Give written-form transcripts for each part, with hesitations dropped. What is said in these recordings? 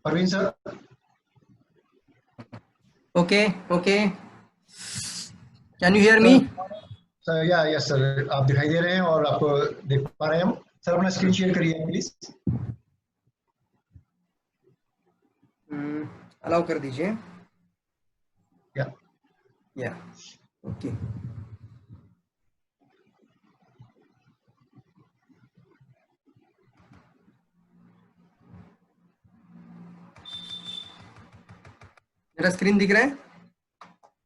Parveen sir. Okay okay, can you hear me? Sir या yes sir, आप दिखाई दे रहे हैं और आप देख पा रहे हैं हम। सर अपना स्क्रीन शेयर करिए प्लीज। अलाउ कर दीजिए। या ओके। मेरा स्क्रीन दिख रहा है?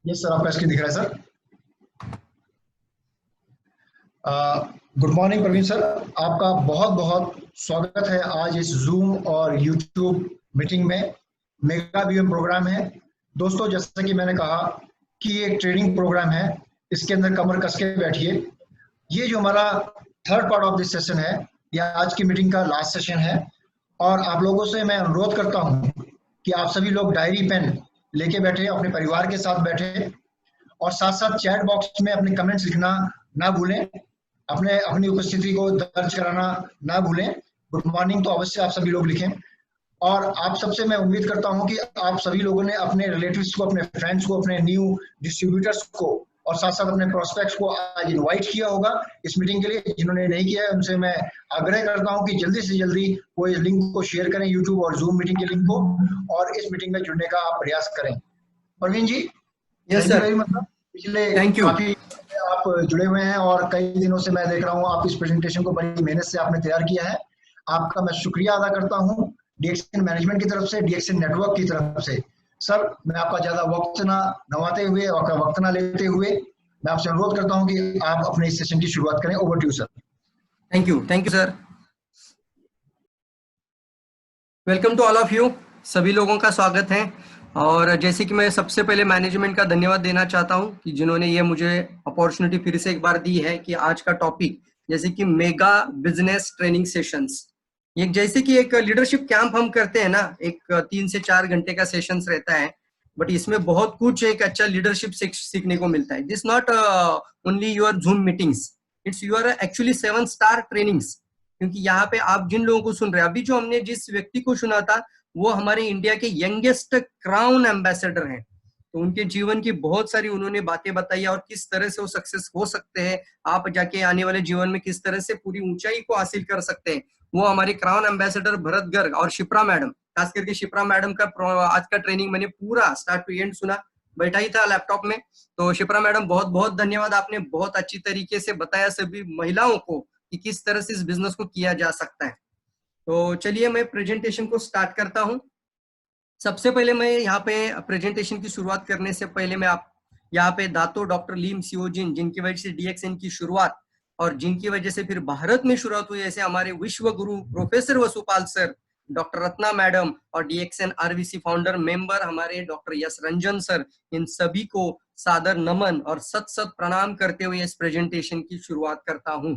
यस सर, आपका स्क्रीन दिख रहा है sir. Good morning Praveen sir, आपका बहुत बहुत स्वागत है आज इस जूम और यूट्यूब मीटिंग में। मेगा बीएम प्रोग्राम है दोस्तों, जैसा कि मैंने कहा कि ये एक ट्रेनिंग प्रोग्राम है, इसके अंदर कमर कस के बैठिए। ये जो हमारा third part of this session है, या आज की मीटिंग का लास्ट सेशन है, और आप लोगों से मैं अनुरोध करता हूं कि आप सभी लोग डायरी पेन लेके बैठे, अपने परिवार के साथ बैठे, और साथ साथ चैट बॉक्स में अपने कमेंट्स लिखना ना भूलें, अपनी उपस्थिति को दर्ज कराना ना भूलें। गुड मॉर्निंग तो अवश्य आप सभी लोग लिखें। और आप सबसे मैं उम्मीद करता हूं कि आप सभी लोगों ने अपने रिलेटिव्स को, अपने फ्रेंड्स को, अपने न्यू डिस्ट्रीब्यूटर्स को और साथ साथ अपने प्रोस्पेक्ट्स को आज इनवाइट किया होगा इस मीटिंग के लिए। जिन्होंने नहीं किया है उनसे मैं आग्रह करता हूं कि जल्दी से जल्दी वो इस लिंक को शेयर करें, यूट्यूब और जूम मीटिंग के लिंक को, और इस मीटिंग में जुड़ने का आप प्रयास करें। Praveen ji, yes thank you sir, very much. पिछले थैंक यू। काफी आप जुड़े हुए हैं और कई दिनों से मैं देख रहा हूं आप इस प्रेजेंटेशन को बड़ी मेहनत से आपने तैयार किया है। आपका मैं शुक्रिया अदा करता हूं डीएक्सन मैनेजमेंट की तरफ से, डीएक्सन नेटवर्क की तरफ से। सर मैं आपका ज्यादा वक्त ना गंवाते हुए, आपका वक्त ना लेते हुए, मैं आपसे अनुरोध करता हूं कि आप अपने इस सेशन की शुरुआत करें। Over to you sir. Thank you sir. Welcome to all of you, सभी लोगों का स्वागत है। और जैसे कि मैं सबसे पहले मैनेजमेंट का धन्यवाद देना चाहता हूं कि जिन्होंने ये मुझे अपॉर्चुनिटी फिर से एक बार दी है कि आज का टॉपिक जैसे कि मेगा बिजनेस ट्रेनिंग सेशंस, ये जैसे कि एक लीडरशिप कैंप हम करते हैं ना, एक 3 से 4 घंटे का सेशंस रहता है, बट इसमें बहुत कुछ एक अच्छा लीडरशिप सीखने को मिलता है। This not only your zoom meetings, it's your actually 7 star trainings. क्योंकि यहाँ पे आप जिन लोगों को सुन रहे हैं, अभी जो हमने जिस व्यक्ति को सुना था वो हमारे इंडिया के यंगेस्ट क्राउन एम्बेसडर हैं। तो उनके जीवन की बहुत सारी उन्होंने बातें बताई और किस तरह से वो सक्सेस हो सकते हैं, आप जाके आने वाले जीवन में किस तरह से पूरी ऊंचाई को हासिल कर सकते हैं, वो हमारे क्राउन एम्बेसडर भरत गर्ग और शिप्रा मैडम, खास करके शिप्रा मैडम का आज का ट्रेनिंग मैंने पूरा स्टार्ट टू एंड सुना, बैठा ही था लैपटॉप में। तो शिप्रा मैडम बहुत बहुत धन्यवाद, आपने बहुत अच्छी तरीके से बताया सभी महिलाओं को कि किस तरह से इस बिजनेस को किया जा सकता है। तो चलिए मैं प्रेजेंटेशन को स्टार्ट करता हूं। सबसे पहले मैं यहाँ पे प्रेजेंटेशन की शुरुआत करने से पहले मैं आप यहाँ पे दातो डॉक्टर लीम सियोजिन, जिनकी वजह से डीएक्सएन की शुरुआत और जिनकी वजह से फिर भारत में शुरुआत हुई, ऐसे हमारे विश्व गुरु professor Vasupal sir, doctor Ratna madam और डीएक्सएन आरवीसी फाउंडर मेंबर हमारे डॉक्टर यश रंजन सर, इन सभी को सादर नमन और सत सत प्रणाम करते हुए इस प्रेजेंटेशन की शुरुआत करता हूं।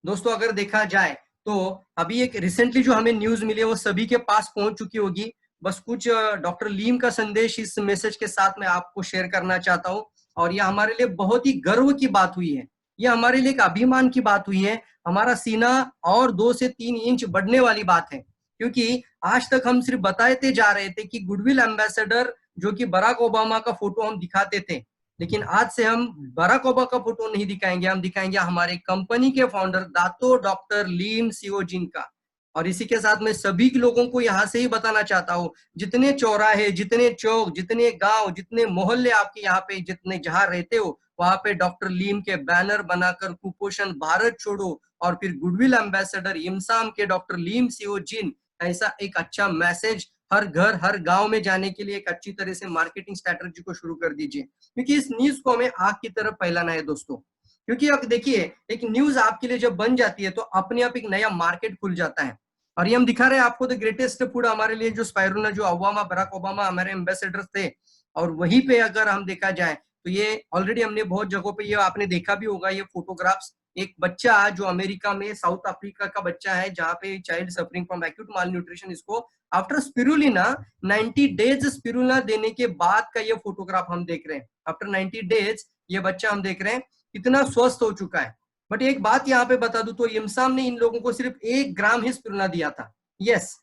दोस्तों अगर देखा जाए तो अभी एक रिसेंटली जो हमें न्यूज मिली है वो सभी के पास पहुंच चुकी होगी। बस कुछ डॉक्टर लीम का संदेश इस मैसेज के साथ मैं आपको शेयर करना चाहता हूं, और यह हमारे लिए बहुत ही गर्व की बात हुई है, यह हमारे लिए एक अभिमान की बात हुई है। हमारा सीना और 2 से 3 इंच बढ़ने वाली बात है, क्योंकि आज तक हम सिर्फ बताते जा रहे थे कि गुडविल एम्बेसडर जो कि बराक ओबामा का फोटो हम दिखाते थे, लेकिन आज से हम बराक ओबामा का फोटो नहीं दिखाएंगे, हम दिखाएंगे हमारे कंपनी के फाउंडर दातो डॉक्टर लीम सियोजिन का। और इसी के साथ मैं सभी लोगों को यहाँ से ही बताना चाहता हूँ, जितने चौराहे, जितने चौक, जितने गांव, जितने मोहल्ले आपके यहाँ पे जितने जहां रहते हो, वहां पे डॉक्टर लीम के बैनर बनाकर कुपोषण भारत छोड़ो और फिर गुडविल एम्बेसडर इमसाम के डॉक्टर लीम सियोजिन, ऐसा एक अच्छा मैसेज हर घर हर गांव में जाने के लिए एक अच्छी तरह से मार्केटिंग स्ट्रेटजी को शुरू कर दीजिए, क्योंकि इस न्यूज को हमें आग की तरफ फैलाना है दोस्तों। क्योंकि अब देखिए, एक न्यूज आपके लिए जब बन जाती है तो अपने आप एक नया मार्केट खुल जाता है। और ये हम दिखा रहे हैं आपको, द ग्रेटेस्ट फूड हमारे लिए जो स्पाइरुलिना, जो ओबामा, बराक ओबामा हमारे एम्बेसडर थे, और वहीं पे अगर हम देखा जाए तो ये ऑलरेडी हमने बहुत जगहों पे ये आपने देखा भी होगा, ये फोटोग्राफ्स। एक बच्चा जो अमेरिका में, साउथ अफ्रीका का बच्चा है, जहाँ पे child suffering from acute mall nutrition, इसको आफ्टर स्पिरुलिना 90 डेज स्पिरुलिना देने के बाद का ये फोटोग्राफ हम देख रहे हैं। आफ्टर 90 डेज ये बच्चा हम देख रहे हैं कितना स्वस्थ हो चुका है। बट एक बात यहाँ पे बता दूं तो इमसाम ने इन लोगों को सिर्फ 1 ग्राम ही स्पिरुलिना दिया था। यस,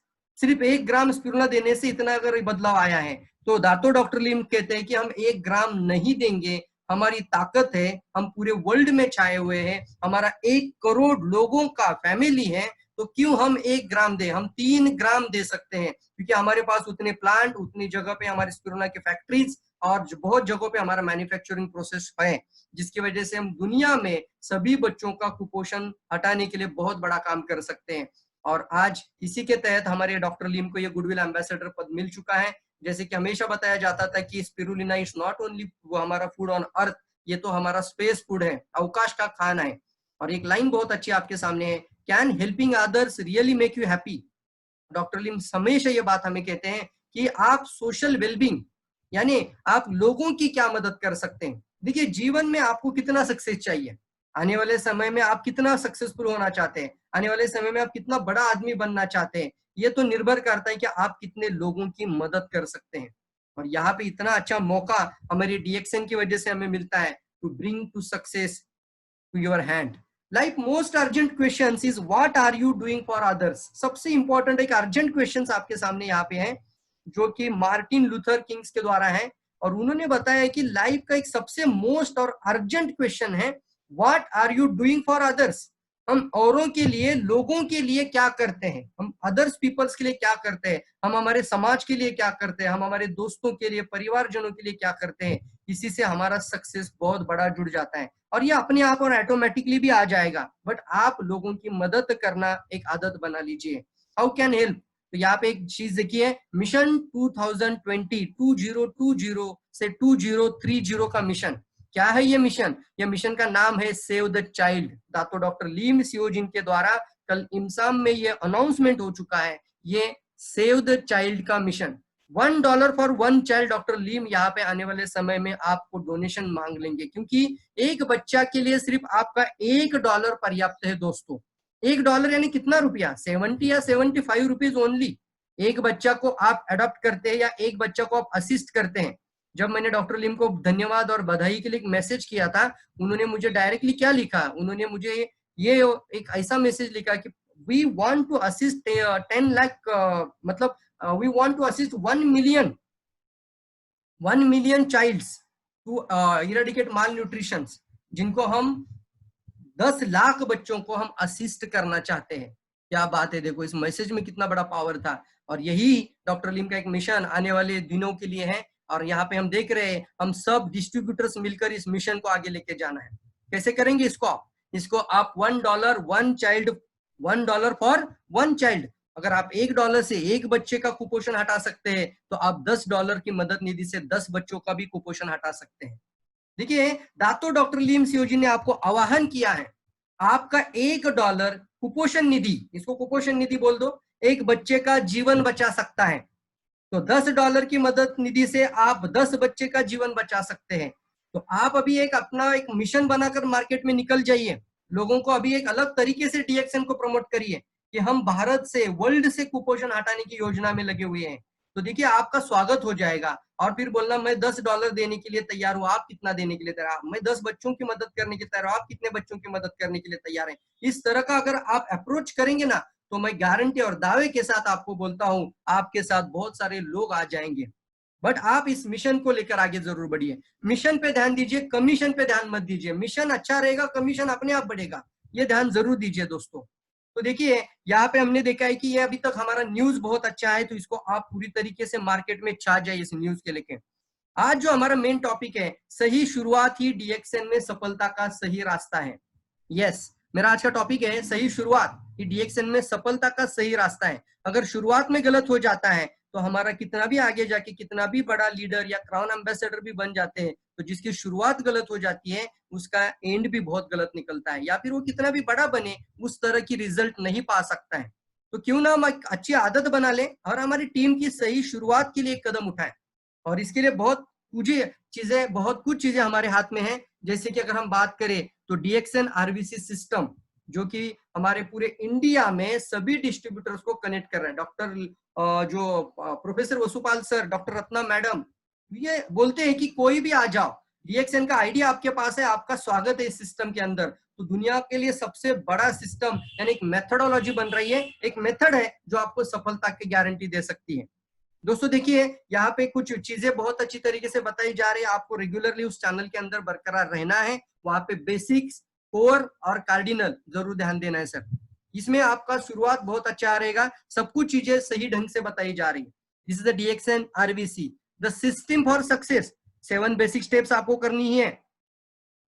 सिर्फ 1 ग्राम स्पिरुलिना देने से इतना अगर बदलाव आया है, तो दातो डॉक्टर लीम कहते हैं कि हम 1 ग्राम नहीं देंगे, हमारी ताकत है, हम पूरे वर्ल्ड में छाए हुए हैं, हमारा 1 करोड़ लोगों का फैमिली है, तो क्यों हम 1 ग्राम दे, हम 3 ग्राम दे सकते हैं, क्योंकि हमारे पास उतने प्लांट, उतनी जगह पे हमारे स्पिरुलिना की फैक्ट्रीज और बहुत जगहों पे हमारा मैन्युफैक्चरिंग प्रोसेस है, जिसकी वजह से हम दुनिया में सभी बच्चों का कुपोषण हटाने के लिए बहुत बड़ा काम कर सकते हैं। और आज इसी के तहत हमारे डॉक्टर लीम को ये गुडविल एम्बेसडर पद मिल चुका है। जैसे कि हमेशा बताया जाता था कि स्पिरुलिना इज नॉट ओनली वो हमारा फूड ऑन अर्थ, ये तो हमारा स्पेस फूड है, अवकाश का खाना है। और एक लाइन बहुत अच्छी आपके सामने है, can helping others really make you happy. Doctor Lim हमेशा ये बात हमें कहते हैं कि आप सोशल वेलबींग, यानी आप लोगों की क्या मदद कर सकते हैं। देखिए, जीवन में आपको कितना सक्सेस चाहिए, आने वाले समय में आप कितना सक्सेसफुल होना चाहते हैं, आने वाले समय में आप कितना बड़ा आदमी बनना चाहते हैं, ये तो निर्भर करता है कि आप कितने लोगों की मदद कर सकते हैं। और यहाँ पे इतना अच्छा मौका हमारी डीएक्सएन की वजह से हमें मिलता है to bring to success to your hand. Like most urgent questions is what are you doing for others? सबसे इंपॉर्टेंट एक अर्जेंट क्वेश्चंस आपके सामने यहाँ पे हैं, जो कि मार्टिन लूथर किंग्स के द्वारा है, और उन्होंने बताया कि लाइफ का एक सबसे मोस्ट और अर्जेंट क्वेश्चन है, what are you doing for others. हम औरों के लिए, लोगों के लिए क्या करते हैं, हम अदर्स पीपल्स के लिए क्या करते हैं, हम हमारे समाज के लिए क्या करते हैं, हम हमारे दोस्तों के लिए, परिवारजनों के लिए क्या करते हैं। इसी से हमारा सक्सेस बहुत बड़ा जुड़ जाता है, और ये अपने आप और ऑटोमेटिकली भी आ जाएगा, बट आप लोगों की मदद करना एक आदत बना लीजिए। हाउ कैन हेल्प, तो यहाँ पे एक चीज देखिए, मिशन 2020 से 2030 का मिशन क्या है। ये मिशन का नाम है सेव द चाइल्ड। दातो डॉक्टर लीम सियोजिन के द्वारा कल इमसाम में ये अनाउंसमेंट हो चुका है, ये सेव द चाइल्ड का मिशन। $1 for 1 child. डॉक्टर लीम यहाँ पे आने वाले समय में आपको डोनेशन मांग लेंगे, क्योंकि एक बच्चा के लिए सिर्फ आपका $1 पर्याप्त है दोस्तों। $1 यानी कितना रुपया, 70 या 75 रुपीज ओनली। एक बच्चा को आप अडॉप्ट करते हैं या एक बच्चा को आप असिस्ट करते हैं। जब मैंने डॉक्टर लिम को धन्यवाद और बधाई के लिए एक मैसेज किया था, उन्होंने मुझे डायरेक्टली क्या लिखा, उन्होंने मुझे ये एक ऐसा मैसेज लिखा कि we want to assist 10 lakh, मतलब we want to assist 1 million childs to eradicate malnutrition, जिनको हम 10 लाख बच्चों को हम असिस्ट करना चाहते हैं। क्या बात है, देखो इस मैसेज में कितना बड़ा पावर था। और यही डॉक्टर लिम का एक मिशन आने वाले दिनों के लिए है, और यहाँ पे हम देख रहे हैं हम सब डिस्ट्रीब्यूटर्स मिलकर इस मिशन को आगे लेके जाना है। कैसे करेंगे इसको आप $1 फॉर 1 चाइल्ड। अगर आप $1 से एक बच्चे का कुपोषण हटा सकते हैं, तो आप $10 की मदद निधि से 10 बच्चों का भी कुपोषण हटा सकते हैं। देखिए, दातो डॉक्टर लीम सियोजी ने आपको आह्वान किया है, आपका $1 कुपोषण निधि, इसको कुपोषण निधि बोल दो, एक बच्चे का जीवन बचा सकता है। तो $10 की मदद निधि से आप 10 बच्चे का जीवन बचा सकते हैं। तो आप अभी अपना एक मिशन बनाकर मार्केट में निकल जाइए, लोगों को अभी एक अलग तरीके से डीएक्सएन को प्रमोट करिए कि हम भारत से, वर्ल्ड से कुपोषण हटाने की योजना में लगे हुए हैं। तो देखिए, आपका स्वागत हो जाएगा। और फिर बोलना मैं $10 देने के लिए तैयार हूँ, आप कितना देने के लिए तैयार, मैं 10 बच्चों की मदद करने के तैयार हूँ, आप कितने बच्चों की मदद करने के लिए तैयार हैं। इस तरह का अगर आप अप्रोच करेंगे ना, तो मैं गारंटी और दावे के साथ आपको बोलता हूं, आपके साथ बहुत सारे लोग आ जाएंगे। बट आप इस मिशन को लेकर आगे जरूर बढ़िए। मिशन पे ध्यान दीजिए, कमीशन पे ध्यान मत दीजिए। मिशन अच्छा रहेगा, कमीशन अपने आप बढ़ेगा, ये ध्यान जरूर दीजिए दोस्तों। तो देखिए, यहाँ पे हमने देखा है कि ये अभी तक हमारा न्यूज बहुत अच्छा है, तो इसको आप पूरी तरीके से मार्केट में छा जाइए इस न्यूज के लेके। आज जो हमारा मेन टॉपिक है, सही शुरुआत ही डीएक्सएन में सफलता का सही रास्ता है। यस, मेरा आज का टॉपिक है सही शुरुआत ही डीएक्सएन में सफलता का सही रास्ता है। अगर शुरुआत में गलत हो जाता है, तो हमारा कितना भी आगे जाके कितना भी बड़ा लीडर या क्राउन एम्बेसडर भी बन जाते हैं, तो जिसकी शुरुआत गलत हो जाती है, उसका एंड भी बहुत गलत निकलता है, या फिर वो कितना भी बड़ा बने, उस तरह की रिजल्ट नहीं पा सकता है। तो क्यों ना हम एक अच्छी आदत बना लें और हमारी टीम की सही शुरुआत के लिए एक कदम उठाएं। और इसके लिए बहुत कुछ चीजें हमारे हाथ में हैं। जैसे कि अगर हम बात करें तो डीएक्सएन आरवीसी सिस्टम, जो कि हमारे पूरे इंडिया में सभी डिस्ट्रीब्यूटर्स को कनेक्ट कर रहा है। डॉक्टर जो professor Vasupal sir, doctor Ratna madam, ये बोलते हैं कि कोई भी आ जाओ, डीएक्सएन का आइडिया आपके पास है, आपका स्वागत है इस सिस्टम के अंदर। तो दुनिया के लिए सबसे बड़ा सिस्टम यानी एक मेथोडोलॉजी बन रही है, एक मेथड है जो आपको सफलता की गारंटी दे सकती है। दोस्तों देखिए, यहाँ पे कुछ चीजें बहुत अच्छी तरीके से बताई जा रही है, आपको रेगुलरली उस चैनल के अंदर बरकरार रहना है। वहां पे बेसिक्स, कोर और कार्डिनल जरूर ध्यान देना है सर। इसमें आपका शुरुआत बहुत अच्छा रहेगा, सब कुछ चीजें सही ढंग से बताई जा रही है। This is the DXN RVC, the system for success. 7 basic steps आपको करनी है।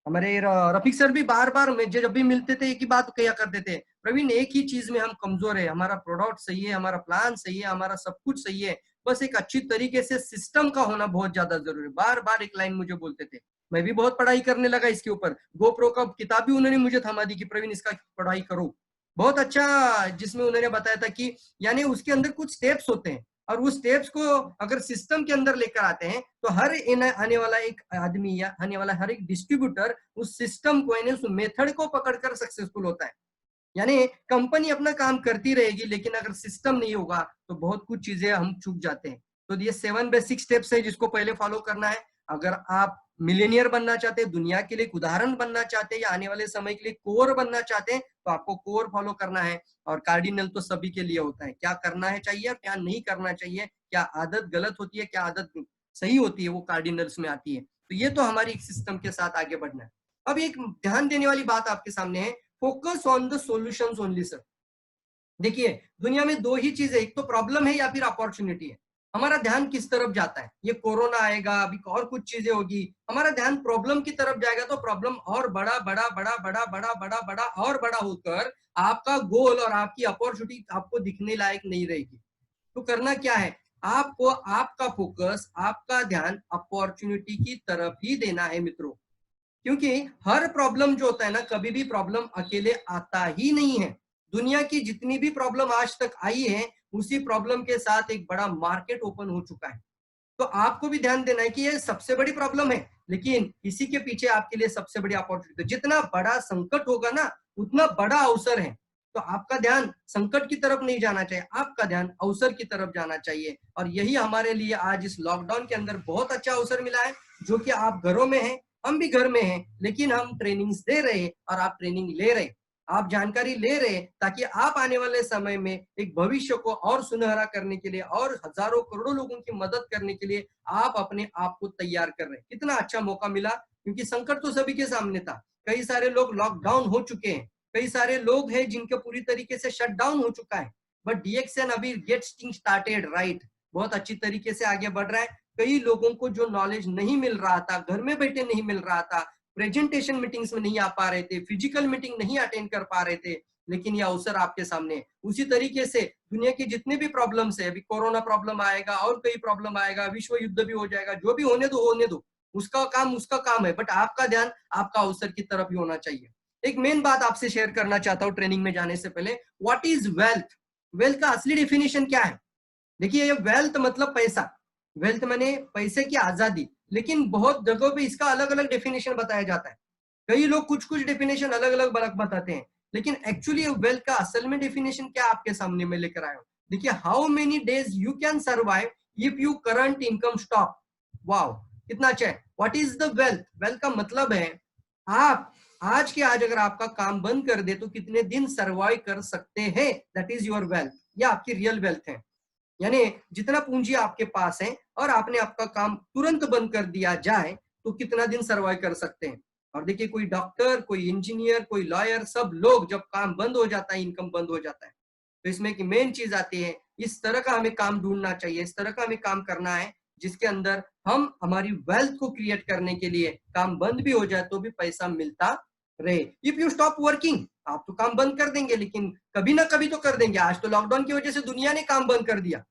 हमारे रफीक सर भी बार बार जब भी मिलते थे एक ही बात कहा करते थे, प्रवीण एक ही चीज में हम कमजोर है, हमारा प्रोडक्ट सही है, हमारा प्लान सही है, हमारा सब कुछ सही है, बस एक अच्छी तरीके से सिस्टम का होना बहुत ज्यादा जरूरी है। बार बार एक लाइन मुझे बोलते थे। मैं भी बहुत पढ़ाई करने लगा इसके ऊपर। गोप्रो का किताब भी उन्होंने मुझे थमा दी कि प्रवीण इसका पढ़ाई करो। बहुत अच्छा, जिसमें उन्होंने बताया था कि यानी उसके अंदर कुछ स्टेप्स होते हैं और उस स्टेप्स को अगर सिस्टम के अंदर लेकर आते हैं तो हर आने वाला एक आदमी या आने वाला हर एक डिस्ट्रीब्यूटर उस सिस्टम को यानी उस मेथड को पकड़कर सक्सेसफुल होता है। यानी कंपनी अपना काम करती रहेगी, लेकिन अगर सिस्टम नहीं होगा तो बहुत कुछ चीजें हम चूक जाते हैं। तो ये 7 बेसिक स्टेप्स है जिसको पहले फॉलो करना है। अगर आप मिलेनियर बनना चाहते हैं, दुनिया के लिए एक उदाहरण बनना चाहते हैं या आने वाले समय के लिए कोर बनना चाहते हैं, तो आपको कोर फॉलो करना है। और कार्डिनल तो सभी के लिए होता है, क्या करना है चाहिए और क्या नहीं करना चाहिए, क्या आदत गलत होती है, क्या आदत सही होती है, वो कार्डिनल्स में आती है। तो ये तो हमारी एक सिस्टम के साथ आगे बढ़ना है। अब एक ध्यान देने वाली बात आपके सामने है, focus on the solutions only sir. देखिए, दुनिया में दो ही चीज है, एक तो प्रॉब्लम है या फिर अपॉर्चुनिटी है। हमारा ध्यान किस तरफ जाता है? ये कोरोना आएगा, अभी और कुछ चीजें होगी, हमारा ध्यान प्रॉब्लम की तरफ जाएगा तो प्रॉब्लम और बड़ा बड़ा बड़ा बड़ा बड़ा बड़ा बड़ा और बड़ा होकर आपका गोल और आपकी अपॉर्चुनिटी आपको दिखने लायक नहीं रहेगी। तो करना क्या है, आपको आपका फोकस, आपका ध्यान अपॉर्चुनिटी की तरफ ही देना है मित्रों। क्योंकि हर प्रॉब्लम जो होता है ना, कभी भी प्रॉब्लम अकेले आता ही नहीं है। दुनिया की जितनी भी प्रॉब्लम आज तक आई है, उसी प्रॉब्लम के साथ एक बड़ा मार्केट ओपन हो चुका है। तो आपको भी ध्यान देना है कि ये सबसे बड़ी प्रॉब्लम है, लेकिन इसी के पीछे आपके लिए सबसे बड़ी अपॉर्चुनिटी। जितना बड़ा संकट होगा ना, उतना बड़ा अवसर है। तो आपका ध्यान संकट की तरफ नहीं जाना चाहिए, आपका ध्यान अवसर की तरफ जाना चाहिए। और यही हमारे लिए आज इस लॉकडाउन के अंदर बहुत अच्छा अवसर मिला है, जो कि आप घरों में हैं, हम भी घर में हैं, लेकिन हम ट्रेनिंग्स दे रहे हैं और आप ट्रेनिंग ले रहे हैं, आप जानकारी ले रहे हैं, ताकि आप आने वाले समय में एक भविष्य को और सुनहरा करने के लिए और हजारों करोड़ों लोगों की मदद करने के लिए आप अपने आप को तैयार कर रहे हैं। कितना अच्छा मौका मिला, क्योंकि संकट तो सभी के सामने था। कई सारे लोग लॉकडाउन हो चुके हैं, कई सारे लोग हैं जिनके पूरी तरीके से शट डाउन हो चुका है, बट DXN अभी गेट्स स्टार्टेड राइट, बहुत अच्छी तरीके से आगे बढ़ रहा है। कई लोगों को जो नॉलेज नहीं मिल रहा था, घर में बैठे नहीं मिल रहा था, प्रेजेंटेशन मीटिंग्स में नहीं आ पा रहे थे, फिजिकल मीटिंग नहीं अटेंड कर पा रहे थे, लेकिन यह अवसर आपके सामने है। उसी तरीके से दुनिया की जितने भी प्रॉब्लम्स है, अभी कोरोना प्रॉब्लम आएगा और कई प्रॉब्लम आएगा, विश्व युद्ध भी हो जाएगा, जो भी होने दो, उसका काम है, बट आपका ध्यान आपका अवसर की तरफ ही होना चाहिए। एक मेन बात आपसे शेयर करना चाहता हूँ ट्रेनिंग में जाने से पहले, व्हाट इज वेल्थ? वेल्थ का असली डेफिनेशन क्या है? देखिए, ये वेल्थ मतलब पैसा, वेल्थ माने पैसे की आजादी, लेकिन बहुत जगहों पे इसका अलग अलग डेफिनेशन बताया जाता है। कई लोग कुछ कुछ डेफिनेशन अलग अलग बताते हैं, लेकिन एक्चुअली वेल्थ का असल में डेफिनेशन क्या आपके सामने में लेकर आया हूं। देखिए, how many days you can survive if you current income stop. Wow, कितना अच्छा है। What is the wealth? Wealth का मतलब है आप आज के आज अगर आपका काम बंद कर दे तो कितने दिन सर्वाइव कर सकते हैं, दैट इज योर वेल्थ, या आपकी रियल वेल्थ है। यानी जितना पूंजी आपके पास है और आपने आपका काम तुरंत बंद कर दिया जाए तो कितना दिन सर्वाइव कर सकते हैं। और देखिए, कोई डॉक्टर, कोई इंजीनियर, कोई लॉयर, सब लोग जब काम बंद हो जाता है, इनकम बंद हो जाता है। तो इसमें की मेन चीज आती है, इस तरह का हमें काम ढूंढना चाहिए, इस तरह का हमें काम करना है जिसके अंदर हम हमारी वेल्थ को क्रिएट करने के लिए काम बंद भी हो जाए तो भी पैसा मिलता रहे। इफ यू स्टॉप वर्किंग, आप तो काम बंद कर देंगे, लेकिन कभी ना कभी तो कर देंगे। आज तो लॉकडाउन की वजह से दुनिया ने काम बंद कर दिया,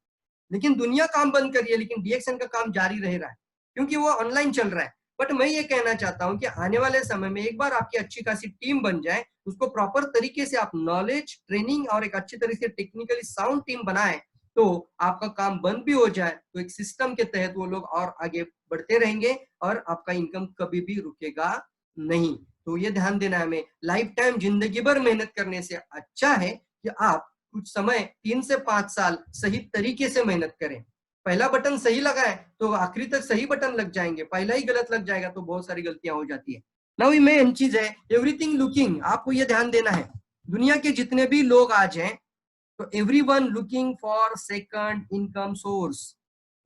लेकिन दुनिया काम बंद करी है, लेकिन DXN का काम जारी रह रहा है, क्योंकि वो ऑनलाइन चल रहा है। बट मैं ये कहना चाहता हूं कि आने वाले समय में एक बार आपकी अच्छी खासी टीम बन जाए, उसको प्रॉपर तरीके से आप नॉलेज, ट्रेनिंग और एक अच्छी तरीके से टेक्निकली साउंड टीम बनाए, तो आपका काम बंद भी हो जाए तो एक सिस्टम के तहत वो लोग और आगे बढ़ते रहेंगे और आपका इनकम कभी भी रुकेगा नहीं। तो ये ध्यान देना है, हमें लाइफ टाइम जिंदगी भर मेहनत करने से अच्छा है कि आप कुछ समय 3 से 5 साल सही तरीके से मेहनत करें। पहला बटन सही लगाए तो आखिरी तक सही बटन लग जाएंगे, पहला ही गलत लग जाएगा तो बहुत सारी गलतियां हो जाती है। नाउ मेन चीज है एवरीथिंग लुकिंग, आपको ये ध्यान देना है दुनिया के जितने भी लोग आज हैं तो everyone looking for second income source.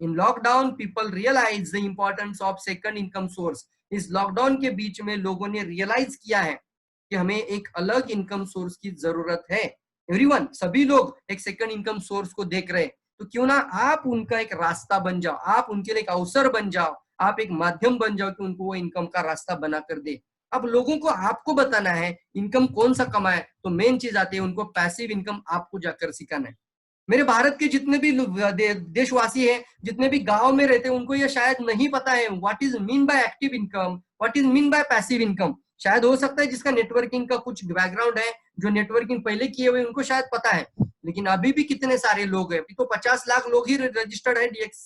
In lockdown people realise the importance of second income source. इस लॉकडाउन के बीच में लोगों ने रियलाइज किया है कि हमें एक अलग इनकम सोर्स की जरूरत है। एवरीवन, सभी लोग एक सेकंड इनकम सोर्स को देख रहे हैं, तो क्यों ना आप उनका एक रास्ता बन जाओ, आप उनके लिए एक अवसर बन जाओ, आप एक माध्यम बन जाओ कि उनको वो इनकम का रास्ता बना कर दे। अब लोगों को आपको बताना है इनकम कौन सा कमाए, तो मेन चीज आती है उनको पैसिव इनकम आपको जाकर सिखाना है। मेरे भारत के जितने भी देशवासी हैं, जितने भी गांव में रहते हैं, उनको ये शायद नहीं पता है what is mean by active income, what is mean by passive income. शायद हो सकता है जिसका नेटवर्किंग का कुछ बैकग्राउंड है, जो नेटवर्किंग पहले किए हुए उनको शायद पता है, लेकिन अभी भी कितने सारे लोग हैं, अभी तो 50 लाख लोग ही रजिस्टर्ड है डीएक्स,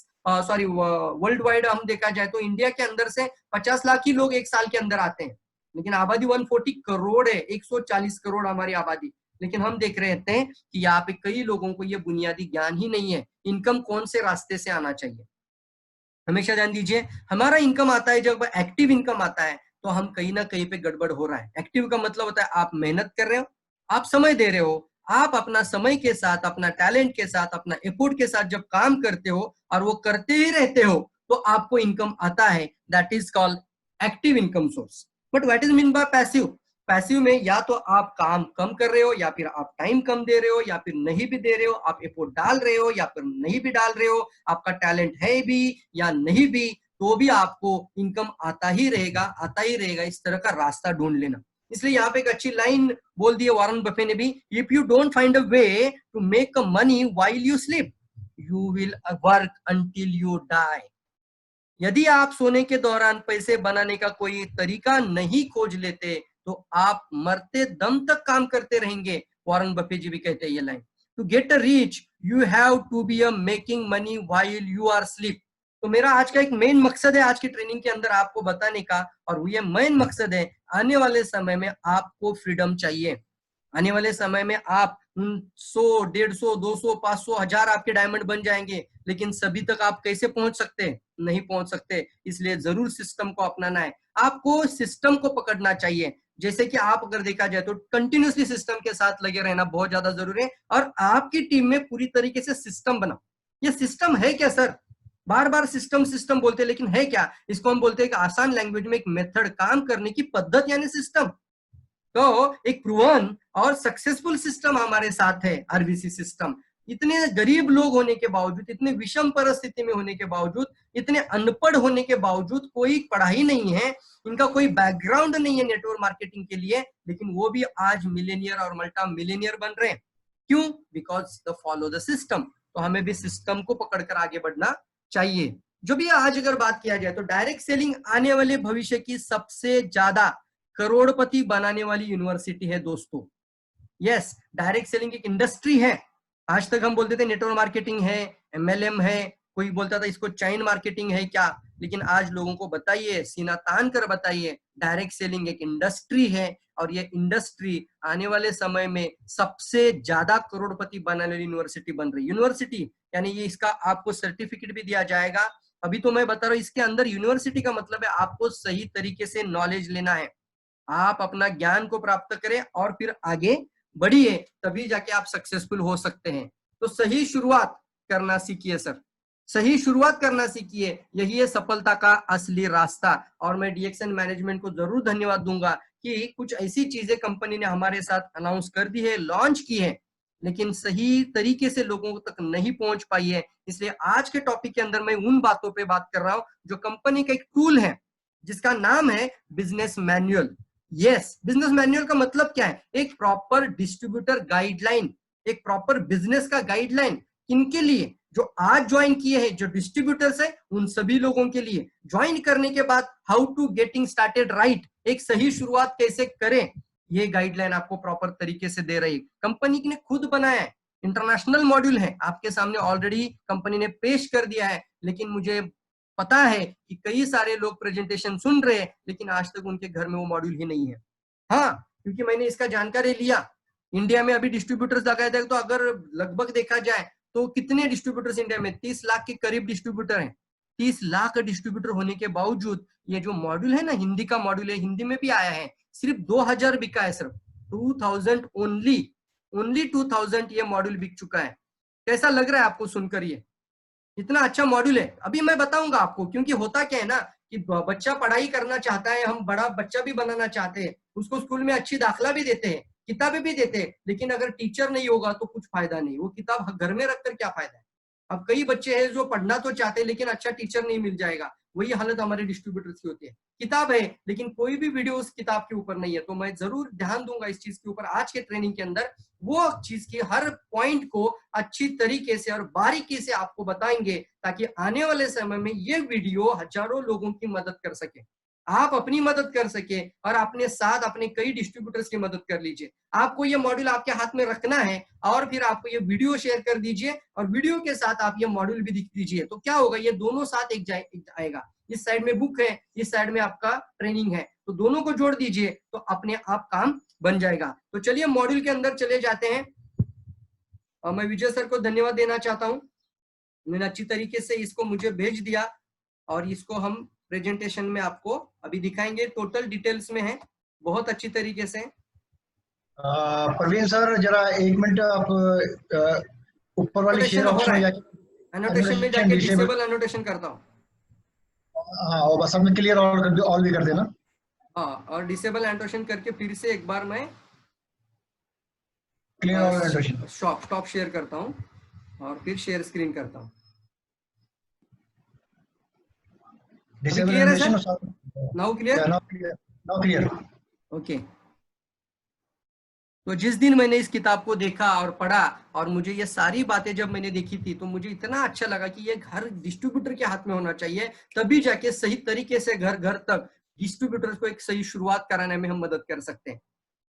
सॉरी वर्ल्ड वाइड हम देखा जाए तो इंडिया के अंदर से 50 लाख ही लोग एक साल के अंदर आते हैं, लेकिन आबादी 140 करोड़ है, 140 करोड़ हमारी आबादी। लेकिन हम देख रहे हैं कि यहाँ पे कई लोगों को ये बुनियादी ज्ञान ही नहीं है इनकम कौन से रास्ते से आना चाहिए। हमेशा ध्यान दीजिए, हमारा इनकम आता है जब एक्टिव इनकम आता है तो हम कहीं ना कहीं पे गड़बड़ हो रहा है। एक्टिव का मतलब होता है आप मेहनत कर रहे हो, आप समय दे रहे हो, आप अपना समय के साथ, अपना टैलेंट के साथ, अपना एफर्ट के साथ जब काम करते हो और वो करते ही रहते हो तो आपको इनकम आता है, that is called active income source. But what is mean by passive? Passive में या तो आप काम कम कर रहे हो, या फिर आप टाइम कम दे रहे हो, या फिर नहीं भी दे रहे हो, आप एफर्ट डाल रहे हो या फिर नहीं भी डाल रहे हो, आपका टैलेंट है भी या नहीं भी, तो भी आपको इनकम आता ही रहेगा, आता ही रहेगा। इस तरह का रास्ता ढूंढ लेना। इसलिए यहाँ पे एक अच्छी लाइन बोल दी है वॉरेन बफे ने भी, if you don't find a way to make a money while you sleep you will work until you die. यदि आप सोने के दौरान पैसे बनाने का कोई तरीका नहीं खोज लेते तो आप मरते दम तक काम करते रहेंगे। वॉरेन बफे जी भी कहते हैं ये line, to get a rich you have to be a making money while you are sleep. तो मेरा आज का एक मेन मकसद है आज की ट्रेनिंग के अंदर आपको बताने का, और ये मेन मकसद है आने वाले समय में आपको फ्रीडम चाहिए। आने वाले समय में आप 100, 150, 200, 500, 1000 आपके डायमंड बन जाएंगे, लेकिन सभी तक आप कैसे पहुंच सकते हैं? नहीं पहुंच सकते। इसलिए जरूर सिस्टम को अपनाना है, आपको सिस्टम को पकड़ना चाहिए। जैसे कि आप अगर देखा जाए तो कंटिन्यूसली सिस्टम के साथ लगे रहना बहुत ज्यादा जरूरी है, और आपकी टीम में पूरी तरीके से सिस्टम बनाओ। ये सिस्टम है क्या सर? बार बार सिस्टम सिस्टम बोलते हैं, लेकिन है क्या? इसको हम बोलते हैं कि आसान लैंग्वेज में एक मेथड, काम करने की पद्धत यानी सिस्टम। तो एक प्रूवन और सक्सेसफुल सिस्टम हमारे साथ है, आरबीसी सिस्टम। इतने गरीब लोग होने के बावजूद, इतने विषम परिस्थिति में होने के बावजूद, इतने अनपढ़ होने के बावजूद, कोई पढ़ाई नहीं है, इनका कोई बैकग्राउंड नहीं है नेटवर्क मार्केटिंग के लिए, लेकिन वो भी आज मिलेनियर और मल्टा मिलेनियर बन रहे हैं। क्यों? Because the follow the system. तो हमें भी सिस्टम को पकड़कर आगे बढ़ना चाहिए। जो भी आज अगर बात किया जाए तो डायरेक्ट सेलिंग आने वाले भविष्य की सबसे ज्यादा करोड़पति बनाने वाली यूनिवर्सिटी है दोस्तों। यस, डायरेक्ट सेलिंग एक इंडस्ट्री है। आज तक हम बोलते थे नेटवर्क मार्केटिंग है, एमएलएम है, कोई बोलता था इसको चैन मार्केटिंग है क्या, लेकिन आज लोगों को बताइए, सीना तान कर बताइए, डायरेक्ट सेलिंग एक इंडस्ट्री है, और ये इंडस्ट्री आने वाले समय में सबसे ज्यादा करोड़पति बनाने वाली यूनिवर्सिटी बन रही। यूनिवर्सिटी यानी ये इसका आपको सर्टिफिकेट भी दिया जाएगा। अभी तो मैं बता रहा हूँ, इसके अंदर यूनिवर्सिटी का मतलब है आपको सही तरीके से नॉलेज लेना है, आप अपना ज्ञान को प्राप्त करें और फिर आगे बढ़िए, तभी जाके आप सक्सेसफुल हो सकते हैं। तो सही शुरुआत करना सीखिए सर, सही शुरुआत करना सीखिए, यही है सफलता का असली रास्ता। और मैं डीएक्सएन मैनेजमेंट को जरूर धन्यवाद दूंगा कि कुछ ऐसी चीजें कंपनी ने हमारे साथ अनाउंस कर दी है, लॉन्च की है, लेकिन सही तरीके से लोगों तक नहीं पहुंच पाई है। इसलिए आज के टॉपिक के अंदर मैं उन बातों पे बात कर रहा हूं जो कंपनी का एक टूल है जिसका नाम है business manual. Yes, business manual का मतलब क्या है? एक प्रॉपर डिस्ट्रीब्यूटर गाइडलाइन, एक प्रॉपर बिजनेस का गाइडलाइन। किनके लिए? जो आज ज्वाइन किए हैं, जो डिस्ट्रीब्यूटर्स है, उन सभी लोगों के लिए। ज्वाइन करने के बाद how to getting started right, एक सही शुरुआत कैसे करें, ये गाइडलाइन आपको प्रॉपर तरीके से दे रही है। कंपनी ने खुद बनाया है, इंटरनेशनल मॉड्यूल है, आपके सामने ऑलरेडी कंपनी ने पेश कर दिया है, लेकिन मुझे पता है कि कई सारे लोग प्रेजेंटेशन सुन रहे हैं लेकिन आज तक उनके घर में वो मॉड्यूल ही नहीं है। हाँ, क्योंकि मैंने इसका जानकारी लिया। इंडिया में अभी डिस्ट्रीब्यूटर्स लगाए थे, तो अगर लगभग देखा जाए तो कितने डिस्ट्रीब्यूटर्स इंडिया में? 30 लाख के करीब डिस्ट्रीब्यूटर हैं। 30 लाख डिस्ट्रीब्यूटर होने के बावजूद ये जो मॉड्यूल है ना, हिंदी का मॉड्यूल है, हिंदी में भी आया है, सिर्फ 2000 बिका है, सिर्फ 2000 ओनली 2000 ये मॉड्यूल बिक चुका है। कैसा लग रहा है आपको सुनकर? ये इतना अच्छा मॉड्यूल है। अभी मैं बताऊंगा आपको, क्योंकि होता क्या है ना कि बच्चा पढ़ाई करना चाहता है, हम बड़ा बच्चा भी बनाना चाहते हैं, उसको स्कूल में अच्छी दाखला भी देते हैं, किताबें भी देते हैं, लेकिन अगर टीचर नहीं होगा तो कुछ फायदा नहीं। वो किताब घर में रखकर क्या फायदा है? अब कई बच्चे हैं जो पढ़ना तो चाहते हैं लेकिन अच्छा टीचर नहीं मिल जाएगा। वही हालत हमारे डिस्ट्रीब्यूटर्स की होती है। किताब है लेकिन कोई भी वीडियो उस किताब के ऊपर नहीं है। तो मैं जरूर ध्यान दूंगा इस चीज के ऊपर आज के ट्रेनिंग के अंदर। वो चीज की हर पॉइंट को अच्छी तरीके से और बारीकी से आपको बताएंगे, ताकि आने वाले समय में ये वीडियो हजारों लोगों की मदद कर सके, आप अपनी मदद कर सके और अपने साथ अपने कई डिस्ट्रीब्यूटर्स की मदद कर लीजिए। आपको ये मॉड्यूल आपके हाथ में रखना है और फिर आपको ये वीडियो शेयर कर दीजिए और वीडियो के साथ आप ये मॉड्यूल भी दिख दीजिए। तो क्या होगा, ये दोनों साथ एक आएगा। इस साइड में बुक है, इस साइड में आपका ट्रेनिंग है, तो दोनों को जोड़ दीजिए तो अपने आप काम बन जाएगा। तो चलिए मॉड्यूल के अंदर चले जाते हैं। और मैं विजय सर को धन्यवाद देना चाहता हूँ, उन्होंने अच्छी तरीके से इसको मुझे भेज दिया और इसको हम प्रेजेंटेशन में आपको अभी दिखाएंगे। टोटल डिटेल्स में है, बहुत अच्छी तरीके से। प्रवीण सर जरा 1 मिनट आप ऊपर वाली शेयर ऑप्शन में जाके एनोटेशन में जाके डिसेबल एनोटेशन करता हूँ। हाँ, और बस आपने क्लियर ऑल भी कर देना। हाँ, और डिसेबल एनोटेशन करके फिर से एक बार मैं clear all annotation stop share करता हूँ और फिर शेयर स्क्रीन करता हूँ। डिसेबल क्लियर है annotation sir? Now clear? Now clear. Okay. तो जिस दिन मैंने इस किताब को देखा और पढ़ा और मुझे ये सारी बातें जब मैंने देखी थी तो मुझे इतना अच्छा लगा कि ये हर डिस्ट्रीब्यूटर के हाथ में होना चाहिए, तभी जाके सही तरीके से घर घर तक डिस्ट्रीब्यूटर्स को एक सही शुरुआत कराने में हम मदद कर सकते हैं।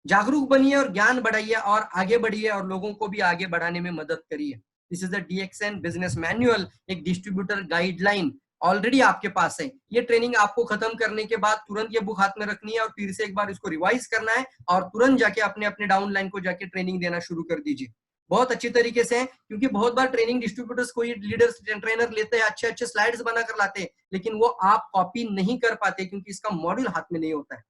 जागरूक बनिए और ज्ञान बढ़ाइए और आगे बढ़िए और लोगों को भी आगे बढ़ाने में मदद करिए। This is the DXN business manual, एक डिस्ट्रीब्यूटर गाइडलाइन ऑलरेडी आपके पास है। ये ट्रेनिंग आपको खत्म करने के बाद तुरंत ये बुक हाथ में रखनी है और फिर से एक बार इसको रिवाइज करना है और तुरंत जाके अपने अपने डाउनलाइन को जाके ट्रेनिंग देना शुरू कर दीजिए। बहुत अच्छी तरीके से, क्योंकि बहुत बार ट्रेनिंग डिस्ट्रीब्यूटर्स कोई लीडर्स ट्रेनर लेते हैं, अच्छे अच्छे स्लाइड्स बनाकर लाते हैं, लेकिन वो आप कॉपी नहीं कर पाते क्योंकि इसका मॉड्यूल हाथ में नहीं होता है।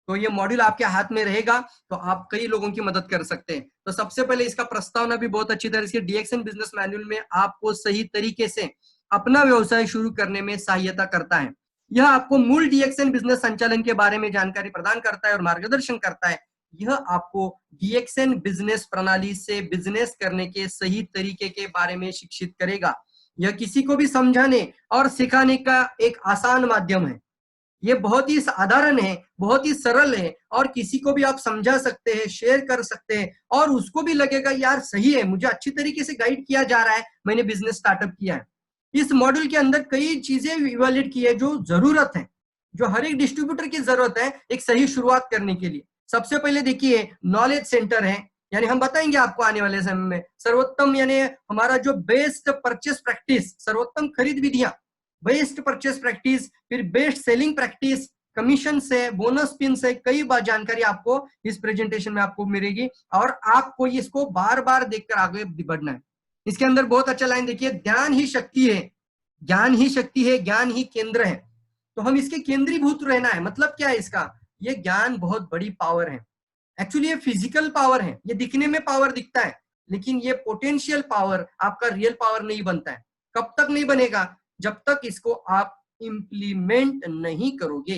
तो ये मॉड्यूल आपके हाथ में रहेगा तो आप कई लोगों की मदद कर सकते हैं। तो सबसे पहले इसका प्रस्तावना भी बहुत अच्छी तरह से, DXN बिजनेस मैनुअल में आपको सही तरीके से अपना व्यवसाय शुरू करने में सहायता करता है। यह आपको मूल DXN बिजनेस संचालन के बारे में जानकारी प्रदान करता है और मार्गदर्शन करता है। यह आपको DXN बिजनेस प्रणाली से बिजनेस करने के सही तरीके के बारे में शिक्षित करेगा। यह किसी को भी समझाने और सिखाने का एक आसान माध्यम है। ये बहुत ही साधारण है, बहुत ही सरल है और किसी को भी आप समझा सकते हैं, शेयर कर सकते हैं और उसको भी लगेगा यार सही है, मुझे अच्छी तरीके से गाइड किया जा रहा है, मैंने बिजनेस स्टार्टअप किया है। इस मॉड्यूल के अंदर कई चीजें इवैल्यूएट की है जो जरूरत है, जो हर एक डिस्ट्रीब्यूटर की जरूरत है एक सही शुरुआत करने के लिए। सबसे पहले देखिए नॉलेज सेंटर है, यानी हम बताएंगे आपको आने वाले समय में सर्वोत्तम, यानी हमारा जो बेस्ट परचेस प्रैक्टिस, सर्वोत्तम खरीद विधियां, बेस्ट परचेस प्रैक्टिस, फिर बेस्ट सेलिंग प्रैक्टिस, कमीशन से, बोनस पिन से कई बार जानकारी आपको इस प्रेजेंटेशन में आपको मिलेगी और आपको इसको बार बार देखकर आगे बढ़ना है। इसके अंदर बहुत अच्छा लाइन देखिए, ज्ञान ही शक्ति है, ज्ञान ही शक्ति है, ज्ञान ही केंद्र है। तो हम इसके केंद्रीभूत रहना है। मतलब क्या है इसका, ये ज्ञान बहुत बड़ी पावर है। एक्चुअली ये फिजिकल पावर है, ये दिखने में पावर दिखता है लेकिन ये पोटेंशियल पावर आपका रियल पावर नहीं बनता है। कब तक नहीं बनेगा, जब तक इसको आप इंप्लीमेंट नहीं करोगे।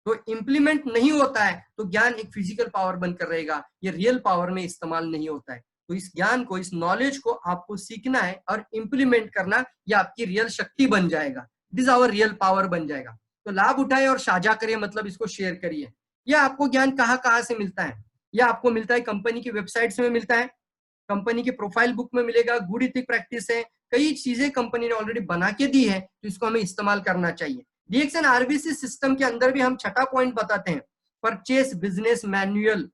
तो इंप्लीमेंट नहीं होता है तो ज्ञान एक फिजिकल पावर बनकर रहेगा, ये रियल पावर में इस्तेमाल नहीं होता है। तो इस ज्ञान को, इस नॉलेज को आपको सीखना है और इंप्लीमेंट करना, ये आपकी रियल शक्ति बन जाएगा, दिस आवर रियल पावर बन जाएगा। तो लाभ उठाए और साझा करिए, मतलब इसको शेयर करिए। यह आपको ज्ञान कहाँ कहाँ से मिलता है, यह आपको मिलता है कंपनी की वेबसाइट्स में मिलता है, कंपनी की प्रोफाइल बुक में मिलेगा, गुड इथिक प्रैक्टिस है, कई चीजें कंपनी ने ऑलरेडी बना के दी है तो इसको हमें इस्तेमाल करना चाहिए। DXN RBC सिस्टम के अंदर भी हम छठा पॉइंट बताते हैं, purchase business manual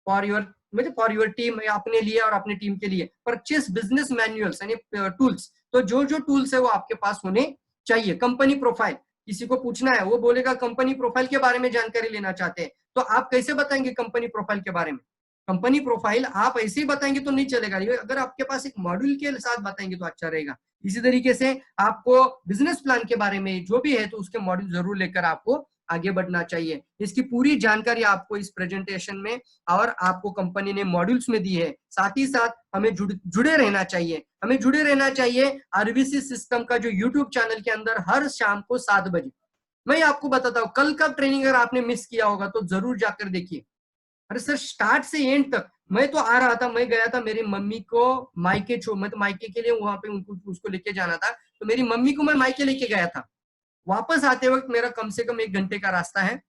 for your team, अपने लिए और अपनी टीम के लिए। परचेस बिजनेस मैनुअल्स यानी टूल्स, तो जो जो टूल्स है वो आपके पास होने चाहिए। कंपनी प्रोफाइल, किसी को पूछना है, वो बोलेगा कंपनी प्रोफाइल के बारे में जानकारी लेना चाहते हैं, तो आप कैसे बताएंगे कंपनी प्रोफाइल के बारे में? कंपनी प्रोफाइल आप ऐसे ही बताएंगे तो नहीं चलेगा, अगर आपके पास एक मॉड्यूल के साथ बताएंगे तो अच्छा रहेगा। इसी तरीके से आपको बिजनेस प्लान के बारे में जो भी है तो उसके मॉड्यूल जरूर लेकर आपको आगे बढ़ना चाहिए। इसकी पूरी जानकारी आपको इस प्रेजेंटेशन में और आपको कंपनी ने मॉड्यूल्स में दी है। साथ ही साथ हमें जुड़े रहना चाहिए, हमें जुड़े रहना चाहिए आरबीसी सिस्टम का जो यूट्यूब चैनल के अंदर हर शाम को 7 बजे। मैं आपको बताता हूँ कल का ट्रेनिंग अगर आपने मिस किया होगा तो जरूर जाकर देखिए। अरे सर स्टार्ट से एंड तक मैं तो आ रहा था, मैं गया था मेरी मम्मी को मायके मैं तो मायके के लिए वहां पे उनको उसको लेके जाना था, तो मेरी मम्मी को मैं मायके लेके गया था। वापस आते वक्त मेरा कम से कम 1 घंटे का रास्ता है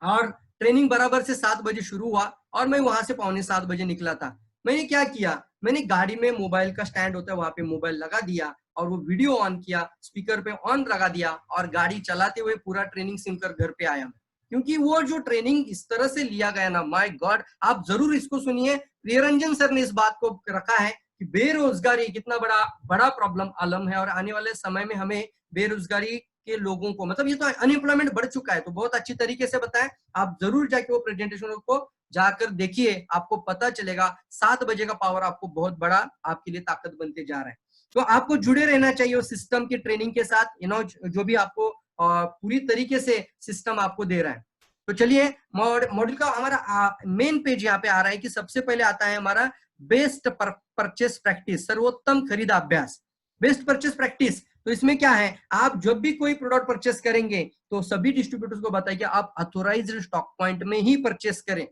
और ट्रेनिंग बराबर से 7 बजे शुरू हुआ और मैं वहां से 6:45 बजे निकला था। मैंने क्या किया, मैंने गाड़ी में मोबाइल का स्टैंड होता है वहां पे मोबाइल लगा दिया और वो वीडियो ऑन किया, स्पीकर पे ऑन लगा दिया और गाड़ी चलाते हुए पूरा ट्रेनिंग सुनकर घर पे आया। क्योंकि वो जो ट्रेनिंग इस तरह से लिया गया ना, माय गॉड, आप जरूर इसको सुनिए। प्रियरंजन सर ने इस बात को रखा है कि बेरोजगारी कितना बड़ा बड़ा प्रॉब्लम आलम है और आने वाले समय में हमें बेरोजगारी के लोगों को, मतलब ये तो अनएम्प्लॉयमेंट बढ़ चुका है, तो बहुत अच्छी तरीके से बताएं। आप जरूर जाके वो प्रेजेंटेशन को जाकर देखिए, आपको पता चलेगा 7 बजे का पावर आपको बहुत बड़ा आपके लिए ताकत बनते जा रहा है। तो आपको जुड़े रहना चाहिए उस सिस्टम की ट्रेनिंग के साथ, जो भी आपको पूरी तरीके से सिस्टम आपको दे रहा है। तो चलिए मॉड्यूल का हमारा मेन पेज यहाँ पे आ रहा है कि सबसे पहले आता है हमारा बेस्ट परचेस प्रैक्टिस, सर्वोत्तम खरीद अभ्यास। बेस्ट परचेस प्रैक्टिस, तो इसमें क्या है, आप जब भी कोई प्रोडक्ट परचेस करेंगे तो सभी डिस्ट्रीब्यूटर्स को बताइए कि आप ऑथोराइज्ड स्टॉक पॉइंट में ही परचेस करें।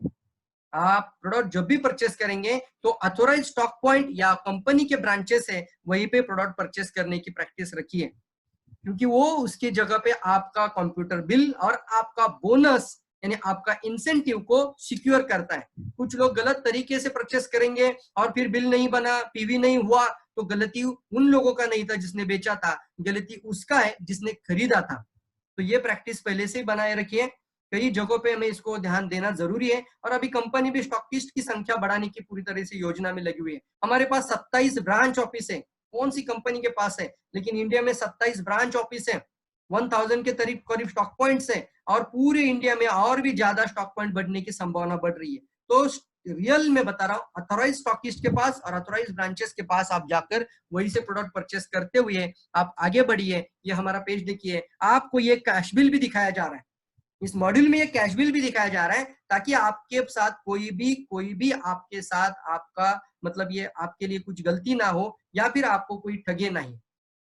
आप प्रोडक्ट जब भी परचेस करेंगे तो ऑथोराइज स्टॉक पॉइंट या कंपनी के ब्रांचेस है वहीं पे प्रोडक्ट परचेस करने की प्रैक्टिस रखिए, क्योंकि वो उसके जगह पे आपका कंप्यूटर बिल और आपका बोनस यानी आपका इंसेंटिव को सिक्योर करता है। कुछ लोग गलत तरीके से परचेस करेंगे और फिर बिल नहीं बना, पीवी नहीं हुआ, तो गलती उन लोगों का नहीं था जिसने बेचा था, गलती उसका है जिसने खरीदा था। तो ये प्रैक्टिस पहले से ही बनाए रखिए, कई जगहों पे हमें इसको ध्यान देना जरूरी है। और अभी कंपनी भी स्टॉकिस्ट की संख्या बढ़ाने की पूरी तरह से योजना में लगी हुई है। हमारे पास 27 ब्रांच ऑफिस है, कौन सी कंपनी के पास है, लेकिन इंडिया में 27 ब्रांच ऑफिस है, 1000 के करीब स्टॉक पॉइंट्स है और पूरे इंडिया में और भी ज्यादा स्टॉक पॉइंट बढ़ने की संभावना बढ़ रही है। तो रियल में बता रहा हूँ, अथोराइज स्टॉकिस्ट के पास और अथोराइज ब्रांचेस के पास आप जाकर वहीं से प्रोडक्ट परचेस करते हुए आप आगे बढ़िए। ये हमारा पेज देखिए, आपको ये कैश बिल भी दिखाया जा रहा है, इस मॉड्यूल में ये कैश बिल भी दिखाया जा रहा है, ताकि आपके साथ कोई भी आपके साथ आपका मतलब ये आपके लिए कुछ गलती ना हो या फिर आपको कोई ठगे नहीं।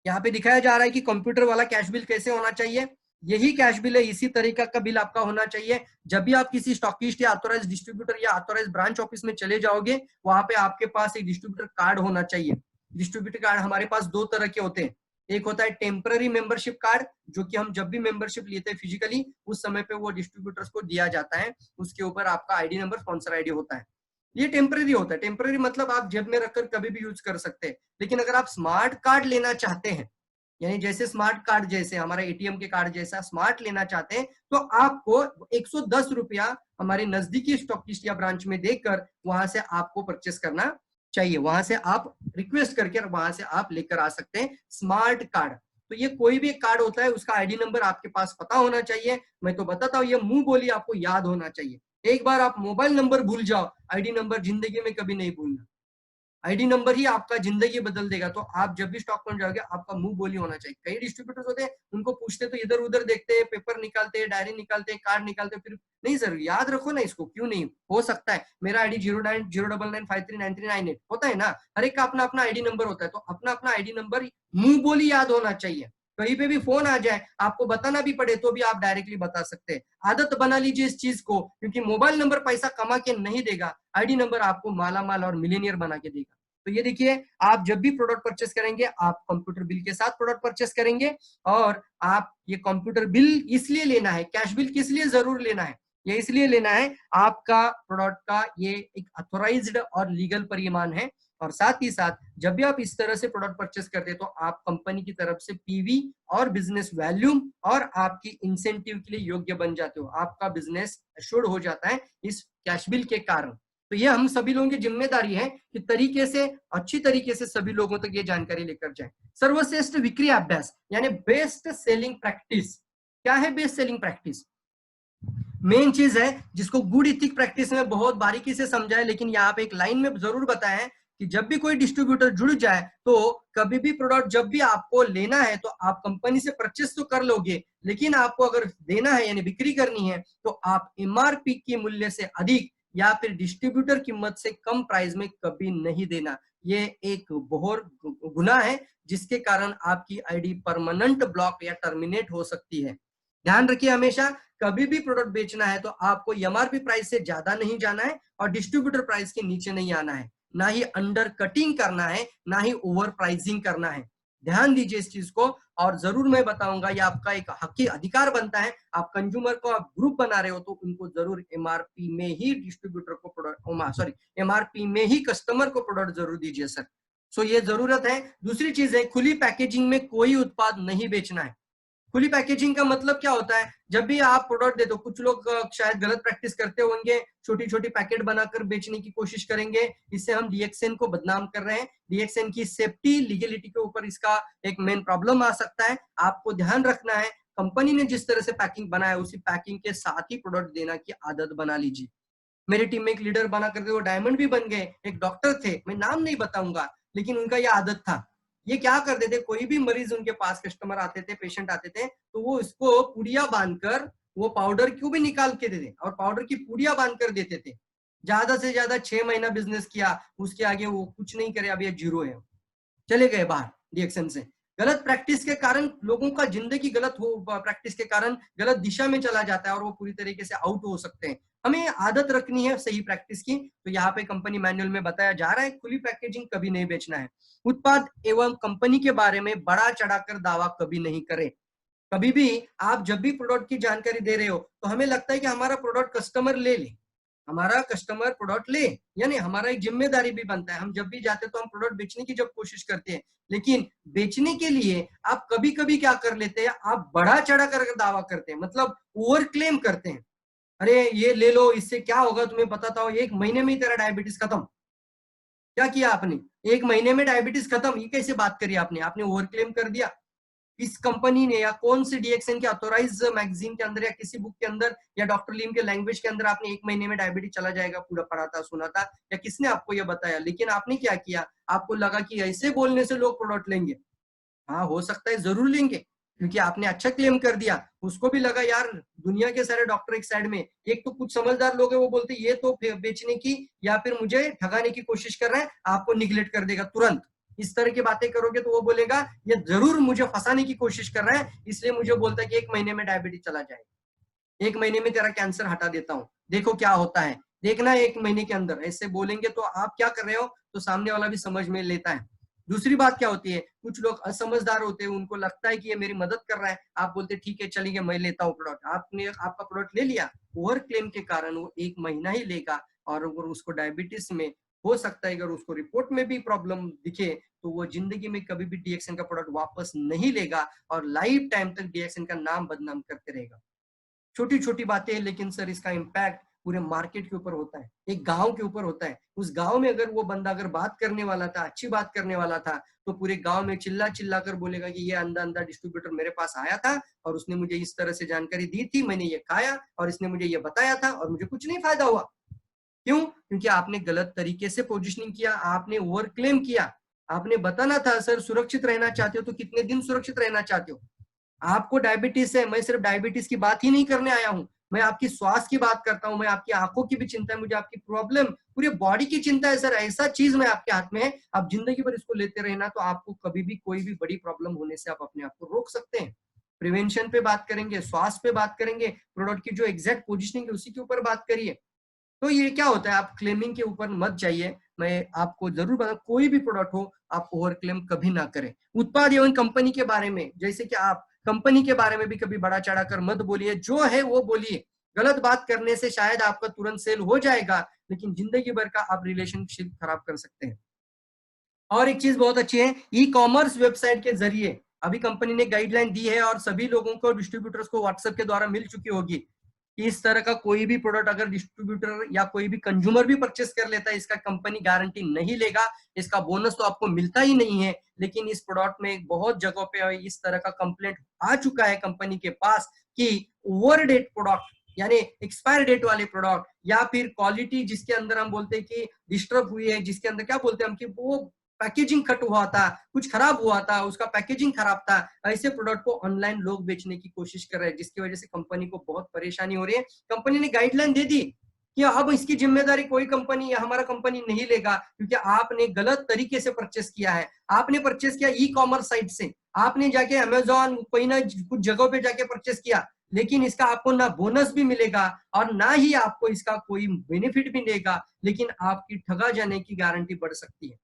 यहाँ पे दिखाया जा रहा है कि कंप्यूटर वाला कैश बिल कैसे होना चाहिए, यही कैश बिल है, इसी तरीका का बिल आपका होना चाहिए। जब भी आप किसी स्टॉकिस्ट या ऑथोराइज डिस्ट्रीब्यूटर या ऑथोराइज ब्रांच ऑफिस में चले जाओगे, वहां पे आपके पास एक डिस्ट्रीब्यूटर कार्ड होना चाहिए। डिस्ट्रीब्यूटर कार्ड हमारे पास 2 तरह के होते हैं, एक होता है टेम्पररी मेंबरशिप कार्ड, जो कि हम जब भी मेंबरशिप लेते हैं फिजिकली उस समय पे वो डिस्ट्रीब्यूटर्स को दिया जाता है, उसके ऊपर आपका आईडी नंबर, स्पॉन्सर आईडी होता है। ये टेम्पररी होता है, टेम्पररी मतलब आप जेब में रखकर कभी भी यूज कर सकते हैं। लेकिन अगर आप स्मार्ट कार्ड लेना चाहते हैं, यानी जैसे स्मार्ट कार्ड जैसे हमारा एटीएम के कार्ड जैसा स्मार्ट लेना चाहते हैं, तो आपको 110 रुपया हमारे नजदीकी स्टॉकिस्ट या ब्रांच में देकर वहां से आपको परचेस करना चाहिए, वहां से आप रिक्वेस्ट करके वहां से आप लेकर आ सकते हैं स्मार्ट कार्ड। तो ये कोई भी एक कार्ड होता है, उसका आईडी नंबर आपके पास पता होना चाहिए। मैं तो बताता हूँ, ये मुंह बोली आपको याद होना चाहिए। एक बार आप मोबाइल नंबर भूल जाओ, आईडी नंबर जिंदगी में कभी नहीं भूलना। आईडी नंबर ही आपका जिंदगी बदल देगा। तो आप जब भी स्टॉक में जाओगे आपका मुंह बोली होना चाहिए। कई डिस्ट्रीब्यूटर्स होते हैं, उनको पूछते तो इधर उधर देखते हैं, पेपर निकालते हैं, डायरी निकालते हैं, कार्ड निकालते हैं, फिर नहीं सर याद रखो ना इसको, क्यों नहीं हो सकता है, मेरा आईडी 09099539398 होता है ना, हर एक का अपना अपना आईडी नंबर होता है। तो अपना अपना आईडी नंबर मुंह बोली याद होना चाहिए। कहीं पे भी फोन आ जाए, आपको बताना भी पड़े तो भी आप डायरेक्टली बता सकते हैं। आदत बना लीजिए इस चीज को, क्योंकि मोबाइल नंबर पैसा कमा के नहीं देगा, आईडी नंबर आपको मालामाल और मिलीनियर बना के देगा। तो ये देखिए, आप जब भी प्रोडक्ट परचेस करेंगे आप कंप्यूटर बिल के साथ प्रोडक्ट परचेस करेंगे। और आप ये कंप्यूटर बिल इसलिए लेना है, कैश बिल किस लिए जरूर लेना है, ये इसलिए लेना है, आपका प्रोडक्ट का ये एक अथोराइज्ड और लीगल परिमाण है। और साथ ही साथ जब भी आप इस तरह से प्रोडक्ट परचेस करते हैं तो आप कंपनी की तरफ से पीवी और बिजनेस वैल्यूम और आपकी इंसेंटिव के लिए योग्य बन जाते हो, आपका बिजनेस एश्योर्ड हो जाता है इस कैश बिल के कारण। तो ये हम सभी लोगों की जिम्मेदारी है कि तरीके से अच्छी तरीके से सभी लोगों तक ये जानकारी लेकर जाए। सर्वश्रेष्ठ बिक्री अभ्यास यानी बेस्ट सेलिंग प्रैक्टिस। क्या है बेस्ट सेलिंग प्रैक्टिस? मेन चीज है जिसको गुड इथिक प्रैक्टिस में बहुत बारीकी से समझा है, लेकिन यहाँ पे एक लाइन में जरूर बताया है कि जब भी कोई डिस्ट्रीब्यूटर जुड़ जाए तो कभी भी प्रोडक्ट जब भी आपको लेना है तो आप कंपनी से परचेस तो कर लोगे, लेकिन आपको अगर देना है यानी बिक्री करनी है तो आप एमआरपी के मूल्य से अधिक या फिर डिस्ट्रीब्यूटर कीमत से कम प्राइस में कभी नहीं देना। ये एक बहुत गुनाह है जिसके कारण आपकी आईडी परमानेंट ब्लॉक या टर्मिनेट हो सकती है। ध्यान रखिए, हमेशा कभी भी प्रोडक्ट बेचना है तो आपको एमआरपी प्राइस से ज्यादा नहीं जाना है और डिस्ट्रीब्यूटर प्राइस के नीचे नहीं आना है, ना ही अंडर कटिंग करना है, ना ही ओवर प्राइसिंग करना है। ध्यान दीजिए इस चीज को, और जरूर मैं बताऊंगा ये आपका एक हकी अधिकार बनता है। आप कंज्यूमर को आप ग्रुप बना रहे हो तो उनको जरूर एमआरपी में ही डिस्ट्रीब्यूटर को प्रोडक्ट एमआरपी में ही कस्टमर को प्रोडक्ट जरूर दीजिए सर। सो ये जरूरत है। दूसरी चीज है, खुली पैकेजिंग में कोई उत्पाद नहीं बेचना है। खुली पैकेजिंग का मतलब क्या होता है, जब भी आप प्रोडक्ट दे दो, कुछ लोग शायद गलत प्रैक्टिस करते होंगे, छोटी छोटी पैकेट बनाकर बेचने की कोशिश करेंगे, इससे हम डीएक्सएन को बदनाम कर रहे हैं। डीएक्सएन की सेफ्टी लीगलिटी के ऊपर इसका एक मेन प्रॉब्लम आ सकता है। आपको ध्यान रखना है, कंपनी ने जिस तरह से पैकिंग बनाया उसी पैकिंग के साथ ही प्रोडक्ट देना की आदत बना लीजिए। मेरी टीम में एक लीडर बना करके वो डायमंड भी बन गए, एक डॉक्टर थे, मैं नाम नहीं बताऊंगा, लेकिन उनका यह आदत था। ये क्या करते थे, कोई भी मरीज उनके पास कस्टमर आते थे, पेशेंट आते थे, तो वो इसको पुड़िया बांधकर वो पाउडर क्यों भी निकाल के देते और पाउडर की पुड़िया बांधकर देते थे। ज्यादा से ज्यादा 6 महीना बिजनेस किया, उसके आगे वो कुछ नहीं करे, अब ये जीरो है, चले गए बाहर डीएक्सएन से। गलत प्रैक्टिस के कारण लोगों का जिंदगी गलत हो, प्रैक्टिस के कारण गलत दिशा में चला जाता है और वो पूरी तरीके से आउट हो सकते हैं। हमें आदत रखनी है सही प्रैक्टिस की। तो यहाँ पे कंपनी मैनुअल में बताया जा रहा है, खुली पैकेजिंग कभी नहीं बेचना है। उत्पाद एवं कंपनी के बारे में बड़ा चढ़ाकर दावा कभी नहीं करें। कभी भी आप जब भी प्रोडक्ट की जानकारी दे रहे हो तो हमें लगता है कि हमारा प्रोडक्ट कस्टमर ले ले, हमारा कस्टमर प्रोडक्ट ले, यानी हमारा एक जिम्मेदारी भी बनता है। हम जब भी जाते हैं तो हम प्रोडक्ट बेचने की जब कोशिश करते हैं, लेकिन बेचने के लिए आप कभी कभी क्या कर लेते हैं, आप बढ़ा चढ़ा कर दावा करते हैं, मतलब ओवर क्लेम करते हैं। अरे ये ले लो, इससे क्या होगा तुम्हें बताता हूँ, 1 महीने में ही तेरा डायबिटीज खत्म। क्या किया आपने, 1 महीने में डायबिटीज खत्म, ये कैसे बात करी आपने, आपने ओवर क्लेम कर दिया। इस कंपनी ने या कौन सी डीएक्सएन के ऑथोराइज मैगजीन के अंदर या किसी बुक के अंदर या डॉक्टर लीम के लैंग्वेज के अंदर आपने 1 महीने में डायबिटीज चला जाएगा पूरा पढ़ा था, सुना था, या किसने आपको यह बताया? लेकिन आपने क्या किया, आपको लगा कि ऐसे बोलने से लोग प्रोडक्ट लेंगे। हाँ, हो सकता है जरूर लेंगे, क्योंकि आपने अच्छा क्लेम कर दिया। उसको भी लगा यार दुनिया के सारे डॉक्टर एक साइड में, एक तो कुछ समझदार लोग हैं, वो बोलते ये तो बेचने की या फिर मुझे ठगाने की कोशिश कर रहा है, आपको निगलेक्ट कर देगा तुरंत। इस तरह की बातें करोगे तो वो बोलेगा ये जरूर मुझे फंसाने की कोशिश कर रहा है, इसलिए मुझे बोलता है कि 1 महीने में डायबिटीज चला जाएगा, 1 महीने में तेरा कैंसर हटा देता हूँ, देखो क्या होता है, देखना 1 महीने के अंदर। ऐसे बोलेंगे तो आप क्या कर रहे हो, तो सामने वाला भी समझ में लेता है। दूसरी बात क्या होती है, कुछ लोग असमझदार होते हैं, उनको लगता है कि ये मेरी मदद कर रहा है, आप बोलते ठीक है चलिए मैं लेता हूँ प्रोडक्ट, आपने आपका प्रोडक्ट ले लिया, ओवर क्लेम के कारण वो 1 महीना ही लेगा, और अगर उसको डायबिटीज में हो सकता है, अगर उसको रिपोर्ट में भी प्रॉब्लम दिखे तो वो जिंदगी में कभी भी डीएक्सएन का प्रोडक्ट वापस नहीं लेगा और लाइफ टाइम तक डीएक्सएन का नाम बदनाम करते रहेगा। छोटी छोटी बातें हैं, लेकिन सर इसका इम्पैक्ट पूरे मार्केट के ऊपर होता है, एक गांव के ऊपर होता है। उस गांव में अगर वो बंदा अगर बात करने वाला था, अच्छी बात करने वाला था, तो पूरे गांव में चिल्ला चिल्ला कर बोलेगा कि ये अंधा अंधा डिस्ट्रीब्यूटर मेरे पास आया था और उसने मुझे इस तरह से जानकारी दी थी, मैंने ये खाया और इसने मुझे ये बताया था और मुझे कुछ नहीं फायदा हुआ। क्यों? क्योंकि आपने गलत तरीके से पोजिशनिंग किया, आपने ओवर क्लेम किया। आपने बताना था सर सुरक्षित रहना चाहते हो तो कितने दिन सुरक्षित रहना चाहते हो। आपको डायबिटीज है, मैं सिर्फ डायबिटीज की बात ही नहीं करने आया हूँ, मैं आपकी स्वास्थ्य की बात करता हूँ, मैं आपकी आंखों की भी चिंता है, मुझे आपकी प्रॉब्लम पूरे बॉडी की चिंता है। सर ऐसा चीज मैं आपके हाथ में है, आप जिंदगी भर इसको लेते रहना तो आपको कभी भी कोई भी बड़ी प्रॉब्लम होने से आप अपने आप को रोक सकते हैं। प्रिवेंशन पे बात करेंगे, स्वास्थ्य पे बात करेंगे, प्रोडक्ट की जो एग्जैक्ट पोजिशनिंग है उसी के ऊपर बात करिए। तो ये क्या होता है, आप क्लेमिंग के ऊपर मत जाइए। मैं आपको जरूर बता, कोई भी प्रोडक्ट हो आप ओवर क्लेम कभी ना करें। उत्पाद एवं कंपनी के बारे में, जैसे कि आप कंपनी के बारे में भी कभी बड़ा चढ़ा कर मत बोलिए, जो है वो बोलिए। गलत बात करने से शायद आपका तुरंत सेल हो जाएगा, लेकिन जिंदगी भर का आप रिलेशनशिप खराब कर सकते हैं। और एक चीज बहुत अच्छी है, ई कॉमर्स वेबसाइट के जरिए अभी कंपनी ने गाइडलाइन दी है और सभी लोगों को, डिस्ट्रीब्यूटर्स को व्हाट्सएप के द्वारा मिल चुकी होगी। इस तरह का कोई भी प्रोडक्ट अगर डिस्ट्रीब्यूटर या कोई भी कंज्यूमर भी परचेस कर लेता है, इसका कंपनी गारंटी नहीं लेगा, इसका बोनस तो आपको मिलता ही नहीं है। लेकिन इस प्रोडक्ट में बहुत जगहों पे इस तरह का कंप्लेंट आ चुका है कंपनी के पास कि ओवर डेट प्रोडक्ट यानी एक्सपायर डेट वाले प्रोडक्ट, या फिर क्वालिटी जिसके अंदर हम बोलते हैं कि डिस्टर्ब हुई है, जिसके अंदर क्या बोलते हैं हम कि वो पैकेजिंग कट हुआ था, कुछ खराब हुआ था, उसका पैकेजिंग खराब था, ऐसे प्रोडक्ट को ऑनलाइन लोग बेचने की कोशिश कर रहे हैं, जिसकी वजह से कंपनी को बहुत परेशानी हो रही है। कंपनी ने गाइडलाइन दे दी कि अब इसकी जिम्मेदारी कोई कंपनी या हमारा कंपनी नहीं लेगा, क्योंकि आपने गलत तरीके से परचेस किया है। आपने परचेस किया ई कॉमर्स साइट से, आपने जाके अमेजोन कोई ना कुछ जगहों पे जाके परचेस किया, लेकिन इसका आपको ना बोनस भी मिलेगा और ना ही आपको इसका कोई बेनिफिट भी मिलेगा, लेकिन आपकी ठगा जाने की गारंटी बढ़ सकती है।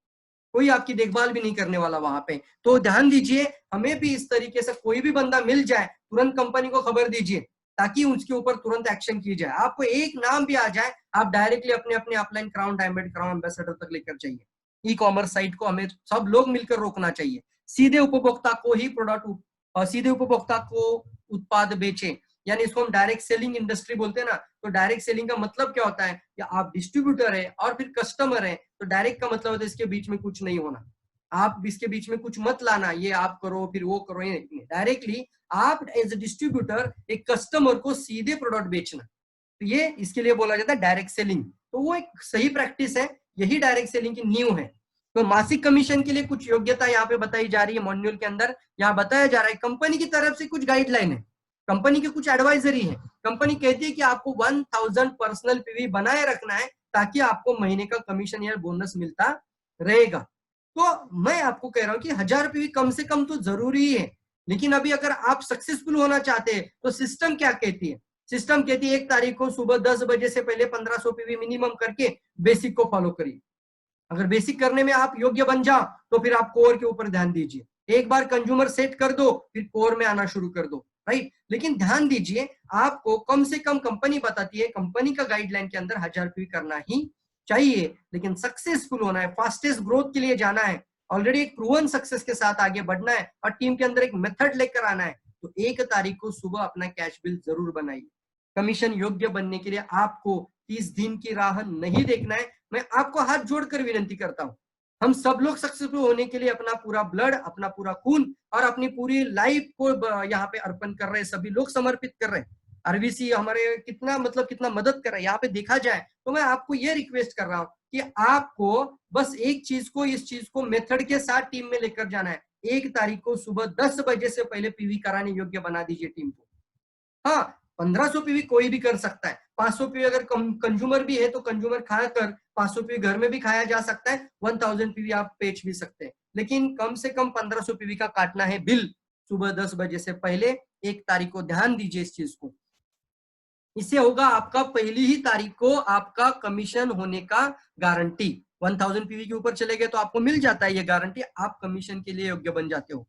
कोई आपकी देखभाल भी नहीं करने वाला वहां पे। तो ध्यान दीजिए, हमें भी इस तरीके से कोई भी बंदा मिल जाए, तुरंत कंपनी को खबर दीजिए ताकि उसके ऊपर तुरंत एक्शन की जाए। आपको एक नाम भी आ जाए, आप डायरेक्टली अपने अपने upline crown diamond crown ambassador तक लेकर जाइए। ई कॉमर्स साइट को हमें सब लोग मिलकर रोकना चाहिए। सीधे उपभोक्ता को ही प्रोडक्ट, सीधे उपभोक्ता को उत्पाद बेचे, यानी इसको हम डायरेक्ट सेलिंग इंडस्ट्री बोलते हैं ना। तो डायरेक्ट सेलिंग का मतलब क्या होता है कि आप डिस्ट्रीब्यूटर है और फिर कस्टमर है, तो डायरेक्ट का मतलब होता है इसके बीच में कुछ नहीं होना, आप इसके बीच में कुछ मत लाना, ये आप करो फिर वो करो, ये नहीं। डायरेक्टली आप एज ए डिस्ट्रीब्यूटर एक कस्टमर को सीधे प्रोडक्ट बेचना, तो ये इसके लिए बोला जाता है डायरेक्ट सेलिंग। तो वो एक सही प्रैक्टिस है, यही डायरेक्ट सेलिंग की नींव है। तो मासिक कमीशन के लिए कुछ योग्यता यहाँ पे बताई जा रही है मॉड्यूल के अंदर। यहाँ बताया जा रहा है कंपनी की तरफ से कुछ गाइडलाइन है, कंपनी के कुछ एडवाइजरी है। कंपनी कहती है कि आपको 1000 पर्सनल पीवी बनाए रखना है ताकि आपको महीने का कमीशन या बोनस मिलता रहेगा। तो मैं आपको कह रहा हूं कि 1000 पीवी कम से कम तो जरूरी है, लेकिन अभी अगर आप सक्सेसफुल होना चाहते हैं तो सिस्टम क्या कहती है? सिस्टम कहती है 1 तारीख को सुबह 10 बजे से पहले 1500 पीवी मिनिमम करके बेसिक को फॉलो करिए। अगर बेसिक करने में आप योग्य बन जाओ तो फिर आप कोर के ऊपर ध्यान दीजिए। एक बार कंज्यूमर सेट कर दो, फिर कोर में आना शुरू कर दो, राइट। लेकिन ध्यान दीजिए, आपको कम से कम कंपनी बताती है, कंपनी का गाइडलाइन के अंदर 1000 पीवी करना ही चाहिए, लेकिन सक्सेसफुल होना है, फास्टेस्ट ग्रोथ के लिए जाना है, ऑलरेडी एक प्रूवन सक्सेस के साथ आगे बढ़ना है और टीम के अंदर एक मेथड लेकर आना है। तो 1 तारीख को सुबह अपना कैश बिल जरूर बनाइए। कमीशन योग्य बनने के लिए आपको 30 दिन की राह नहीं देखना है। मैं आपको हाथ जोड़कर विनती करता हूं, हम सब लोग सक्सेसफुल होने के लिए अपना पूरा ब्लड, अपना पूरा खून और अपनी पूरी लाइफ को यहाँ पे अर्पण कर रहे हैं, सभी लोग समर्पित कर रहे हैं। आरबीसी हमारे कितना मतलब कितना मदद कर रहा है यहाँ पे देखा जाए तो। मैं आपको ये रिक्वेस्ट कर रहा हूँ कि आपको बस एक चीज को, इस चीज को मेथड के साथ टीम में लेकर जाना है। 1 तारीख को सुबह 10 बजे से पहले पीवी कराने योग्य बना दीजिए टीम को। हाँ, 1500 पीवी कोई भी कर सकता है। 500 पीवी अगर कंज्यूमर भी है तो कंज्यूमर खाकर 500 पीवी घर में भी खाया जा सकता है, 1000 पीवी आप बेच भी सकते हैं, लेकिन कम से कम 1500 पीवी का काटना है बिल सुबह 10 बजे से पहले। 1 तारीख को ध्यान दीजिए इस चीज को। इससे होगा आपका पहली ही तारीख को आपका कमीशन होने का गारंटी। 1000 पीवी के ऊपर चले गए तो आपको मिल जाता है ये गारंटी, आप कमीशन के लिए योग्य बन जाते हो।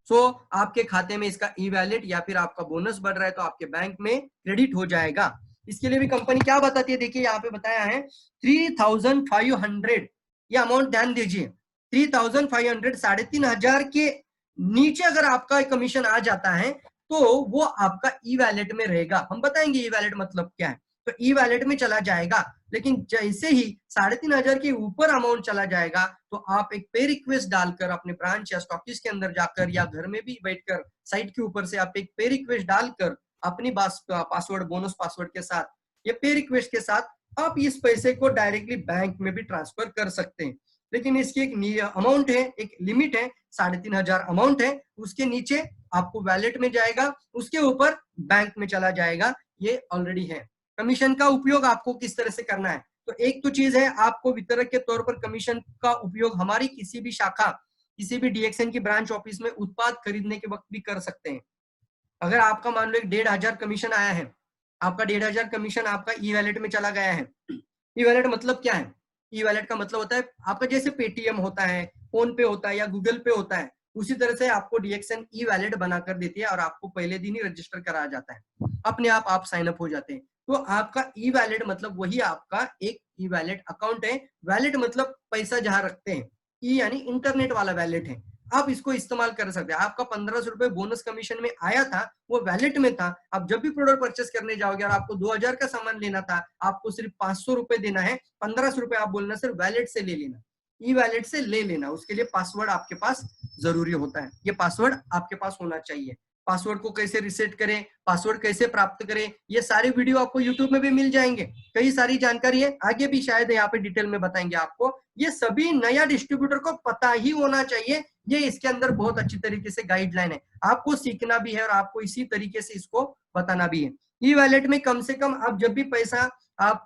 सो आपके खाते में इसका ई वैलेट या फिर आपका बोनस बढ़ रहा है तो आपके बैंक में क्रेडिट हो जाएगा। इसके लिए भी कंपनी क्या बताती है, देखिए यहाँ पे बताया है 3500, ये अमाउंट ध्यान दीजिए। 3500, 3500 के नीचे अगर आपका कमीशन आ जाता है तो वो आपका ई वैलेट में रहेगा। हम बताएंगे ई वैलेट मतलब क्या है, तो ई वैलेट में चला जाएगा। लेकिन जैसे ही 3500 के ऊपर अमाउंट चला जाएगा तो आप एक पे रिक्वेस्ट डालकर अपने ब्रांच या स्टॉकिस्ट के अंदर जाकर या घर में भी बैठकर साइट के ऊपर से आप एक पे रिक्वेस्ट डालकर अपनी पासवर्ड, बोनस पासवर्ड के साथ, ये पे रिक्वेस्ट के साथ आप इस पैसे को डायरेक्टली बैंक में भी ट्रांसफर कर सकते हैं। लेकिन इसकी एक अमाउंट है, एक लिमिट है, 3500 अमाउंट है, उसके नीचे आपको वैलेट में जाएगा, उसके ऊपर बैंक में चला जाएगा, ये ऑलरेडी है। कमीशन का उपयोग आपको किस तरह से करना है, तो एक तो चीज है आपको वितरक के तौर पर कमीशन का उपयोग हमारी किसी भी शाखा, किसी भी डीएक्सएन की ब्रांच ऑफिस में उत्पाद खरीदने के वक्त भी कर सकते हैं। अगर आपका मान लो 1500 कमीशन आया है, आपका 1500 कमीशन आपका ई वैलेट में चला गया है। ई वैलेट मतलब क्या है? ई वैलेट का मतलब होता है आपका जैसे पेटीएम होता है, फोन पे होता है या गूगल पे होता है, उसी तरह से आपको डीएक्सएन ई वैलेट बनाकर देती है और आपको पहले दिन ही रजिस्टर कराया जाता है, अपने आप साइन अप हो जाते हैं। तो आपका ई वैलेट मतलब वही आपका एक ई वैलेट अकाउंट है। वैलेट मतलब पैसा जहां रखते हैं, ई यानी इंटरनेट वाला वैलेट है, आप इसको इस्तेमाल कर सकते हैं। आपका 1500 रुपए बोनस कमीशन में आया था, वो वैलेट में था। आप जब भी प्रोडक्ट परचेस करने जाओगे और आपको 2000 का सामान लेना था, आपको सिर्फ 500 रुपए देना है, 1500 रुपए आप बोलना सिर्फ वैलेट से ले लेना, ई वैलेट से ले लेना। उसके लिए पासवर्ड आपके पास जरूरी होता है, ये पासवर्ड आपके पास होना चाहिए। पासवर्ड को कैसे रिसेट करें, पासवर्ड कैसे प्राप्त करें, ये सारे वीडियो आपको यूट्यूब में भी मिल जाएंगे। कई सारी जानकारी है, आगे भी शायद यहाँ पे डिटेल में बताएंगे आपको। ये सभी नया डिस्ट्रीब्यूटर को पता ही होना चाहिए, ये इसके अंदर बहुत अच्छी तरीके से गाइडलाइन है, आपको सीखना भी है और आपको इसी तरीके से इसको बताना भी है। ई वैलेट में कम से कम आप जब भी पैसा आप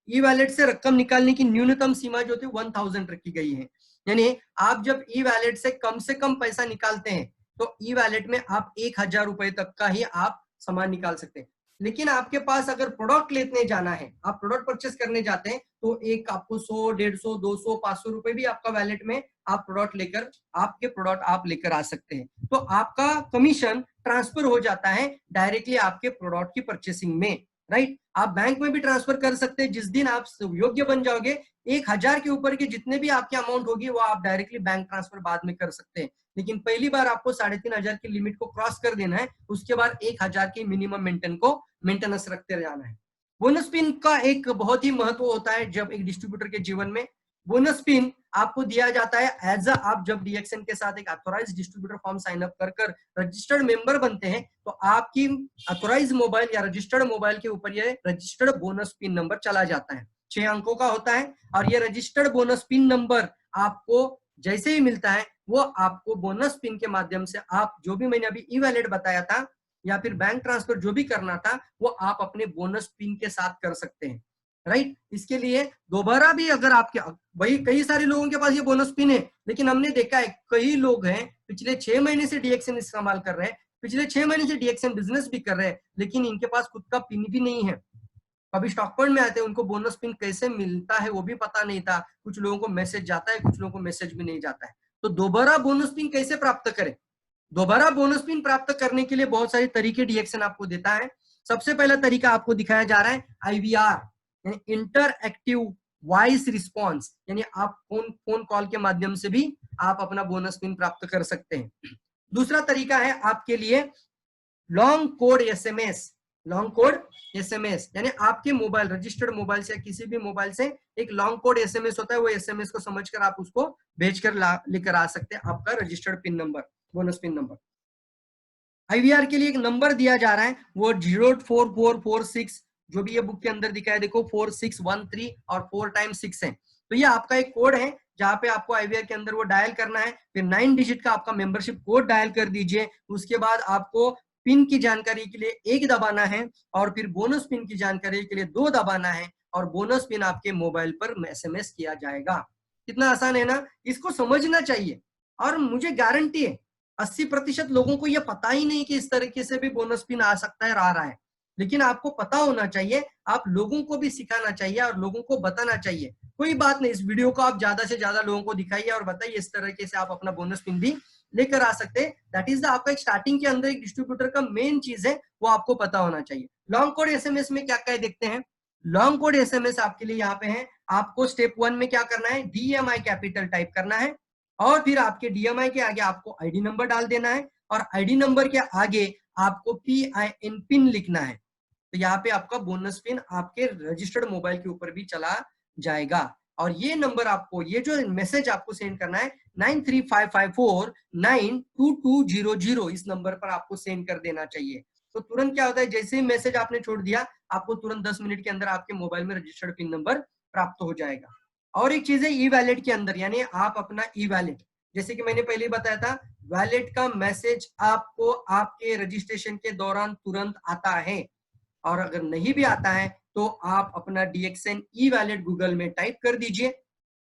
ई वैलेट से रकम निकालने की न्यूनतम सीमा जो थी 1000 रखी गई है, यानी आप जब ई वैलेट से कम पैसा निकालते हैं तो ई वैलेट में आप 1000 रुपए तक का ही आप सामान निकाल सकते हैं। लेकिन आपके पास अगर प्रोडक्ट लेने जाना है, आप प्रोडक्ट परचेस करने जाते हैं, तो एक आपको 100, 150, 200, 500 रुपए भी आपका वैलेट में आप प्रोडक्ट लेकर आपके प्रोडक्ट आप लेकर आ सकते हैं, तो आपका कमीशन ट्रांसफर हो जाता है डायरेक्टली आपके प्रोडक्ट की परचेसिंग में, राइट। आप बैंक में भी ट्रांसफर कर सकते हैं, जिस दिन आप योग्य बन जाओगे 1000 के ऊपर के जितने भी आपकी अमाउंट होगी वो आप डायरेक्टली बैंक ट्रांसफर बाद में कर सकते हैं। लेकिन पहली बार आपको 3500 की लिमिट को क्रॉस कर देना है, उसके बाद 1000 की मिनिमम मेंटेनेंस रखते जाना है। बोनस पिन का एक बहुत ही महत्व होता है जब एक डिस्ट्रीब्यूटर के जीवन में। बोनस पिन आपको दिया जाता है एज आप जब डीएक्सएन के साथ एक authorise distributor form sign up कर रजिस्टर्ड मेंबर बनते हैं, तो आपकी ऑथोराइज मोबाइल या रजिस्टर्ड मोबाइल के ऊपर ये रजिस्टर्ड बोनस पिन नंबर चला जाता है, 6 अंकों का होता है। और ये रजिस्टर्ड बोनस पिन नंबर आपको जैसे ही मिलता है, वो आपको बोनस पिन के माध्यम से आप जो भी मैंने अभी ई वैलेट बताया था या फिर बैंक ट्रांसफर जो भी करना था, वो आप अपने बोनस पिन के साथ कर सकते हैं, राइट। इसके लिए दोबारा भी अगर आपके भाई कई सारे लोगों के पास ये बोनस पिन है, लेकिन हमने देखा है कई लोग हैं पिछले 6 महीने से डीएक्सएन इस्तेमाल कर रहे हैं, पिछले 6 महीने से डीएक्सएन बिजनेस भी कर रहे हैं, लेकिन इनके पास खुद का पिन भी नहीं है। कभी स्टॉक पॉइंट में आते हैं, उनको बोनस पिन कैसे मिलता है वो भी पता नहीं था, कुछ लोगों को मैसेज जाता है, कुछ लोगों को मैसेज भी नहीं जाता है। तो दोबारा बोनस पिन कैसे प्राप्त करें? दोबारा बोनस पिन प्राप्त करने के लिए बहुत सारे तरीके डीएक्सएन आपको देता है। सबसे पहला तरीका आपको दिखाया जा रहा है आईवीआर, यानी इंटरएक्टिव वॉइस रिस्पॉन्स, यानी आप फोन कॉल के माध्यम से भी आप अपना बोनस पिन प्राप्त कर सकते हैं। दूसरा तरीका है आपके लिए long code SMS. Long code SMS यानी आपके मोबाइल रजिस्टर्ड मोबाइल से किसी भी मोबाइल से एक लॉन्ग कोड एसएमएस होता है, वो एसएमएस को समझकर आप उसको भेजकर लेकर आ सकते हैं आपका registered pin number, bonus pin number. IVR के लिए एक नंबर दिया जा रहा है, वो 04446, जो भी ये बुक के अंदर दिखाया देखो 4613 और 4 टाइम्स 6 है, तो ये आपका एक कोड है जहां पे आपको आईवीआर के अंदर वो डायल करना है। फिर 9 डिजिट का आपका मेंबरशिप कोड डायल कर दीजिए, उसके बाद आपको पिन की जानकारी के लिए 1 दबाना है और फिर बोनस पिन की जानकारी के लिए 2 दबाना है और बोनस पिन आपके मोबाइल पर एसएमएस किया जाएगा। कितना आसान है ना, इसको समझना चाहिए। और मुझे गारंटी है 80% लोगों को यह पता ही नहीं कि इस तरीके से भी बोनस पिन आ सकता है और आ रहा है, लेकिन आपको पता होना चाहिए, आप लोगों को भी सिखाना चाहिए और लोगों को बताना चाहिए। कोई बात नहीं, इस वीडियो को आप ज्यादा से ज्यादा लोगों को दिखाइए और बताइए इस तरीके से आप अपना बोनस पिन भी लेकर आ सकते हैं। दैट इज आपका एक स्टार्टिंग के अंदर एक डिस्ट्रीब्यूटर का मेन चीज है, वो आपको पता होना चाहिए। लॉन्ग कोड एसएमएस में क्या क्या देखते हैं। लॉन्ग कोड एसएमएस आपके लिए यहाँ पे है, आपको स्टेप 1 में क्या करना है, डीएमआई कैपिटल टाइप करना है और फिर आपके डीएमआई के आगे आपको आईडी नंबर डाल देना है और आईडी नंबर के आगे आपको PIN पिन लिखना है। तो यहाँ पे आपका बोनस पिन आपके रजिस्टर्ड मोबाइल के ऊपर भी चला जाएगा और ये नंबर आपको, ये जो मैसेज आपको सेंड करना है 9355492200, इस नंबर पर आपको सेंड कर देना चाहिए। तो तुरंत क्या होता है, जैसे ही मैसेज आपने छोड़ दिया, आपको तुरंत 10 मिनट के अंदर आपके मोबाइल में रजिस्टर्ड पिन नंबर प्राप्त हो जाएगा। और एक चीज है ई वैलेट के अंदर, यानी आप अपना ई वैलेट, जैसे कि मैंने पहले बताया था, वैलेट का मैसेज आपको आपके रजिस्ट्रेशन के दौरान तुरंत आता है और अगर नहीं भी आता है तो आप अपना डीएक्सएन ई वैलेट गूगल में टाइप कर दीजिए,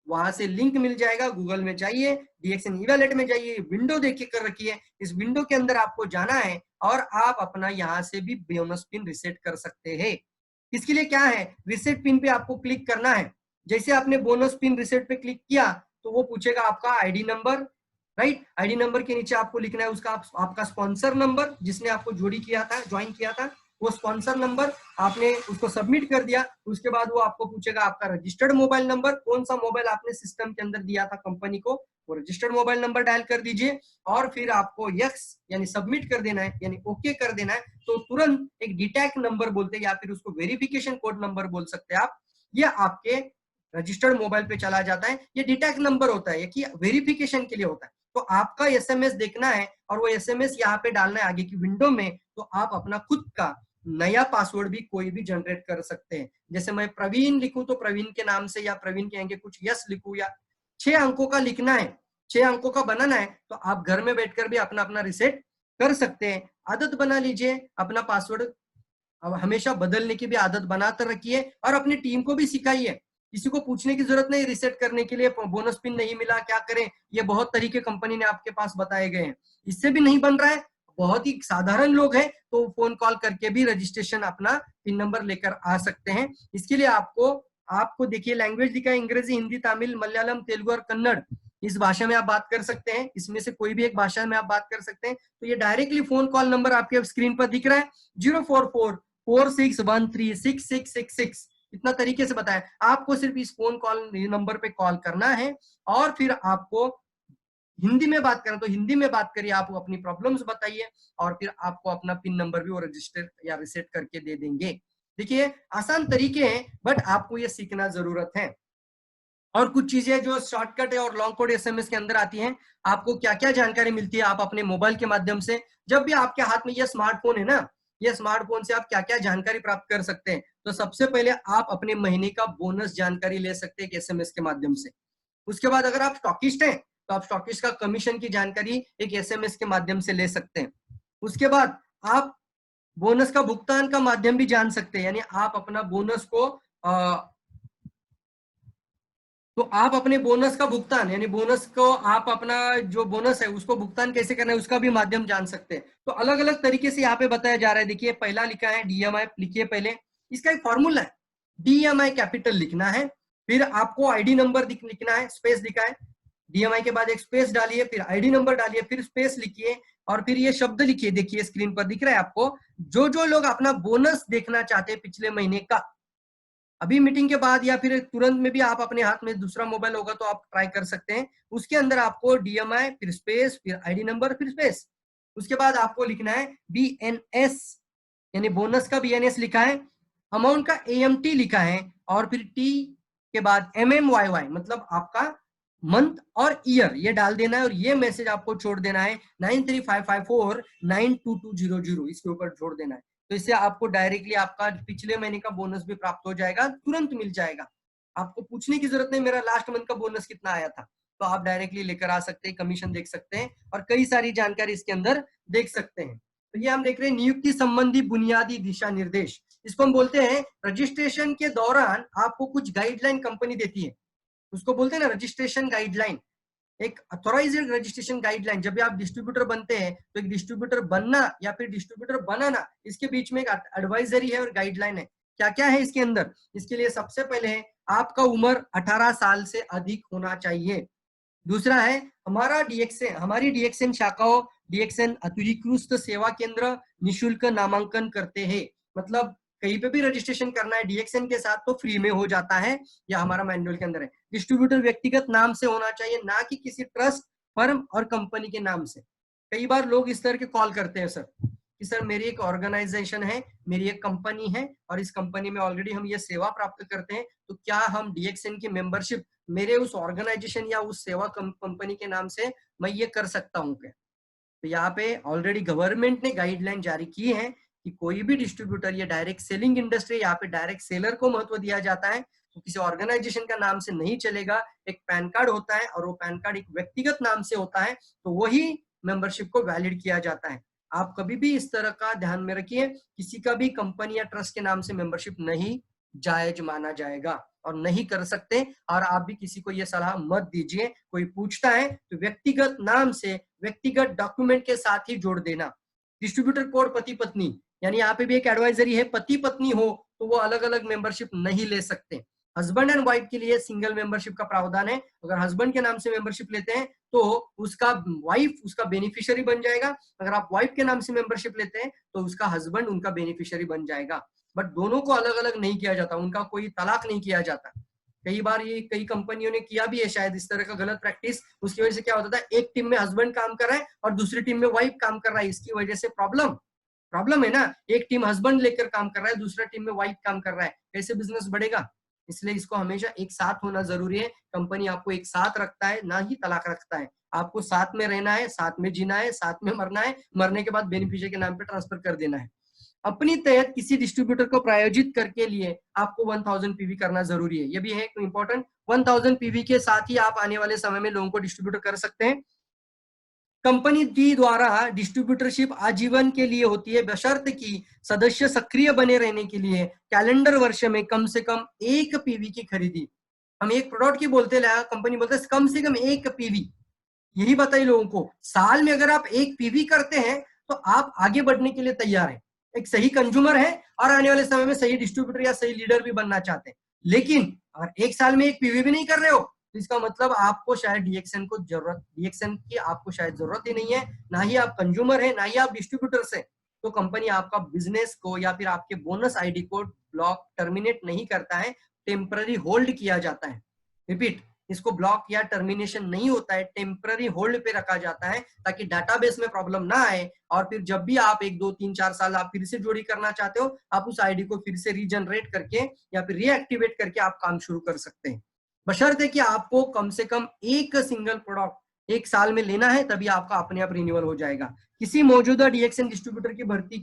वहां से लिंक मिल जाएगा। गूगल में जाइए, डीएक्सएन ई वैलेट में जाइए, विंडो देख के कर रखिए, इस विंडो के अंदर आपको जाना है और आप अपना यहाँ से भी बोनस पिन रिसेट कर सकते हैं। इसके लिए क्या है, रिसेट पिन पे आपको क्लिक करना है। जैसे आपने बोनस पिन रिसेट पे क्लिक किया तो वो पूछेगा आपका ID number, right. ID number के नीचे आपको लिखना है उसका आपका स्पॉन्सर नंबर, जिसने आपको ज्वाइन किया था, वो स्पॉन्सर नंबर आपने उसको सबमिट कर दिया। उसके बाद वो आपको पूछेगा आपका रजिस्टर्ड मोबाइल नंबर, कौन सा मोबाइल आपने सिस्टम के अंदर दिया था कंपनी को, वो रजिस्टर्ड मोबाइल नंबर डायल कर दीजिए और फिर आपको यस यानी सबमिट कर देना है, यानी ओके कर देना है। तो तुरंत एक डिटैक नंबर बोलते हैं या फिर उसको वेरिफिकेशन कोड नंबर बोल सकते हैं आप, ये आपके रजिस्टर्ड मोबाइल पे चला जाता है। ये डिटैक नंबर होता है कि वेरिफिकेशन के लिए होता है। तो आपका एसएमएस देखना है और वो एसएमएस यहाँ पे डालना है आगे की विंडो में, तो आप अपना खुद का नया पासवर्ड भी कोई भी जनरेट कर सकते हैं। जैसे मैं प्रवीण लिखूं तो प्रवीण के नाम से, या प्रवीण के आगे कुछ यस लिखूं, या 6 अंकों का लिखना है, 6 अंकों का बनाना है, तो आप घर में बैठकर भी अपना अपना रिसेट कर सकते हैं। आदत बना लीजिए अपना पासवर्ड अब हमेशा बदलने की भी आदत बनाकर रखिए और अपनी टीम को भी सिखाइए। किसी को पूछने की जरूरत नहीं रिसेट करने के लिए, बोनस पिन नहीं मिला क्या करें, ये बहुत तरीके कंपनी ने आपके पास बताए गए हैं। इससे भी नहीं बन रहा है, बहुत ही साधारण लोग हैं तो फोन कॉल करके भी रजिस्ट्रेशन अपना पिन नंबर लेकर आ सकते हैं। इसके लिए आपको देखिए लैंग्वेज दिखा है, अंग्रेजी, हिंदी, तमिल, मलयालम, तेलुगु और कन्नड़। इस भाषा में आप बात कर सकते हैं, इसमें से कोई भी एक भाषा में आप बात कर सकते हैं। तो ये डायरेक्टली फोन कॉल नंबर आपके स्क्रीन पर दिख रहा है 04446136666। इतना तरीके से बताया, आपको सिर्फ इस फोन कॉल नंबर पे कॉल करना है और फिर आपको हिंदी में बात करें तो हिंदी में बात करिए, आप अपनी प्रॉब्लम्स बताइए और फिर आपको अपना पिन नंबर भी वो रजिस्टर या रिसेट करके दे देंगे। देखिए आसान तरीके हैं, बट आपको ये सीखना जरूरत है। और कुछ चीजें जो शॉर्टकट है और लॉन्ग कोड एसएमएस के अंदर आती हैं, आपको क्या क्या जानकारी मिलती है आप अपने मोबाइल के माध्यम से। जब भी आपके हाथ में ये स्मार्टफोन है ना, ये स्मार्टफोन से आप क्या क्या जानकारी प्राप्त कर सकते हैं। तो सबसे पहले आप अपने महीने का बोनस जानकारी ले सकते हैं एसएमएस के माध्यम से। उसके बाद अगर आप स्टॉकिस्ट हैं तो आप स्टॉकिस्ट का कमीशन की जानकारी एक एसएमएस के माध्यम से ले सकते हैं। उसके बाद आप बोनस का भुगतान का माध्यम भी जान सकते हैं, यानी आप अपना बोनस को तो आप अपने बोनस का भुगतान, यानी बोनस को आप अपना जो बोनस है उसको भुगतान कैसे करना है उसका भी माध्यम जान सकते हैं। तो अलग अलग तरीके से यहाँ पे बताया जा रहा है। देखिए पहला लिखा है डीएमआई, लिखिए पहले, इसका एक फॉर्मूला है, डीएमआई कैपिटल लिखना है, फिर आपको आईडी नंबर लिखना है, स्पेस लिखा है, डीएमआई के बाद एक स्पेस डालिए, फिर आईडी नंबर डालिए, फिर स्पेस लिखिए और फिर ये शब्द लिखिए। देखिए स्क्रीन पर दिख रहा है आपको, जो लोग अपना बोनस देखना चाहते हैं पिछले महीने का, अभी मीटिंग के बाद या फिर तुरंत में भी आप अपने हाथ में दूसरा मोबाइल होगा तो आप ट्राई कर सकते हैं। उसके अंदर आपको डीएमआई, फिर स्पेस, फिर आईडी नंबर, फिर स्पेस, उसके बाद आपको लिखना है बीएनएस, यानी बोनस का बीएनएस लिखा है, अमाउंट का एएमटी लिखा है और फिर टी के बाद एमएमवाईवाई मतलब आपका मंथ और ईयर ये डाल देना है और ये मैसेज आपको छोड़ देना है 9355492200 इसके ऊपर छोड़ देना है। तो इससे आपको डायरेक्टली आपका पिछले महीने का बोनस भी प्राप्त हो जाएगा, तुरंत मिल जाएगा। आपको पूछने की जरूरत नहीं मेरा लास्ट मंथ का बोनस कितना आया था, तो आप डायरेक्टली लेकर आ सकते हैं, कमीशन देख सकते हैं और कई सारी जानकारी इसके अंदर देख सकते हैं। तो ये हम देख रहे हैं नियुक्ति संबंधी बुनियादी दिशा निर्देश, इसको हम बोलते हैं रजिस्ट्रेशन के दौरान आपको कुछ गाइडलाइन कंपनी देती है, उसको बोलते हैं ना रजिस्ट्रेशन गाइडलाइन, एक अथोराइज्ड रजिस्ट्रेशन गाइडलाइन। जब भी आप डिस्ट्रीब्यूटर बनते हैं तो एक डिस्ट्रीब्यूटर बनना या फिर डिस्ट्रीब्यूटर बनाना, इसके बीच में एक एडवाइजरी है और गाइडलाइन है। क्या क्या है इसके अंदर, इसके लिए सबसे पहले है आपका उम्र 18 साल से अधिक होना चाहिए। दूसरा है हमारी डीएक्सएन शाखाओं, डीएक्सएन अतिरिक्त सेवा केंद्र निशुल्क नामांकन करते हैं, मतलब कहीं पे भी रजिस्ट्रेशन करना है डीएक्सएन के साथ तो फ्री में हो जाता है, या हमारा मैनुअल के अंदर है। डिस्ट्रीब्यूटर व्यक्तिगत नाम से होना चाहिए, ना कि किसी ट्रस्ट, फर्म और कंपनी के नाम से। कई बार लोग इस तरह के कॉल करते हैं सर कि सर मेरी एक ऑर्गेनाइजेशन है, मेरी एक कंपनी है और इस कंपनी में ऑलरेडी हम ये सेवा प्राप्त करते हैं, तो क्या हम डीएक्सएन की मेंबरशिप मेरे उस ऑर्गेनाइजेशन या उस सेवा कंपनी के नाम से मैं ये कर सकता हूँ क्या। तो यहाँ पे ऑलरेडी गवर्नमेंट ने गाइडलाइन जारी की है कि कोई भी डिस्ट्रीब्यूटर, ये डायरेक्ट सेलिंग इंडस्ट्री, यहाँ पे डायरेक्ट सेलर को महत्व दिया जाता है, तो किसी ऑर्गेनाइजेशन का नाम से नहीं चलेगा। एक पैन कार्ड होता है और वो पैन कार्ड एक व्यक्तिगत नाम से होता है, तो वही मेंबरशिप को वैलिड किया जाता है। आप कभी भी इस तरह का ध्यान में रखिए, किसी का भी कंपनी या ट्रस्ट के नाम से मेंबरशिप नहीं जायज माना जाएगा और नहीं कर सकते। और आप भी किसी को यह सलाह मत दीजिए, कोई पूछता है तो व्यक्तिगत नाम से व्यक्तिगत डॉक्यूमेंट के साथ ही जोड़ देना। डिस्ट्रीब्यूटर कोड पति पत्नी, यानी यहाँ पे भी एक एडवाइजरी है, पति पत्नी हो तो वो अलग अलग मेंबरशिप नहीं ले सकते। हस्बैंड एंड वाइफ के लिए सिंगल मेंबरशिप का प्रावधान है, अगर हस्बैंड के नाम से मेंबरशिप लेते हैं तो उसका वाइफ उसका बेनिफिशियरी बन जाएगा, अगर आप वाइफ के नाम से मेंबरशिप लेते हैं तो उसका हस्बैंड उनका बेनिफिशियरी बन जाएगा। बट दोनों को अलग अलग नहीं किया जाता, उनका कोई तलाक नहीं किया जाता। कई बार ये कई कंपनियों ने किया भी है शायद इस तरह का गलत प्रैक्टिस, उसकी वजह से क्या होता था, एक टीम में हस्बैंड काम कर रहा है और दूसरी टीम में वाइफ काम कर रहा है, इसकी वजह से प्रॉब्लम है ना। एक टीम हस्बैंड लेकर काम कर रहा है, दूसरा टीम में वाइफ काम कर रहा है, कैसे बिजनेस बढ़ेगा। इसलिए इसको हमेशा एक साथ होना जरूरी है। कंपनी आपको एक साथ रखता है, ना ही तलाक रखता है। आपको साथ में रहना है, साथ में जीना है, साथ में मरना है, मरने के बाद बेनिफिशियरी के नाम पे ट्रांसफर कर देना है। अपनी तहत किसी डिस्ट्रीब्यूटर को प्रायोजित करके लिए आपको 1000 पीवी करना जरूरी है। ये भी है इंपॉर्टेंट। 1000 पीवी के साथ ही आप आने वाले समय में लोगों को डिस्ट्रीब्यूटर कर सकते हैं। कंपनी डी द्वारा डिस्ट्रीब्यूटरशिप आजीवन के लिए होती है, बशर्त कि सदस्य सक्रिय बने रहने के लिए कैलेंडर वर्ष में कम से कम 1 पीवी की खरीदी। हम एक प्रोडक्ट की बोलते हैं, कंपनी बोलते हैं कम से कम 1 पीवी। यही बताइए लोगों को, साल में अगर आप 1 पीवी करते हैं तो आप आगे बढ़ने के लिए तैयार हैं, एक सही कंज्यूमर है और आने वाले समय में सही डिस्ट्रीब्यूटर या सही लीडर भी बनना चाहते हैं। लेकिन अगर एक साल में 1 पीवी भी नहीं कर रहे हो तो इसका मतलब आपको शायद डीएक्सएन की आपको शायद जरूरत ही नहीं है, ना ही आप कंज्यूमर है, ना ही आप डिस्ट्रीब्यूटर है। तो कंपनी आपका बिजनेस को या फिर आपके बोनस आईडी को ब्लॉक टर्मिनेट नहीं करता है, टेम्पररी होल्ड किया जाता है। रिपीट, इसको ब्लॉक या टर्मिनेशन नहीं होता है, टेम्पररी होल्ड पे रखा जाता है ताकि डाटाबेस में प्रॉब्लम ना आए और फिर जब भी आप 1 2 3 4 साल आप फिर से जोड़ी करना चाहते हो, आप उस आईडी को फिर से रीजनरेट करके या फिर रीएक्टिवेट करके आप काम शुरू कर सकते हैं। बशर्ते कि आपको कम से कम एक सिंगल प्रोडक्ट 1 साल में लेना है, तभी आपका अपने आप रिन्यूअल हो जाएगा। किसी मौजूदा डीएक्सएन डिस्ट्रीब्यूटर की भर्ती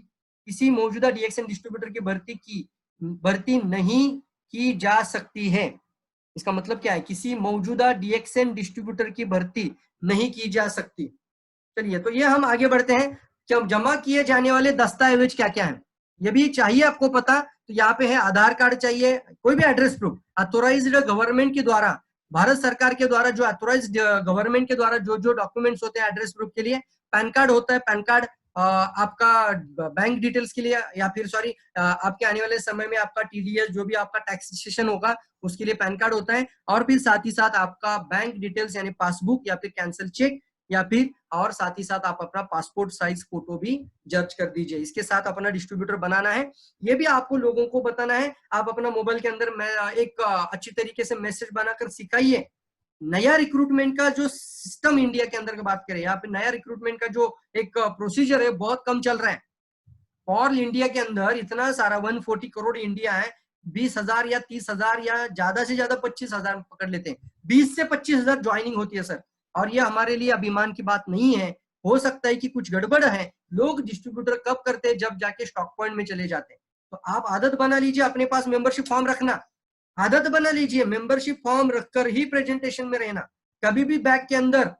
नहीं की जा सकती है। इसका मतलब क्या है? किसी मौजूदा डीएक्सएन डिस्ट्रीब्यूटर की भर्ती नहीं की जा सकती। चलिए, तो ये हम आगे बढ़ते हैं। जब जमा किए जाने वाले दस्तावेज क्या क्या है, ये भी चाहिए आपको पता। तो यहाँ पे है आधार कार्ड चाहिए, कोई भी एड्रेस प्रूफ, अथोराइज्ड गवर्नमेंट के द्वारा, भारत सरकार के द्वारा जो अथोराइज्ड गवर्नमेंट के द्वारा जो जो डॉक्यूमेंट्स होते हैं एड्रेस प्रूफ के लिए, पैन कार्ड होता है। पैन कार्ड आपका बैंक डिटेल्स के लिए या फिर सॉरी आपके आने वाले समय में आपका टीडीएस जो भी आपका टैक्सेशन होगा उसके लिए पैन कार्ड होता है। और फिर साथ ही साथ आपका बैंक डिटेल्स यानी पासबुक या फिर कैंसिल चेक या फिर और साथ ही साथ आप अपना पासपोर्ट साइज फोटो भी दर्ज कर दीजिए। इसके साथ अपना डिस्ट्रीब्यूटर बनाना है, ये भी आपको लोगों को बताना है। आप अपना मोबाइल के अंदर एक अच्छी तरीके से मैसेज बनाकर सिखाइए। नया रिक्रूटमेंट का जो सिस्टम इंडिया के अंदर की बात करें, यहाँ पे नया रिक्रूटमेंट का जो एक प्रोसीजर है बहुत कम चल रहा है। ऑल इंडिया के अंदर इतना सारा 140 करोड़ इंडिया है, 20,000 या 30,000 या ज्यादा से ज्यादा 25,000 पकड़ लेते हैं, 20 से 25,000 ज्वाइनिंग होती है सर। और ये हमारे लिए अभिमान की बात नहीं है। हो सकता है कि कुछ गड़बड़ है, लोग डिस्ट्रीब्यूटर कब करते हैं, जब जाके स्टॉक पॉइंट में चले जाते हैं। तो आप आदत बना लीजिए अपने पास मेंबरशिप फॉर्म रखना, आदत बना लीजिए मेंबरशिप फॉर्म रखकर ही प्रेजेंटेशन में रहना। कभी भी बैग के अंदर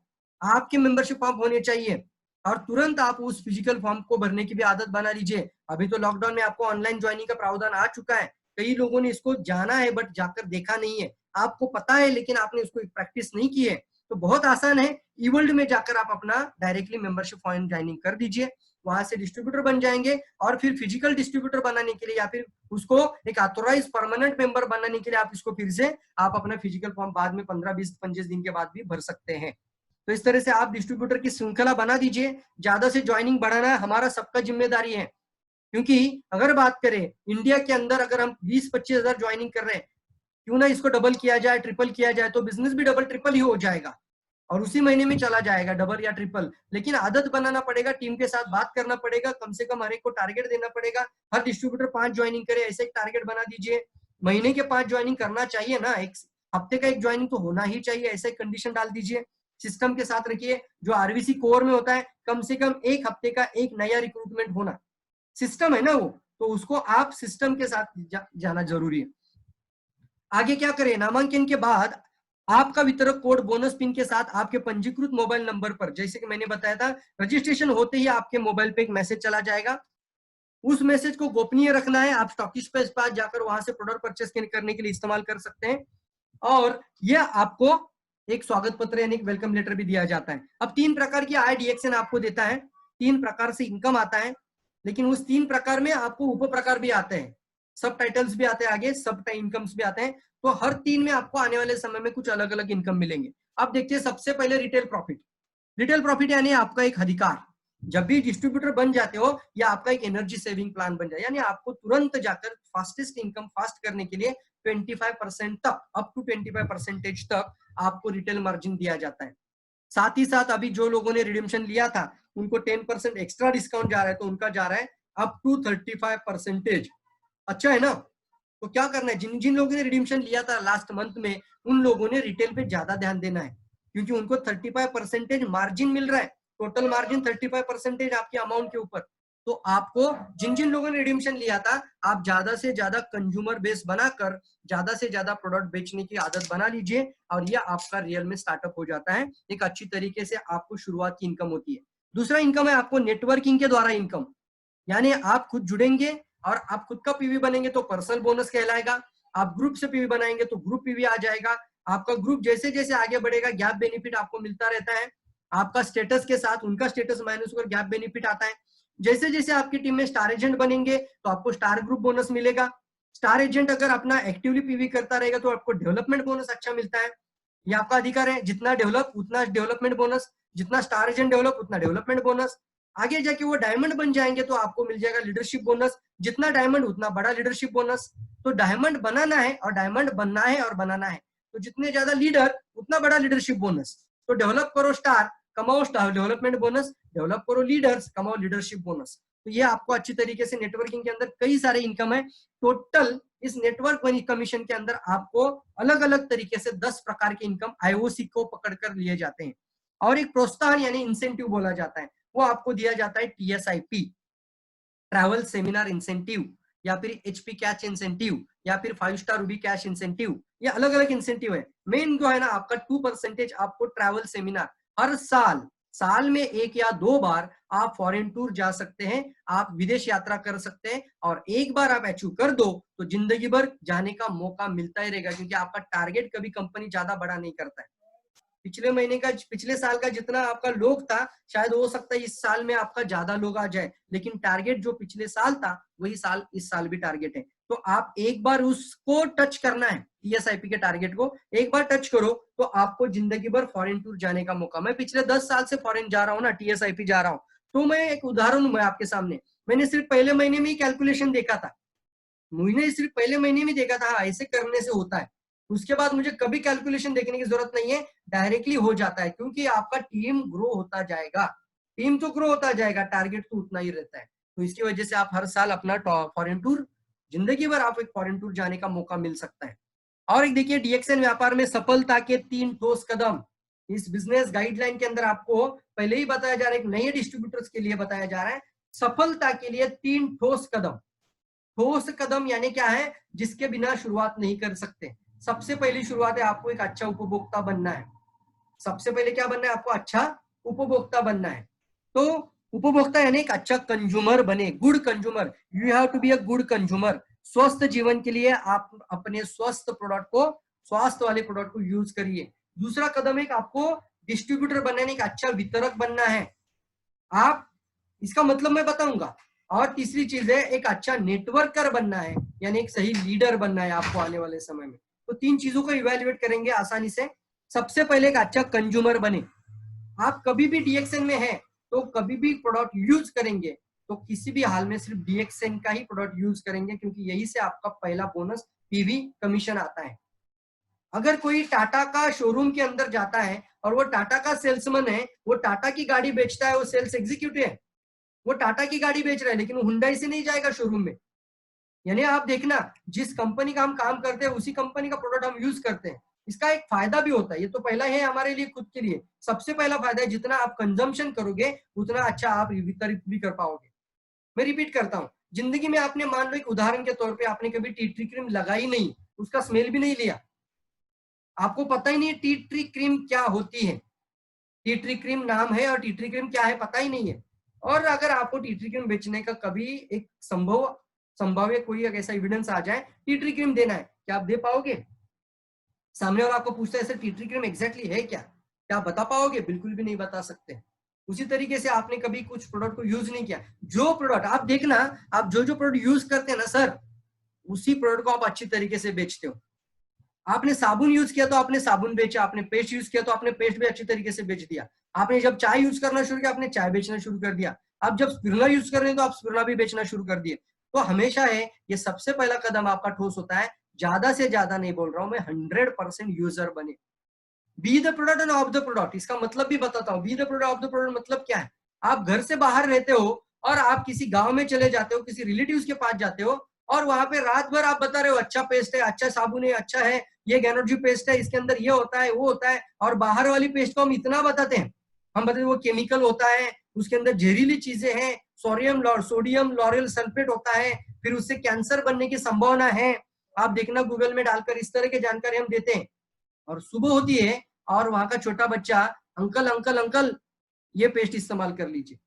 आपके मेंबरशिप फॉर्म होने चाहिए और तुरंत आप उस फिजिकल फॉर्म को भरने की भी आदत बना लीजिए। अभी तो लॉकडाउन में आपको ऑनलाइन ज्वाइनिंग का प्रावधान आ चुका है, कई लोगों ने इसको जाना है बट जाकर देखा नहीं है। आपको पता है लेकिन आपने उसको प्रैक्टिस नहीं की है। तो बहुत आसान है, ईवर्ल्ड में जाकर आप अपना डायरेक्टली मेंबरशिप फॉर्म ज्वाइनिंग कर दीजिए, वहां से डिस्ट्रीब्यूटर बन जाएंगे। और फिर फिजिकल डिस्ट्रीब्यूटर बनाने के लिए या फिर उसको एक ऑथोराइज परमानेंट मेंबर बनाने के लिए आप इसको फिर से आप अपना फिजिकल फॉर्म बाद में 15 20 25 दिन के बाद भी भर सकते हैं। तो इस तरह से आप डिस्ट्रीब्यूटर की श्रृंखला बना दीजिए। ज्यादा से ज्वाइनिंग बढ़ाना हमारा सबका जिम्मेदारी है, क्योंकि अगर बात करें इंडिया के अंदर अगर हम 20-25 हजार ज्वाइनिंग कर रहे हैं, क्यों ना इसको डबल किया जाए, ट्रिपल किया जाए, तो बिजनेस भी डबल ट्रिपल ही हो जाएगा और उसी महीने में चला जाएगा डबल या ट्रिपल। लेकिन आदत बनाना पड़ेगा, टीम के साथ बात करना पड़ेगा, कम से कम हर एक को टारगेट देना पड़ेगा। हर डिस्ट्रीब्यूटर 5 ज्वाइनिंग करे ऐसे एक टारगेट बना दीजिए। महीने के 5 ज्वाइनिंग करना चाहिए ना, एक हफ्ते का 1 ज्वाइनिंग तो होना ही चाहिए, ऐसा एक कंडीशन डाल दीजिए। सिस्टम के साथ रखिए, जो आरबीसी कोर में होता है कम से कम 1 हफ्ते का एक नया रिक्रूटमेंट होना, सिस्टम है ना वो, तो उसको आप सिस्टम के साथ जाना जरूरी है। आगे क्या करें, नामांकन के बाद आपका वितरक कोड बोनस पिन के साथ आपके पंजीकृत मोबाइल नंबर पर, जैसे कि मैंने बताया था, रजिस्ट्रेशन होते ही आपके मोबाइल पे एक मैसेज चला जाएगा। उस मैसेज को गोपनीय रखना है। आप स्टॉकिस्ट पे पास जाकर वहां से प्रोडक्ट परचेस करने के लिए इस्तेमाल कर सकते हैं। और यह आपको एक स्वागत पत्र यानी एक वेलकम लेटर भी दिया जाता है। अब 3 प्रकार की आय डीएक्सएन आपको देता है, 3 प्रकार से इनकम आता है, लेकिन उस 3 प्रकार में आपको उप प्रकार भी आते हैं, सब टाइटल्स भी आते हैं, आगे सब इनकम्स भी आते हैं। तो हर 3 में आपको आने वाले समय में कुछ अलग अलग इनकम मिलेंगे। अब देखिए, सबसे पहले रिटेल प्रॉफिट। रिटेल प्रॉफिट यानी आपका एक अधिकार, जब भी डिस्ट्रीब्यूटर बन जाते हो या आपका एक एनर्जी सेविंग प्लान बन जाए, यानी आपको तुरंत जाकर फास्टेस्ट इनकम फास्ट करने के लिए 25% तक, अप टू 25% तक आपको रिटेल मार्जिन दिया जाता है। साथ ही साथ अभी जो लोगों ने रिडीम्पशन लिया था उनको 10% एक्स्ट्रा डिस्काउंट जा रहा है, तो उनका जा रहा है अप टू 35%। अच्छा है ना। तो क्या करना है, जिन जिन लोगों ने रिडीम्शन लिया था लास्ट मंथ में, उन लोगों ने रिटेल पे ज्यादा ध्यान देना है, क्योंकि उनको 35% मार्जिन मिल रहा है, टोटल मार्जिन 35% आपके अमाउंट के ऊपर। तो आपको जिन जिन लोगों ने रिडीम्शन लिया था, आप ज्यादा से ज्यादा कंज्यूमर बेस बनाकर ज्यादा से ज्यादा प्रोडक्ट बेचने की आदत बना लीजिए, और ये आपका रियल में स्टार्टअप हो जाता है। एक अच्छी तरीके से आपको शुरुआत की इनकम होती है। दूसरा इनकम है आपको नेटवर्किंग के द्वारा इनकम, यानी आप खुद जुड़ेंगे और आप खुद का पीवी बनेंगे तो पर्सनल बोनस कहलाएगा। आप ग्रुप से पीवी बनाएंगे तो ग्रुप पीवी आ जाएगा। आपका ग्रुप जैसे जैसे आगे बढ़ेगा गैप बेनिफिट आपको मिलता रहता है। आपका स्टेटस के साथ उनका स्टेटस माइनस होकर गैप बेनिफिट आता है। जैसे जैसे आपकी टीम में स्टार एजेंट बनेंगे तो आपको स्टार ग्रुप बोनस मिलेगा। स्टार एजेंट अगर अपना एक्टिवली पीवी करता रहेगा तो आपको डेवलपमेंट बोनस अच्छा मिलता है। ये आपका अधिकार है, जितना डेवलप उतना डेवलपमेंट बोनस, जितना स्टार एजेंट डेवलप उतना डेवलपमेंट बोनस। आगे जाके वो डायमंड बन जाएंगे तो आपको मिल जाएगा लीडरशिप बोनस, जितना डायमंड उतना बड़ा लीडरशिप बोनस। तो डायमंड बनाना है और डायमंड बनना है और बनाना है, तो जितने ज्यादा लीडर उतना बड़ा लीडरशिप बोनस। तो डेवलप करो स्टार, कमाओ स्टार डेवलपमेंट बोनस, डेवलप करो लीडर्स, कमाओ लीडरशिप बोनस। तो ये आपको अच्छी तरीके से नेटवर्किंग के अंदर कई सारे इनकम है। टोटल इस नेटवर्क कमीशन के अंदर आपको अलग अलग तरीके से 10 प्रकार के इनकम आईओसी को पकड़कर लिए जाते हैं। और एक प्रोत्साहन यानी इंसेंटिव बोला जाता है, वो आपको दिया जाता है TSIP, ट्रैवल सेमिनार इंसेंटिव, या फिर HP कैश इंसेंटिव, या फिर 5 स्टार रूबी कैश इंसेंटिव। ये अलग अलग इंसेंटिव है। मेन जो है ना आपका 2% आपको ट्रैवल सेमिनार, हर साल में 1 या 2 बार आप फॉरेन टूर जा सकते हैं, आप विदेश यात्रा कर सकते हैं, और एक बार आप अचीव कर दो तो जिंदगी भर जाने का मौका मिलता ही रहेगा, क्योंकि आपका टारगेट कभी कंपनी ज्यादा बड़ा नहीं करता है। पिछले साल का जितना आपका लोग था, शायद हो सकता है इस साल में आपका ज्यादा लोग आ जाए, लेकिन टारगेट जो पिछले साल था वही साल इस साल भी टारगेट है। तो आप एक बार उसको टच करना है, TSIP के टारगेट को एक बार टच करो तो आपको जिंदगी भर फॉरेन टूर जाने का मौका। मैं पिछले 10 साल से फॉरेन जा रहा हूँ ना, TSIP जा रहा हूँ, तो मैं एक उदाहरण हूं मैं आपके सामने। मैंने सिर्फ पहले महीने में ही कैलकुलेशन देखा था, मैंने सिर्फ पहले महीने में देखा था ऐसे करने से होता है। उसके बाद मुझे कभी कैलकुलेशन देखने की जरूरत नहीं है, डायरेक्टली हो जाता है, क्योंकि आपका टीम ग्रो होता जाएगा। टीम तो ग्रो होता जाएगा, टारगेट तो उतना ही रहता है। तो इसकी वजह से आप हर साल अपना फॉरेन टूर, जिंदगी भर आप एक फॉरेन टूर जाने का मौका मिल सकता है। और एक देखिए, DXN व्यापार में सफलता के 3 ठोस कदम, इस बिजनेस गाइडलाइन के अंदर आपको पहले ही बताया जा रहा है, एक नए डिस्ट्रीब्यूटर्स के लिए बताया जा रहा है, सफलता के लिए 3 ठोस कदम। ठोस कदम यानी क्या है, जिसके बिना शुरुआत नहीं कर सकते। सबसे पहली शुरुआत है, आपको एक अच्छा उपभोक्ता बनना है। सबसे पहले क्या बनना है, आपको अच्छा उपभोक्ता बनना है। तो उपभोक्ता यानी एक अच्छा कंज्यूमर बने, good consumer. You have to be a good consumer. स्वस्थ जीवन के लिए आप अपने स्वस्थ प्रोडक्ट को, स्वास्थ्य वाले प्रोडक्ट को यूज करिए। दूसरा कदम है, आपको डिस्ट्रीब्यूटर बनने, एक अच्छा वितरक बनना है आप, इसका मतलब मैं बताऊंगा। और तीसरी चीज है, एक अच्छा नेटवर्कर बनना है, यानी एक सही लीडर बनना है आपको आने वाले समय में। तो 3 चीजों को इवेल्युएट करेंगे आसानी से। सबसे पहले एक अच्छा कंज्यूमर बने। आप कभी भी DXN में है तो कभी भी प्रोडक्ट यूज करेंगे तो किसी भी हाल में सिर्फ DXN का ही प्रोडक्ट यूज करेंगे, क्योंकि यही से आपका पहला बोनस PV कमीशन आता है। अगर कोई टाटा का शोरूम के अंदर जाता है और वो टाटा का सेल्समैन है, वो टाटा की गाड़ी बेचता है, वो सेल्स एग्जीक्यूटिव है, वो टाटा की गाड़ी बेच रहा है, लेकिन वो हुंडई से नहीं जाएगा शोरूम में। यानी आप देखना, जिस कंपनी का हम काम करते हैं उसी कंपनी का प्रोडक्ट हम यूज करते हैं। इसका एक फायदा भी होता है, ये तो पहला है हमारे लिए खुद के लिए। सबसे पहला फायदा है, जितना आप कंजम्पशन करोगे उतना अच्छा आप वितरित भी कर पाओगे। मैं रिपीट करता हूँ, जिंदगी में आपने मान लो एक उदाहरण के तौर पे आपने कभी टी ट्री क्रीम लगाई नहीं, उसका स्मेल भी नहीं लिया, आपको पता ही नहीं है टी ट्री क्रीम क्या होती है। टी ट्री क्रीम नाम है और टी ट्री क्रीम क्या है पता ही नहीं है। और अगर आपको टी ट्री क्रीम बेचने का कभी एक संभव है कोई ऐसा एविडेंस आ जाए, टी ट्री क्रीम देना है, क्या आप दे पाओगे? सामने वाला आपको पूछता है sir tea tree cream exactly है क्या आप बता पाओगे? बिल्कुल भी नहीं बता सकते। उसी तरीके से आपने कभी कुछ प्रोडक्ट को यूज नहीं किया, जो प्रोडक्ट आप देखना, आप जो प्रोडक्ट यूज करते हैं ना सर, उसी प्रोडक्ट को आप अच्छी तरीके से बेचते हो। आपने साबुन यूज किया तो आपने साबुन बेचा, आपने पेस्ट यूज किया तो आपने पेस्ट भी अच्छी तरीके से बेच दिया। आपने जब चाय यूज करना शुरू किया, आपने चाय बेचना शुरू कर दिया। आप जब स्पिरुलिना यूज कर रहे हैं तो आप स्पिरुलिना भी बेचना शुरू कर दिए। तो हमेशा है, ये सबसे पहला कदम आपका ठोस होता है। ज्यादा से ज्यादा नहीं बोल रहा हूं मैं, 100% यूजर बने। Be the product end of the product, इसका मतलब भी बताता हूँ। Be the product of the product मतलब क्या है? आप घर से बाहर रहते हो और आप किसी गांव में चले जाते हो, किसी रिलेटिव्स के पास जाते हो और वहां पे रात भर आप बता रहे हो अच्छा पेस्ट है, अच्छा साबुन है, अच्छा है, ये गैनर्जी पेस्ट है, इसके अंदर ये होता है वो होता है, और बाहर वाली पेस्ट को हम इतना बताते हैं, हम बताते हैं वो केमिकल होता है, उसके अंदर जहरीली चीजें हैं, सोडियम लॉरेल सल्फेट होता है, फिर उससे कैंसर बनने की संभावना है। आप देखना गूगल में डालकर इस तरह की जानकारी हम देते हैं। और सुबह होती है और वहां का छोटा बच्चा अंकल अंकल अंकल ये पेस्ट इस्तेमाल कर लीजिए।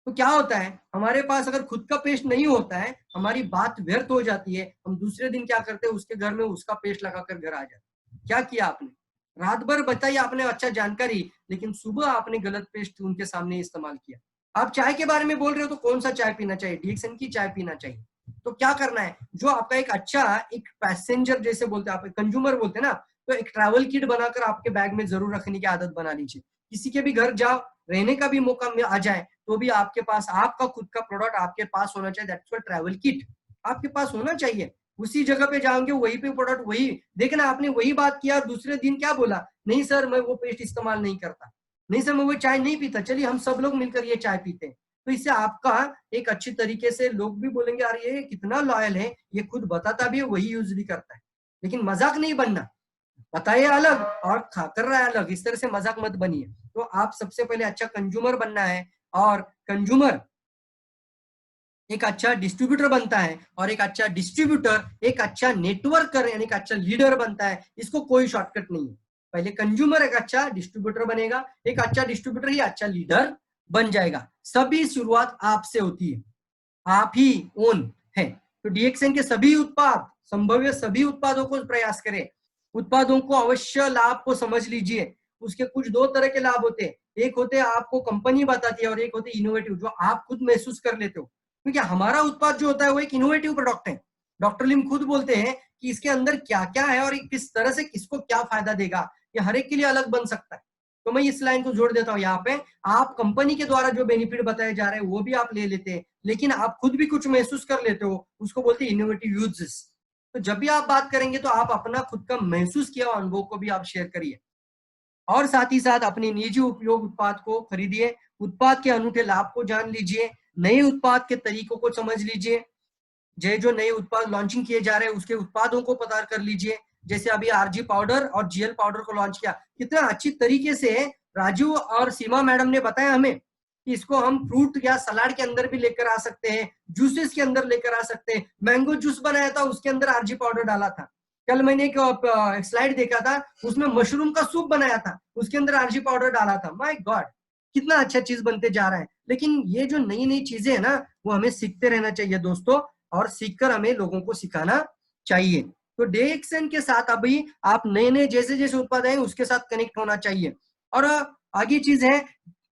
तो क्या होता है, हमारे पास अगर खुद का पेस्ट नहीं होता है, हमारी बात व्यर्थ हो जाती है। हम दूसरे दिन क्या करते हैं, उसके घर में उसका पेस्ट लगाकर घर आ जाते। क्या किया आपने, रात भर बताइए आपने अच्छा जानकारी, लेकिन सुबह आपने गलत पेस्ट उनके सामने इस्तेमाल किया। आप चाय के बारे में बोल रहे हो तो कौन सा चाय पीना चाहिए, डीएक्सएन की चाय पीना चाहिए। तो क्या करना है, जो आपका एक अच्छा एक पैसेंजर जैसे बोलते हैं आप, कंज्यूमर बोलते हैं ना, तो एक ट्रैवल किट बनाकर आपके बैग में जरूर रखने की आदत बना लीजिए। किसी के भी घर जाओ, रहने का भी मौका आ जाए तो भी आपके पास आपका खुद का प्रोडक्ट आपके पास होना चाहिए। दैट्स व्हाट ट्रैवल किट आपके पास होना चाहिए। उसी जगह पे जाओगे वहीं पे प्रोडक्ट वही देखना, आपने वही बात किया और दूसरे दिन क्या बोला, नहीं सर मैं वो पेस्ट इस्तेमाल नहीं करता, नहीं सर मैं वो चाय नहीं पीता, चलिए हम सब लोग मिलकर ये चाय पीते हैं। तो इससे आपका एक अच्छी तरीके से लोग भी बोलेंगे यार ये कितना लॉयल है, ये खुद बताता भी है वही यूज भी करता है। लेकिन मजाक नहीं बनना, बताइए अलग और खा कर रहा है अलग, इस तरह से मजाक मत बनिए। तो आप सबसे पहले अच्छा कंज्यूमर बनना है, और कंज्यूमर एक अच्छा डिस्ट्रीब्यूटर बनता है, और एक अच्छा डिस्ट्रीब्यूटर एक अच्छा नेटवर्कर यानी एक अच्छा लीडर बनता है। इसको कोई शॉर्टकट नहीं है। पहले कंज्यूमर एक अच्छा डिस्ट्रीब्यूटर बनेगा, एक अच्छा डिस्ट्रीब्यूटर ही अच्छा लीडर बन जाएगा। सभी शुरुआत आपसे होती है, आप ही ओन है। तो डीएक्सएन के सभी उत्पाद, संभव्य सभी उत्पादों को प्रयास करें। उत्पादों को अवश्य लाभ को समझ लीजिए। उसके कुछ दो तरह के लाभ होते हैं, एक होते हैं आपको कंपनी बताती है और एक होते हैं इनोवेटिव, जो आप खुद महसूस कर लेते हो। क्योंकि हमारा उत्पाद जो होता है वो एक इनोवेटिव प्रोडक्ट है। डॉक्टर लिम खुद बोलते हैं कि इसके अंदर क्या क्या है और किस तरह से किसको क्या फायदा देगा, ये हर एक के लिए अलग बन सकता है। तो मैं इस लाइन को जोड़ देता हूँ यहाँ पे, आप कंपनी के द्वारा जो बेनिफिट बताए जा रहे हैं वो भी आप ले लेते हैं, लेकिन आप खुद भी कुछ महसूस कर लेते हो, उसको बोलते हैं इनोवेटिव यूजेस। तो जब भी आप बात करेंगे तो आप अपना खुद का महसूस किया अनुभव को भी आप शेयर करिए, और साथ ही साथ अपनी निजी उपयोग उत्पाद को खरीदिए, उत्पाद के अनूठे लाभ को जान लीजिए, नए उत्पाद के तरीकों को समझ लीजिए, जो नए उत्पाद लॉन्चिंग किए जा रहे हैं उसके उत्पादों को पता कर लीजिए। जैसे अभी आरजी पाउडर और जीएल पाउडर को लॉन्च किया, कितना अच्छी तरीके से राजू और सीमा मैडम ने बताया हमें कि इसको हम फ्रूट या सलाद के अंदर भी लेकर आ सकते हैं, जूसेस के अंदर लेकर आ सकते हैं। मैंगो जूस बनाया था उसके अंदर आरजी पाउडर डाला था। कल मैंने एक स्लाइड देखा था, उसमें मशरूम का सूप बनाया था, उसके अंदर आरजी पाउडर डाला था। माय गॉड, कितना अच्छा चीज बनते जा रहा है। लेकिन ये जो नई नई चीजें है ना, वो हमें सीखते रहना चाहिए दोस्तों, और सीखकर हमें लोगों को सिखाना चाहिए। तो डीएक्सएन के साथ अभी आप नए नए जैसे जैसे उत्पाद है उसके साथ कनेक्ट होना चाहिए। और आगे चीज है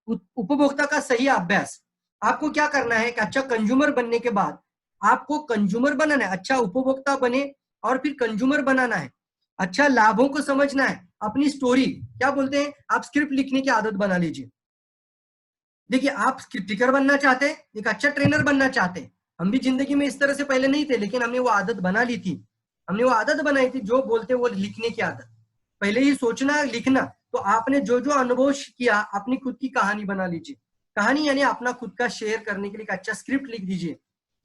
उपभोक्ता का सही अभ्यास। आपको क्या करना है कि अच्छा कंज्यूमर बनने के बाद आपको कंज्यूमर बनाना है, अच्छा उपभोक्ता बने और फिर कंज्यूमर बनाना है, अच्छा लाभों को समझना है, अपनी स्टोरी क्या बोलते हैं, आप स्क्रिप्ट लिखने की आदत बना लीजिए। देखिए आप स्पीकर बनना चाहते हैं, एक अच्छा ट्रेनर बनना चाहते हैं, हम भी जिंदगी में इस तरह से पहले नहीं थे, लेकिन हमने वो आदत बना ली थी। हमने वो आदत बनाई थी, जो बोलते वो लिखने की आदत, पहले ही सोचना लिखना। तो आपने जो जो अनुभव किया अपनी खुद की कहानी बना लीजिए। कहानी यानी अपना खुद का शेयर करने के लिए एक अच्छा स्क्रिप्ट लिख दीजिए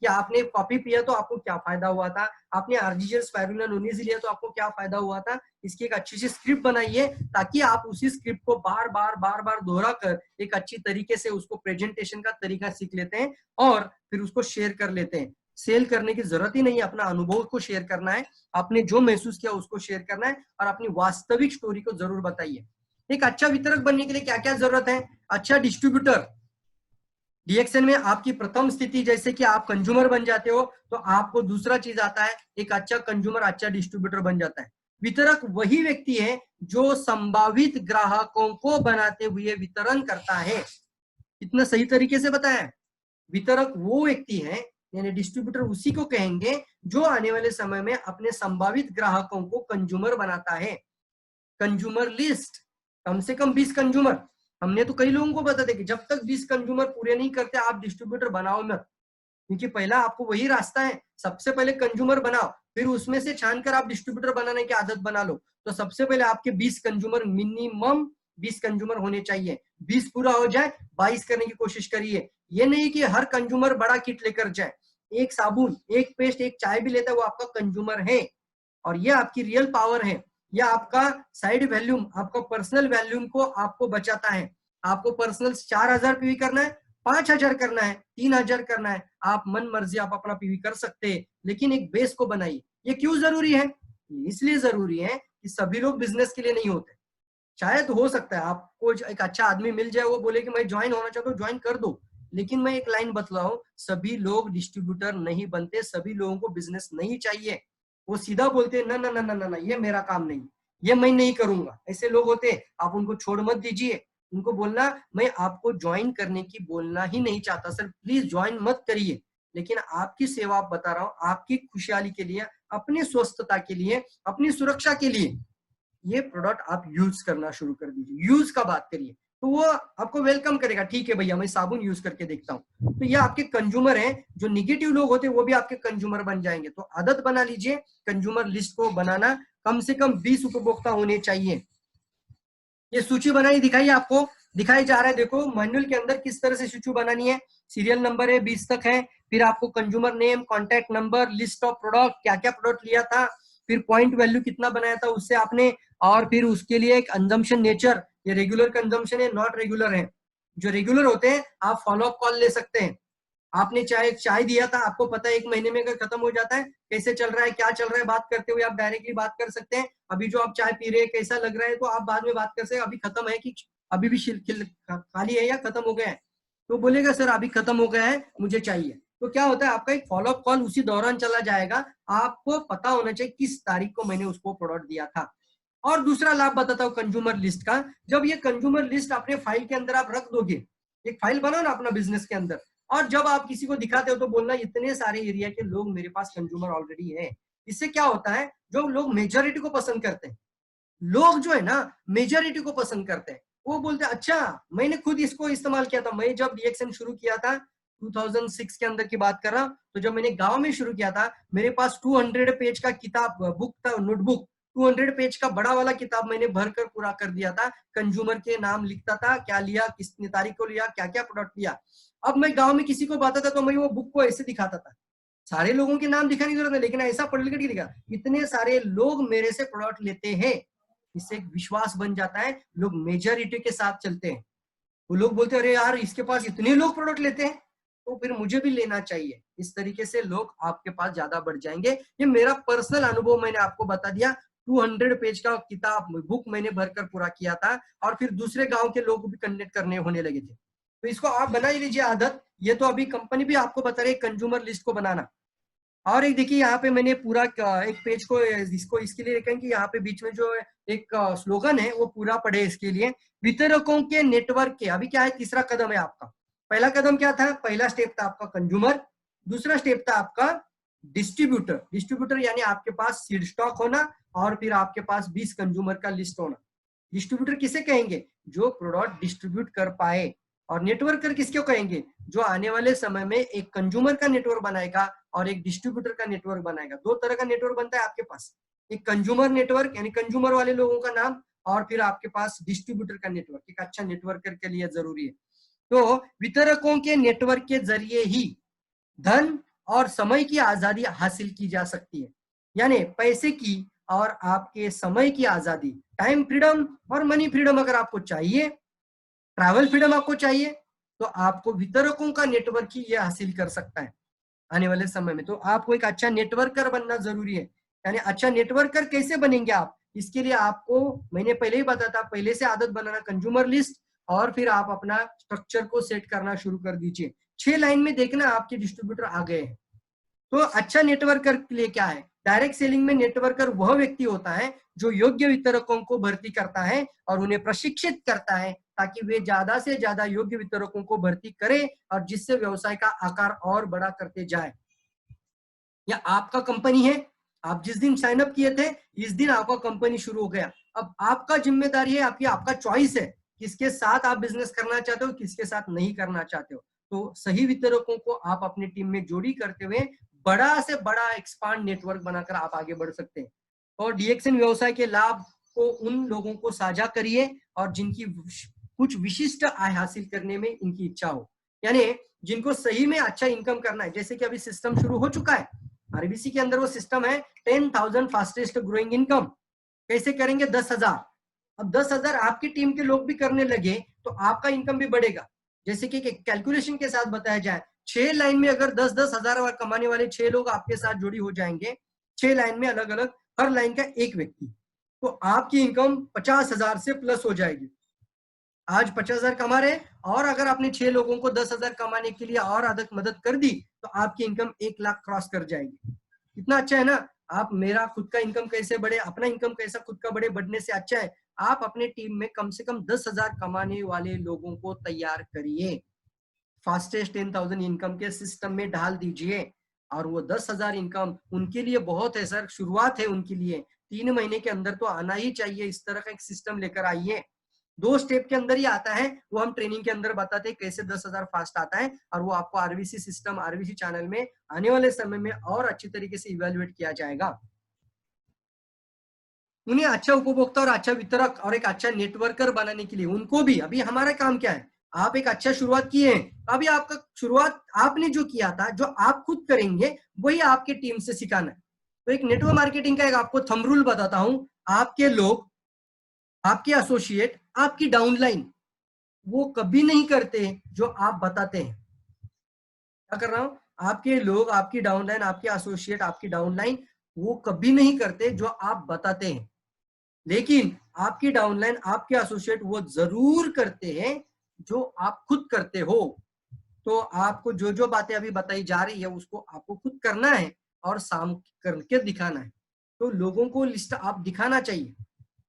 कि आपने कॉफी पिया तो आपको क्या फायदा हुआ था, आपने आर्जिनिया स्पाइरुलिना नोनीज लिया तो आपको क्या फायदा हुआ था। इसकी एक अच्छी सी स्क्रिप्ट बनाइए, ताकि आप उसी स्क्रिप्ट को बार बार दोहरा कर एक अच्छी तरीके से उसको प्रेजेंटेशन का तरीका सीख लेते हैं और फिर उसको शेयर कर लेते हैं। सेल करने की जरूरत ही नहीं है, अपना अनुभव को शेयर करना है, आपने जो महसूस किया उसको शेयर करना है, और अपनी वास्तविक स्टोरी को जरूर बताइए। एक अच्छा वितरक बनने के लिए क्या क्या जरूरत है, अच्छा डिस्ट्रीब्यूटर। डीएक्सएन में आपकी प्रथम स्थिति जैसे कि आप कंज्यूमर बन जाते हो, तो आपको दूसरा चीज आता है, एक अच्छा कंज्यूमर अच्छा डिस्ट्रीब्यूटर बन जाता है। वितरक वही व्यक्ति है जो संभावित ग्राहकों को बनाते हुए वितरण करता है। इतना सही तरीके से बताया। वितरक वो व्यक्ति है यानी डिस्ट्रीब्यूटर उसी को कहेंगे जो आने वाले समय में अपने संभावित ग्राहकों को कंज्यूमर बनाता है। कंज्यूमर लिस्ट, कम से कम 20 कंज्यूमर। हमने तो कई लोगों को बता दिया कि जब तक 20 कंज्यूमर पूरे नहीं करते आप डिस्ट्रीब्यूटर बनाओ मत, क्योंकि पहला आपको वही रास्ता है, सबसे पहले कंज्यूमर बनाओ, फिर उसमें से छानकर आप डिस्ट्रीब्यूटर बनाने की आदत बना लो। तो सबसे पहले आपके 20 कंज्यूमर, मिनिमम 20 कंज्यूमर होने चाहिए। 20 पूरा हो जाए 22 करने की कोशिश करिए। ये नहीं कि हर कंज्यूमर बड़ा किट लेकर जाए, एक साबुन, एक पेस्ट, एक चाय भी लेता है वो आपका कंज्यूमर है। और ये आपकी रियल पावर है। यह आपका साइड वैल्यूम, आपका पर्सनल वैल्यूम को आपको बचाता है। आपको पर्सनल 4000 पीवी करना है, 5000 करना है, 3000 करना है, आप मन मर्जी आप अपना पीवी कर सकते हैं, लेकिन एक बेस को बनाइए। ये क्यों जरूरी है? इसलिए जरूरी है कि सभी लोग बिजनेस के लिए नहीं होते। शायद हो सकता है आपको एक अच्छा आदमी मिल जाए, वो बोले कि मैं ज्वाइन होना चाहता हूँ, ज्वाइन कर दो, लेकिन मैं एक लाइन बतलाऊं, सभी लोग डिस्ट्रीब्यूटर नहीं बनते, सभी लोगों को बिजनेस नहीं चाहिए। वो सीधा बोलते ना ना ना ना ना, ये मेरा काम नहीं, ये मैं नहीं करूंगा। ऐसे लोग होते, आप उनको छोड़ मत दीजिए। उनको बोलना मैं आपको ज्वाइन करने की बोलना ही नहीं चाहता सर, प्लीज ज्वाइन मत करिए, लेकिन आपकी सेवा आप बता रहा हूँ, आपकी खुशहाली के लिए, अपनी स्वस्थता के लिए, अपनी सुरक्षा के लिए ये प्रोडक्ट आप यूज करना शुरू कर दीजिए। यूज का बात करिए तो वो आपको वेलकम करेगा, ठीक है भैया मैं साबुन यूज करके देखता हूँ। तो ये आपके कंज्यूमर हैं। जो निगेटिव लोग होते हैं वो भी आपके कंज्यूमर बन जाएंगे। तो आदत बना लीजिए कंज्यूमर लिस्ट को बनाना, कम से कम 20 उपभोक्ता होने चाहिए। ये सूची बनाई दिखाई आपको, दिखाई जा रहा है, देखो मैनुअल के अंदर किस तरह से सूची बनानी है। सीरियल नंबर है 20 तक है, फिर आपको consumer name, contact number, list of product, क्या क्या प्रोडक्ट लिया था, फिर पॉइंट वैल्यू कितना बनाया था उससे आपने, और फिर उसके लिए एक कंजम्पशन नेचर, ये रेगुलर कंजम्पशन है, नॉट रेगुलर है। जो रेगुलर होते हैं आप फॉलो अप कॉल ले सकते हैं। आपने चाय दिया था, आपको पता है 1 महीने में अगर खत्म हो जाता है, कैसे चल रहा है, क्या चल रहा है, बात करते हुए आप डायरेक्टली बात कर सकते हैं। अभी जो आप चाय पी रहे हैं कैसा लग रहा है, तो आप बाद में बात कर सकते हैं, अभी खत्म है कि अभी भी खाली है या खत्म हो गया है। तो बोलेगा सर अभी खत्म हो गया है, मुझे चाहिए। तो क्या होता है, आपका एक फॉलोअप कॉल उसी दौरान चला जाएगा। आपको पता होना चाहिए किस तारीख को मैंने उसको प्रोडक्ट दिया था। और दूसरा लाभ बताता हूँ कंज्यूमर लिस्ट का। जब ये कंज्यूमर लिस्ट अपने फाइल के अंदर आप रख दोगे, एक फाइल बनाओ ना अपना बिजनेस के अंदर, और जब आप किसी को दिखाते हो तो बोलना इतने सारे एरिया के लोग मेरे पास कंज्यूमर ऑलरेडी है। इससे क्या होता है, जो लोग मेजोरिटी को पसंद करते हैं, लोग जो है ना मेजोरिटी को पसंद करते हैं, वो बोलते हैं अच्छा मैंने खुद इसको इस्तेमाल किया था। मैं जब डीएक्सएन शुरू किया था 2006 के अंदर की बात कर रहा हूँ, तो जब मैंने गांव में शुरू किया था, मेरे पास 200 पेज का किताब बुक था, नोटबुक 200 पेज का बड़ा वाला किताब मैंने भरकर पूरा कर दिया था। कंज्यूमर के नाम लिखता था, क्या लिया, किसने तारीख को लिया, क्या क्या प्रोडक्ट लिया। अब मैं गांव में किसी को बताता था तो मैं वो बुक को ऐसे दिखाता था, सारे लोगों के नाम दिखाने की जरूरत नहीं, लेकिन ऐसा पढ़ लिख के दिखा, इतने सारे लोग मेरे से प्रोडक्ट लेते हैं। इससे एक विश्वास बन जाता है, लोग मेजोरिटी के साथ चलते हैं। वो लोग बोलते हैं अरे यार इसके पास इतने लोग प्रोडक्ट लेते हैं, तो फिर मुझे भी लेना चाहिए। इस तरीके से लोग आपके पास ज्यादा बढ़ जाएंगे। ये मेरा पर्सनल अनुभव मैंने आपको बता दिया। 200 पेज का किताब बुक मैंने भरकर पूरा किया था, और फिर दूसरे गांव के लोग भी कनेक्ट करने होने लगे थे। तो इसको आप बना ही लीजिए आदत। ये तो अभी कंपनी भी आपको बता रही है कंज्यूमर लिस्ट को बनाना। और एक देखिए यहाँ पे मैंने पूरा एक पेज को इसको इसके लिए रखें कि यहाँ पे बीच में जो एक स्लोगन है वो पूरा पढ़े इसके लिए। वितरकों के नेटवर्क के, अभी क्या है, तीसरा कदम है आपका। पहला कदम क्या था, पहला स्टेप था आपका कंज्यूमर, दूसरा स्टेप था आपका डिस्ट्रीब्यूटर। डिस्ट्रीब्यूटर यानी आपके पास सीड स्टॉक होना, और फिर आपके पास 20 कंज्यूमर का लिस्ट होना। डिस्ट्रीब्यूटर किसे कहेंगे, जो प्रोडक्ट डिस्ट्रीब्यूट कर पाए। और नेटवर्कर किसको कहेंगे, जो आने वाले समय में एक कंज्यूमर का नेटवर्क बनाएगा और एक डिस्ट्रीब्यूटर का नेटवर्क बनाएगा। दो तरह का नेटवर्क बनता है आपके पास, एक कंज्यूमर नेटवर्क यानी कंज्यूमर वाले लोगों का नाम, और फिर आपके पास डिस्ट्रीब्यूटर का नेटवर्क। एक अच्छा नेटवर्कर के लिए जरूरी है। तो वितरकों के नेटवर्क के जरिए ही धन और समय की आजादी हासिल की जा सकती है। यानी पैसे की और आपके समय की आजादी, टाइम फ्रीडम और मनी फ्रीडम अगर आपको चाहिए, ट्रैवल फ्रीडम आपको चाहिए, तो आपको वितरकों का नेटवर्क ही ये हासिल कर सकता है आने वाले समय में। तो आपको एक अच्छा नेटवर्कर बनना जरूरी है। यानी अच्छा नेटवर्कर कैसे बनेंगे आप, इसके लिए आपको मैंने पहले ही बताया था, पहले से आदत बनाना कंज्यूमर लिस्ट, और फिर आप अपना स्ट्रक्चर को सेट करना शुरू कर दीजिए। 6 लाइन में देखना आपके डिस्ट्रीब्यूटर आ गए हैं। तो अच्छा नेटवर्कर के लिए क्या है, डायरेक्ट सेलिंग में नेटवर्कर वह व्यक्ति होता है जो योग्य वितरकों को भर्ती करता है और उन्हें प्रशिक्षित करता है, ताकि वे ज्यादा से ज्यादा योग्य वितरकों को भर्ती करें, और जिससे व्यवसाय का आकार और बड़ा करते जाए। या आपका कंपनी है, आप जिस दिन साइन अप किए थे इस दिन आपका कंपनी शुरू हो गया। अब आपका जिम्मेदारी है, आपका चॉइस है, किसके साथ आप बिजनेस करना चाहते हो, किसके साथ नहीं करना चाहते हो। तो सही वितरकों को आप अपनी टीम में जोड़ी करते हुए बड़ा से बड़ा एक्सपांड नेटवर्क बनाकर आप आगे बढ़ सकते हैं। और डीएक्सएन व्यवसाय के लाभ को उन लोगों को साझा करिए और जिनकी कुछ विशिष्ट आय हासिल करने में इनकी इच्छा हो। यानी जिनको सही में अच्छा इनकम करना है, जैसे कि अभी सिस्टम शुरू हो चुका है आरबीसी के अंदर, वो सिस्टम है 10,000 फास्टेस्ट ग्रोइंग इनकम। कैसे करेंगे? 10,000। अब 10,000 आपकी टीम के लोग भी करने लगे तो आपका इनकम भी बढ़ेगा। जैसे कि कैलकुलेशन के साथ बताया जाए, 6 लाइन में अगर 10-10 हजार कमाने वाले 6 लोग आपके साथ जुड़ी हो जाएंगे, 6 लाइन में अलग अलग, हर लाइन का एक व्यक्ति, तो आपकी इनकम 50,000 से प्लस हो जाएगी। आज 50,000 कमा रहे और अगर आपने 6 लोगों को 10,000 कमाने के लिए और अधिक मदद कर दी तो आपकी इनकम 1 लाख क्रॉस कर जाएगी। कितना अच्छा है ना? आप मेरा खुद का इनकम कैसे बढ़े, अपना इनकम कैसा खुद का बढ़ने से अच्छा है आप अपने टीम में कम से कम 10,000 कमाने वाले लोगों को तैयार करिए, फास्टेस्ट 10,000 इनकम के सिस्टम में डाल दीजिए। और वो 10,000 इनकम उनके लिए बहुत है सर, शुरुआत है उनके लिए, 3 महीने के अंदर तो आना ही चाहिए। इस तरह का एक सिस्टम लेकर आइए, 2 स्टेप के अंदर ही आता है, वो हम ट्रेनिंग के अंदर बताते हैं कैसे 10,000 फास्ट आता है, और वो आपको आरबीसी सिस्टम, आरबीसी चैनल में आने वाले समय में और अच्छी तरीके से इवेल्युएट किया जाएगा। उन्हें अच्छा उपभोक्ता और अच्छा वितरक और एक अच्छा नेटवर्कर बनाने के लिए उनको भी, अभी हमारा काम क्या है, आप एक अच्छा शुरुआत किए हैं, अभी आपका शुरुआत आपने जो किया था, जो आप खुद करेंगे वही आपके टीम से सिखाना है। तो एक नेटवर्क मार्केटिंग का एक आपको थंब रूल बताता हूं, आपके लोग, आपके एसोसिएट, आपकी डाउनलाइन वो कभी नहीं करते जो आप बताते हैं। क्या कर रहा हूं? आपके लोग, आपकी डाउनलाइन, आपके एसोसिएट, आपकी डाउनलाइन वो कभी नहीं करते जो आप बताते हैं, लेकिन आपकी डाउनलाइन, आपके एसोसिएट वो जरूर करते हैं जो आप खुद करते हो। तो आपको जो जो बातें अभी बताई जा रही है उसको आपको खुद करना है और साम करके दिखाना है। तो लोगों को लिस्ट आप दिखाना चाहिए,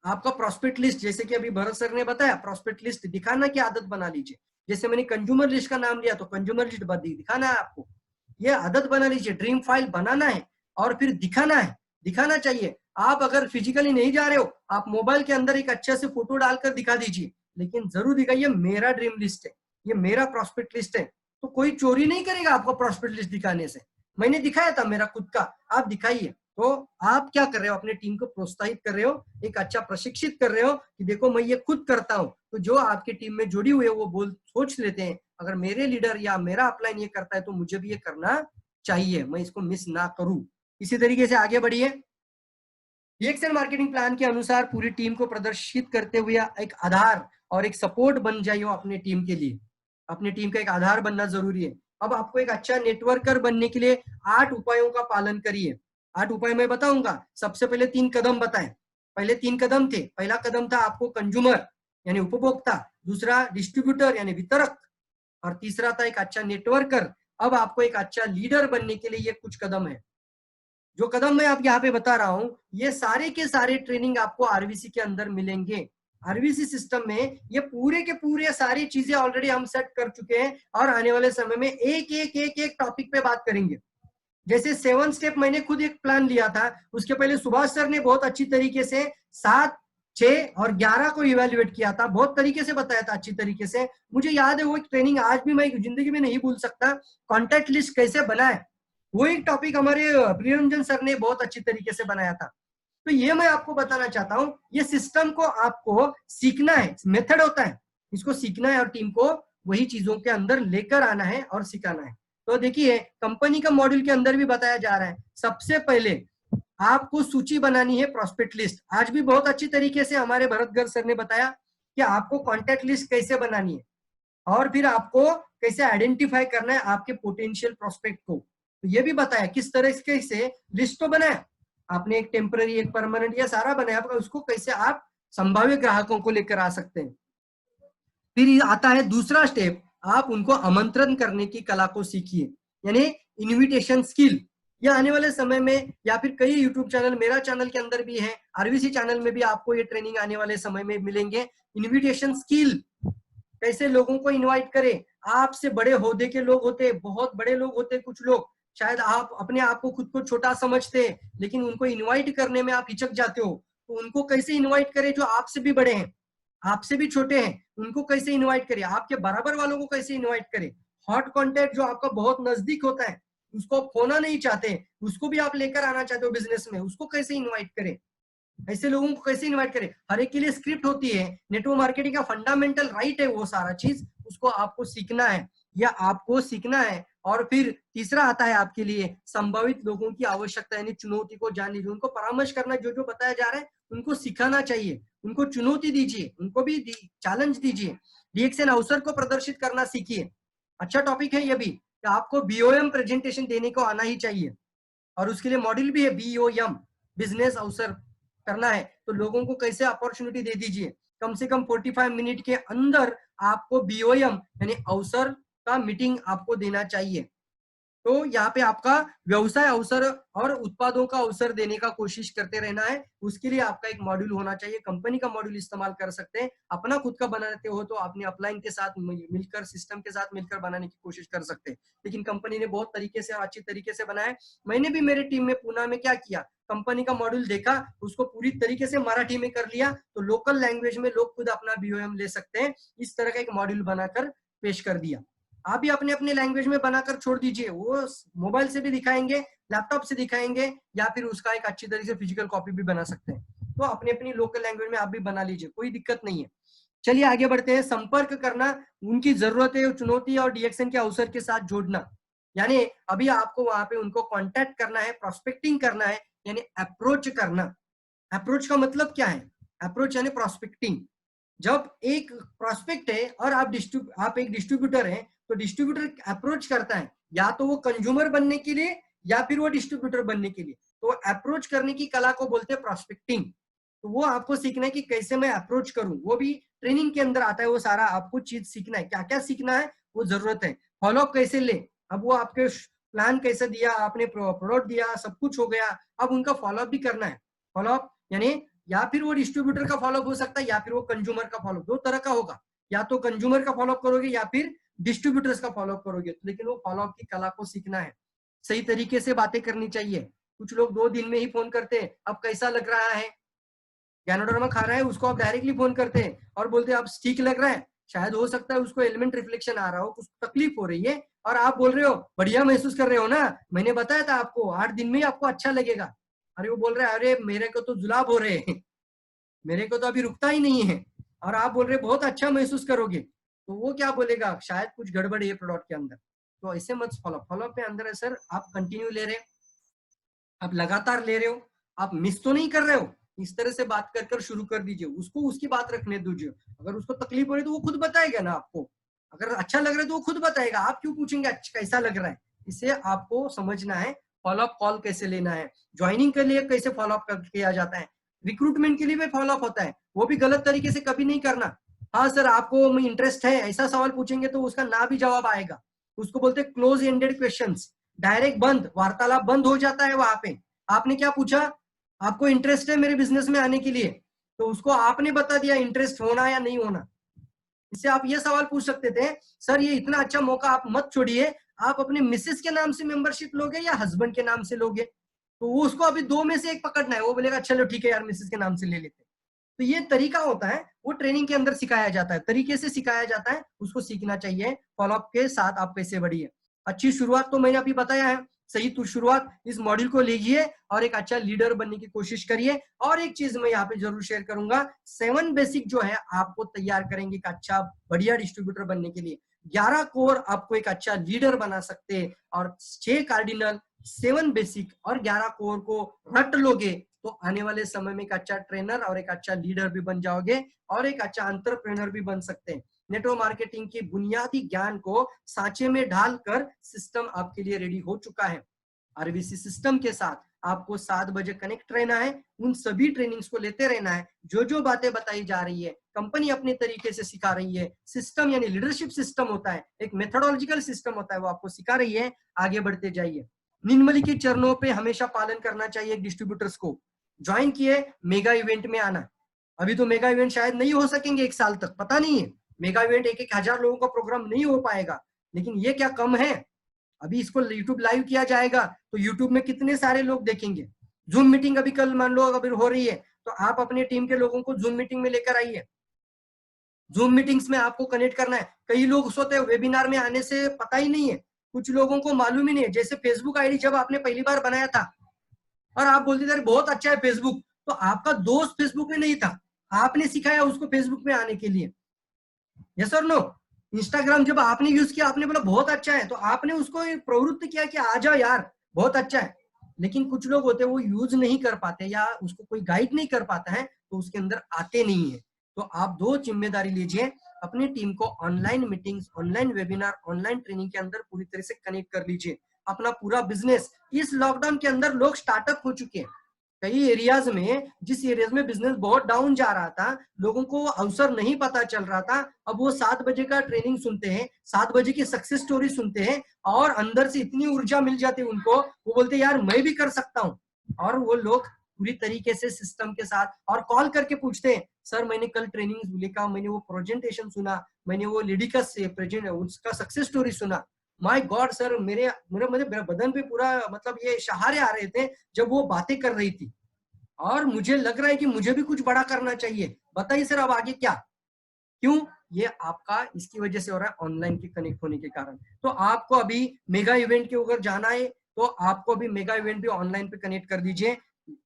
आपका प्रॉस्पेक्ट लिस्ट, जैसे कि अभी भरत सर ने बताया, प्रॉस्पेक्ट लिस्ट दिखाना की आदत बना लीजिए। जैसे मैंने कंज्यूमर लिस्ट का नाम लिया तो कंज्यूमर लिस्ट दिखाना है आपको, ये आदत बना लीजिए। ड्रीम फाइल बनाना है और फिर दिखाना है, दिखाना चाहिए। आप अगर फिजिकली नहीं जा रहे हो, आप मोबाइल के अंदर एक अच्छे से फोटो डालकर दिखा दीजिए, लेकिन जरूर दिखाइए मेरा ड्रीम लिस्ट है, ये मेरा प्रॉस्पेक्ट लिस्ट है। तो कोई चोरी नहीं करेगा आपको प्रॉस्पेक्ट लिस्ट दिखाने से। मैंने दिखाया था मेरा खुद का, आप दिखाइए। तो आप क्या कर रहे हो? अपने टीम को प्रोत्साहित कर रहे हो, एक अच्छा प्रशिक्षित कर रहे हो कि देखो मैं ये खुद करता हूं। तो जो आपकी टीम में जुड़ी हुई है वो सोच लेते हैं अगर मेरे लीडर या मेरा अपलाइन ये करता है तो मुझे भी ये करना चाहिए, मैं इसको मिस ना करूं। इसी तरीके से आगे बढ़िए। एक्सेल मार्केटिंग प्लान के अनुसार पूरी टीम को प्रदर्शित करते हुए एक आधार और एक सपोर्ट बन जाइए अपने टीम के लिए, अपने टीम का एक आधार बनना जरूरी है। अब आपको एक अच्छा नेटवर्कर बनने के लिए 8 उपायों का पालन करिए। 8 उपाय मैं बताऊंगा। सबसे पहले 3 कदम बताएं। पहले 3 कदम थे। पहला कदम था आपको कंज्यूमर यानी उपभोक्ता, दूसरा डिस्ट्रीब्यूटर यानी वितरक, और तीसरा था एक अच्छा नेटवर्कर। अब आपको एक अच्छा लीडर बनने के लिए ये कुछ कदम है। जो कदम मैं आप यहाँ पे बता रहा हूँ ये सारे के सारे ट्रेनिंग आपको आरबीसी के अंदर मिलेंगे। आरबीसी सिस्टम में ये पूरे के पूरे सारी चीजें ऑलरेडी हम सेट कर चुके हैं और आने वाले समय में एक टॉपिक पे बात करेंगे। जैसे 7 स्टेप मैंने खुद एक प्लान लिया था, उसके पहले सुभाष सर ने बहुत अच्छी तरीके से 7, 6 और 11 को इवेल्युएट किया था, बहुत तरीके से बताया था, अच्छी तरीके से। मुझे याद है वो एक ट्रेनिंग आज भी मैं जिंदगी में नहीं भूल सकता। कॉन्टैक्ट लिस्ट कैसे बनाए, वो एक टॉपिक हमारे प्रियरंजन सर ने बहुत अच्छी तरीके से बनाया था। तो ये मैं आपको बताना चाहता हूँ, ये सिस्टम को आपको सीखना है, मेथड होता है, इसको सीखना है और टीम को वही चीजों के अंदर लेकर आना है और सिखाना है। तो देखिए कंपनी का मॉड्यूल के अंदर भी बताया जा रहा है, सबसे पहले आपको सूची बनानी है, प्रॉस्पेक्ट लिस्ट। आज भी बहुत अच्छी तरीके से हमारे भरत गर्ग सर ने बताया कि आपको कॉन्टैक्ट लिस्ट कैसे बनानी है और फिर आपको कैसे आइडेंटिफाई करना है आपके पोटेंशियल प्रोस्पेक्ट को। तो ये भी बताया किस तरह से लिस्ट तो बनाया आपने, एक टेम्पररी, एक परमानेंट, ये सारा बनाया, उसको कैसे आप संभावित ग्राहकों को लेकर आ सकते हैं। फिर आता है दूसरा स्टेप, आप उनको आमंत्रण करने की कला को सीखिए, यानी इनविटेशन स्किल। ये आने वाले समय में या फिर कई यूट्यूब चैनल, मेरा चैनल के अंदर भी है, आरबीसी चैनल में भी आपको ये ट्रेनिंग आने वाले समय में मिलेंगे। इनविटेशन स्किल, कैसे लोगों को इनवाइट करें। आपसे बड़े होदे के लोग होते, बहुत बड़े लोग होते, कुछ लोग शायद आप अपने आप को खुद को छोटा समझते हैं, लेकिन उनको इनवाइट करने में आप हिचक जाते हो। तो उनको कैसे इनवाइट करें जो आपसे भी बड़े हैं, आपसे भी छोटे हैं, उनको कैसे इनवाइट करें, आपके बराबर वालों को कैसे इनवाइट करें। हॉट कॉन्टेक्ट जो आपका बहुत नजदीक होता है, उसको आप खोना नहीं चाहते, उसको भी आप लेकर आना चाहते हो बिजनेस में, उसको कैसे इनवाइट करें, ऐसे लोगों को कैसे इनवाइट करें। हर एक के लिए स्क्रिप्ट होती है, नेटवर्क मार्केटिंग का फंडामेंटल राइट है वो सारा चीज, उसको आपको सीखना है। या आपको सीखना है। और फिर तीसरा आता है आपके लिए संभावित लोगों की आवश्यकता, यानी चुनौती को जान लीजिए, उनको परामर्श करना, जो जो बताया जा रहा है उनको सिखाना चाहिए, उनको चुनौती दीजिए, उनको भी चैलेंज दीजिए, रिएक्शन अवसर को प्रदर्शित करना सीखिए। अच्छा टॉपिक है ये भी कि आपको बीओएम प्रेजेंटेशन देने को आना ही चाहिए, और उसके लिए मॉड्यूल भी है बीओएम, बिजनेस अवसर करना है तो लोगों को कैसे अपॉर्चुनिटी दे दीजिए। कम से कम 45 मिनट के अंदर आपको बीओएम यानी अवसर का मीटिंग आपको देना चाहिए। तो यहाँ पे आपका व्यवसाय अवसर और उत्पादों का अवसर देने का कोशिश करते रहना है। उसके लिए आपका एक मॉड्यूल होना चाहिए, कंपनी का मॉड्यूल इस्तेमाल कर सकते हैं। अपना खुद का बनाते हो तो अपने अपलाइन के साथ मिलकर, सिस्टम के साथ मिलकर बनाने की कोशिश कर सकते हैं। लेकिन कंपनी ने बहुत तरीके से और अच्छी तरीके से बनाया है। मैंने भी मेरे टीम में पूना में क्या किया, कंपनी का मॉड्यूल देखा, उसको पूरी तरीके से मराठी में कर लिया, तो लोकल लैंग्वेज में लोग खुद अपना बीओएम ले सकते हैं। इस तरह का एक मॉड्यूल बनाकर पेश कर दिया। आप भी अपने अपने लैंग्वेज में बनाकर छोड़ दीजिए, वो मोबाइल से भी दिखाएंगे, लैपटॉप से दिखाएंगे, या फिर उसका एक अच्छी तरीके से फिजिकल कॉपी भी बना सकते हैं। तो अपनी अपनी लोकल लैंग्वेज में आप भी बना लीजिए, कोई दिक्कत नहीं है। चलिए आगे बढ़ते हैं। संपर्क करना, उनकी जरूरतें, चुनौती और डिएक्शन के अवसर के साथ जोड़ना, यानी अभी आपको वहां पे उनको कॉन्टैक्ट करना है, प्रोस्पेक्टिंग करना है, यानी अप्रोच करना। अप्रोच का मतलब क्या है? अप्रोच यानी प्रोस्पेक्टिंग। जब एक प्रोस्पेक्ट है और आप एक डिस्ट्रीब्यूटर हैं, तो डिस्ट्रीब्यूटर अप्रोच करता है या तो वो कंज्यूमर बनने के लिए या फिर वो डिस्ट्रीब्यूटर बनने के लिए, तो अप्रोच करने की कला को बोलते हैं प्रोस्पेक्टिंग। तो वो आपको सीखना है कि कैसे मैं अप्रोच करूं, वो भी ट्रेनिंग के अंदर आता है। वो सारा आपको चीज सीखना है, क्या क्या सीखना है वो जरूरत है। फॉलोअप कैसे ले, अब वो आपके प्लान कैसे दिया, आपने प्रोडक्ट दिया, सब कुछ हो गया, अब उनका फॉलोअप भी करना है। फॉलोअप यानी या फिर वो डिस्ट्रीब्यूटर का फॉलोअप हो सकता है या फिर वो कंज्यूमर का फॉलोअप, दो तरह का होगा, या तो कंज्यूमर का फॉलोअप करोगे या फिर डिस्ट्रीब्यूटर्स का फॉलोअप करोगे। लेकिन वो फॉलोअप की कला को सीखना है, सही तरीके से बातें करनी चाहिए। कुछ लोग 2 दिन में ही फोन करते हैं, अब कैसा लग रहा है, गैनोडर्मा खा रहा है, उसको आप डायरेक्टली फोन करते हैं और बोलते हैं अब ठीक लग रहा है। शायद हो सकता है उसको एलिमेंट रिफ्लेक्शन आ रहा हो, कुछ तकलीफ हो रही है, और आप बोल रहे हो बढ़िया महसूस कर रहे हो ना, मैंने बताया था आपको 8 दिन में ही आपको अच्छा लगेगा। अरे वो बोल रहा है अरे मेरे को तो जुलाब हो रहे हैं, मेरे को तो अभी रुकता ही नहीं है, और आप बोल रहे बहुत अच्छा महसूस करोगे, तो वो क्या बोलेगा, शायद कुछ गड़बड़ है प्रोडक्ट के अंदर। तो ऐसे मत फॉलोअप में अंदर है सर, आप कंटिन्यू ले रहे हो, आप लगातार ले रहे हो, आप मिस तो नहीं कर रहे हो, इस तरह से बात कर शुरू कर दीजिए, उसको उसकी बात रखने दीजिए। अगर उसको तकलीफ हो रही तो वो खुद बताएगा ना आपको, अगर अच्छा लग रहा है तो वो खुद बताएगा, आप क्यों पूछेंगे अच्छा कैसा लग रहा है। इसे आपको समझना है, फॉलोअप कॉल कैसे लेना है, ज्वाइनिंग के लिए कैसे फॉलोअप किया जाता है, रिक्रूटमेंट के लिए भी फॉलोअप होता है, वो भी गलत तरीके से कभी नहीं करना। हाँ सर आपको इंटरेस्ट है, ऐसा सवाल पूछेंगे तो उसका ना भी जवाब आएगा, उसको बोलते हैं क्लोज एंडेड क्वेश्चंस, डायरेक्ट बंद, वार्तालाप बंद हो जाता है वहां पे। आपने क्या पूछा, आपको इंटरेस्ट है मेरे बिजनेस में आने के लिए, तो उसको आपने बता दिया इंटरेस्ट होना या नहीं होना। इससे आप ये सवाल पूछ सकते थे, सर ये इतना अच्छा मौका आप मत छोड़िए, आप अपने मिसेस के नाम से मेंबरशिप लोगे या हस्बैंड के नाम से लोगे, तो वो उसको अभी 2 में से एक पकड़ना है, वो बोलेगा चलो ठीक है यार मिसेस के नाम से ले लेते। तो ये तरीका होता है, वो ट्रेनिंग के अंदर सिखाया जाता है, तरीके से सिखाया जाता है, उसको सीखना चाहिए। फॉलोअप के साथ आप कैसे बढ़िए। अच्छी शुरुआत तो मैंने अभी बताया है, सही तो शुरुआत, इस मॉड्यूल को लीजिए और एक अच्छा लीडर बनने की कोशिश करिए। और एक चीज मैं यहाँ पे जरूर शेयर करूंगा, 7 बेसिक जो है आपको तैयार करेंगे एक अच्छा बढ़िया डिस्ट्रीब्यूटर बनने के लिए। 11 कोर आपको एक अच्छा लीडर बना सकते हैं, और 6 कार्डिनल, 7 बेसिक और 11 कोर को रट लोगे तो आने वाले समय में एक अच्छा ट्रेनर और एक अच्छा लीडर भी बन जाओगे, और एक अच्छा एंटरप्रेन्योर भी बन सकते हैं। नेटवर्क मार्केटिंग की बुनियादी ज्ञान को सांचे में ढालकर सिस्टम आपके लिए रेडी हो चुका है। आरबीसी सिस्टम के साथ आपको 7 बजे कनेक्ट रहना है, उन सभी ट्रेनिंग्स को लेते रहना है, जो जो बातें बताई जा रही है कंपनी अपने तरीके से सिखा रही है, सिस्टम यानी लीडरशिप सिस्टम होता है, एक मेथोडोलॉजिकल सिस्टम होता है, वो आपको सिखा रही है, आगे बढ़ते जाइए। निम्नलिखित चरणों पे हमेशा पालन करना चाहिए एक डिस्ट्रीब्यूटर्स को। ज्वाइन किए, मेगा इवेंट में आना। अभी तो मेगा इवेंट शायद नहीं हो सकेंगे 1 साल तक, पता नहीं है, मेगा इवेंट 1-1 हजार लोगों का प्रोग्राम नहीं हो पाएगा, लेकिन ये क्या कम है, अभी इसको यूट्यूब लाइव किया जाएगा तो यूट्यूब में कितने सारे लोग देखेंगे। जूम मीटिंग अभी कल मान लो अभी हो रही है, तो आप अपने टीम के लोगों को जूम मीटिंग में लेकर आइए। जूम मीटिंग्स में आपको कनेक्ट करना है। कई लोग सोते हैं वेबिनार में आने से पता ही नहीं है, कुछ लोगों को मालूम ही नहीं है। जैसे फेसबुक आईडी जब आपने पहली बार बनाया था और आप बोलते थे बहुत अच्छा है फेसबुक, तो आपका दोस्त फेसबुक में नहीं था, आपने सिखाया उसको फेसबुक में आने के लिए, यस और नो। इंस्टाग्राम जब आपने यूज किया, आपने बोला बहुत अच्छा है, तो आपने उसको प्रवृत्त किया कि आ जाओ यार बहुत अच्छा है। लेकिन कुछ लोग होते हैं वो यूज नहीं कर पाते या उसको कोई गाइड नहीं कर पाता है, तो उसके अंदर आते नहीं है। तो आप दो जिम्मेदारी लीजिए, अपनी टीम को online meetings, online webinar, online training के अंदर पूरी तरह से कनेक्ट कर लीजिए। अपना पूरा बिजनेस, इस लॉकडाउन के अंदर लोग स्टार्टअप हो चुके हैं कई एरियाज में। जिस एरियाज में बिजनेस बहुत डाउन जा रहा था, लोगों को अवसर नहीं पता चल रहा था, अब वो 7 बजे का ट्रेनिंग सुनते हैं, 7 बजे की सक्सेस स्टोरी सुनते हैं और अंदर से इतनी ऊर्जा मिल जाती है उनको, वो बोलते हैं यार मैं भी कर सकता हूँ। और वो लोग पूरी तरीके से सिस्टम के साथ और कॉल करके पूछते हैं, सर मैंने कल ट्रेनिंग लिखा, मैंने वो प्रेजेंटेशन सुना, मैंने वो लेडी का उसका सक्सेस स्टोरी सुना, माय गॉड सर मेरे बदन पे पूरा मतलब ये सहारे आ रहे थे जब वो बातें कर रही थी, और मुझे लग रहा है कि मुझे भी कुछ बड़ा करना चाहिए। बताइए सर अब आगे क्या? क्यों? ये आपका इसकी वजह से हो रहा है, ऑनलाइन के कनेक्ट होने के कारण। तो आपको अभी मेगा इवेंट के अगर जाना है तो आपको अभी मेगा इवेंट भी ऑनलाइन पे कनेक्ट कर दीजिए।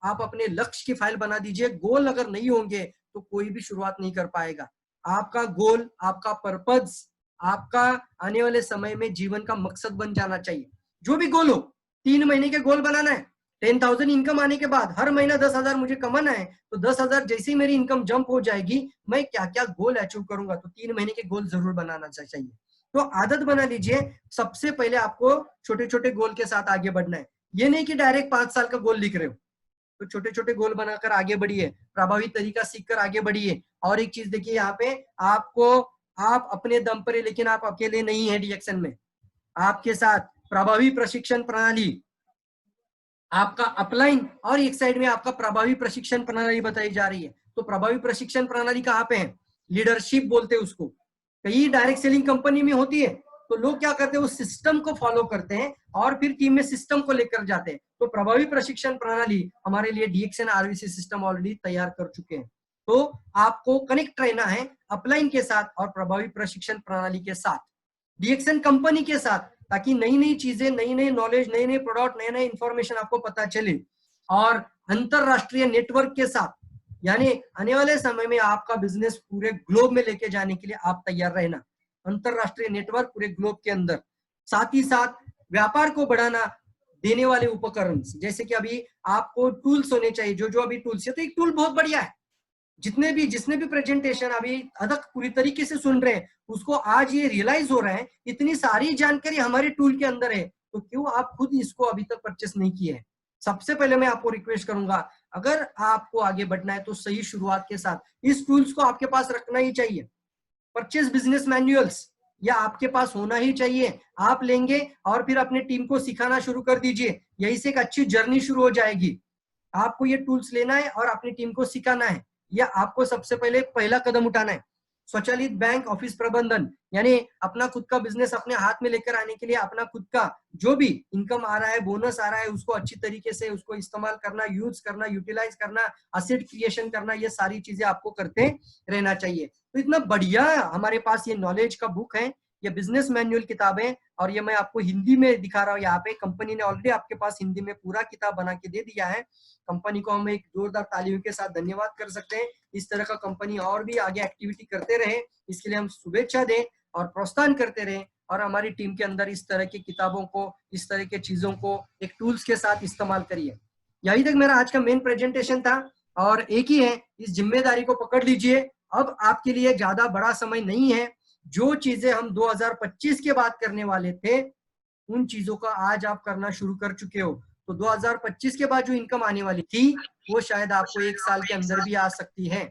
आप अपने लक्ष्य की फाइल बना दीजिए। गोल अगर नहीं होंगे तो कोई भी शुरुआत नहीं कर पाएगा। आपका गोल, आपका पर्पज, आपका आने वाले समय में जीवन का मकसद बन जाना चाहिए। जो भी गोल हो, 3 महीने के गोल बनाना है। 10,000 इनकम आने के बाद हर महीना 10,000 मुझे कमाना है, तो 10,000 जैसे ही मेरी इनकम जंप हो जाएगी, मैं क्या क्या गोल अचीव करूंगा, तो 3 महीने के गोल जरूर बनाना चाहिए। तो आदत बना लीजिए, सबसे पहले आपको छोटे छोटे गोल के साथ आगे बढ़ना है। ये नहीं कि डायरेक्ट 5 साल का गोल लिख रहे हो, तो छोटे छोटे गोल बनाकर आगे बढ़िए, प्रभावी तरीका सीखकर आगे बढ़िए। और एक चीज देखिए यहाँ पे, आप अपने दम पर, लेकिन आप अकेले नहीं है डीएक्शन में। आपके साथ प्रभावी प्रशिक्षण प्रणाली, आपका अपलाइन, और एक साइड में आपका प्रभावी प्रशिक्षण प्रणाली बताई जा रही है। तो प्रभावी प्रशिक्षण प्रणाली कहाँ पे है? लीडरशिप बोलते हैं उसको। कई डायरेक्ट सेलिंग कंपनी में होती है, तो लोग क्या करते हैं, उस सिस्टम को फॉलो करते हैं और फिर टीम में सिस्टम को लेकर जाते हैं। तो प्रभावी प्रशिक्षण प्रणाली हमारे लिए डीएक्शन आरवीसी सिस्टम ऑलरेडी तैयार कर चुके हैं। तो आपको कनेक्ट रहना है अपलाइन के साथ और प्रभावी प्रशिक्षण प्रणाली के साथ, डीएक्शन कंपनी के साथ, ताकि नई नई चीजें, नई नई नॉलेज, नए नए प्रोडक्ट, नए नए इंफॉर्मेशन आपको पता चले। और अंतरराष्ट्रीय नेटवर्क के साथ, यानी आने वाले समय में आपका बिजनेस पूरे ग्लोब में लेके जाने के लिए आप तैयार रहना। अंतरराष्ट्रीय नेटवर्क पूरे ग्लोब के अंदर, साथ ही साथ व्यापार को बढ़ाना देने वाले उपकरण, जैसे कि अभी आपको टूल्स होने चाहिए। जो जो अभी टूल्स है, तो एक टूल बहुत बढ़िया है, जिसने भी प्रेजेंटेशन अभी अदक पूरी तरीके से सुन रहे हैं, उसको आज ये रियलाइज हो रहा है इतनी सारी जानकारी हमारे टूल के अंदर है, तो क्यों आप खुद इसको अभी तक परचेस नहीं किए हैं? सबसे पहले मैं आपको रिक्वेस्ट करूंगा, अगर आपको आगे बढ़ना है तो सही शुरुआत के साथ इस टूल्स को आपके पास रखना ही चाहिए। परचेस बिजनेस मैनुअल्स, या आपके पास होना ही चाहिए। आप लेंगे और फिर अपने टीम को सिखाना शुरू कर दीजिए, यही से एक अच्छी जर्नी शुरू हो जाएगी। आपको ये टूल्स लेना है और अपनी टीम को सिखाना है, या आपको सबसे पहले पहला कदम उठाना है। स्वचालित बैंक ऑफिस प्रबंधन, यानी अपना खुद का बिजनेस अपने हाथ में लेकर आने के लिए अपना खुद का जो भी इनकम आ रहा है, बोनस आ रहा है, उसको अच्छी तरीके से उसको इस्तेमाल करना, यूज करना, यूटिलाइज करना, असेट क्रिएशन करना, ये सारी चीजें आपको करते रहना चाहिए। तो इतना बढ़िया हमारे पास ये नॉलेज का बुक है, ये बिजनेस मैनुअल किताब है, और ये मैं आपको हिंदी में दिखा रहा हूँ। यहाँ पे कंपनी ने ऑलरेडी आपके पास हिंदी में पूरा किताब बना के दे दिया है। कंपनी को हम एक जोरदार तालियों के साथ धन्यवाद कर सकते हैं। इस तरह का कंपनी और भी आगे एक्टिविटी करते रहे, इसके लिए हम शुभेच्छा दें और प्रोत्साहन करते रहे। और हमारी टीम के अंदर इस तरह की किताबों को, इस तरह के चीजों को एक टूल्स के साथ इस्तेमाल करिए। यही तक मेरा आज का मेन प्रेजेंटेशन था, और एक ही है, इस जिम्मेदारी को पकड़ लीजिए। अब आपके लिए ज्यादा बड़ा समय नहीं है। जो चीजें हम 2025 के बाद करने वाले थे, उन चीजों का आज आप करना शुरू कर चुके हो। तो 2025 के बाद जो इनकम आने वाली थी, वो शायद आपको 1 साल के अंदर भी आ सकती है।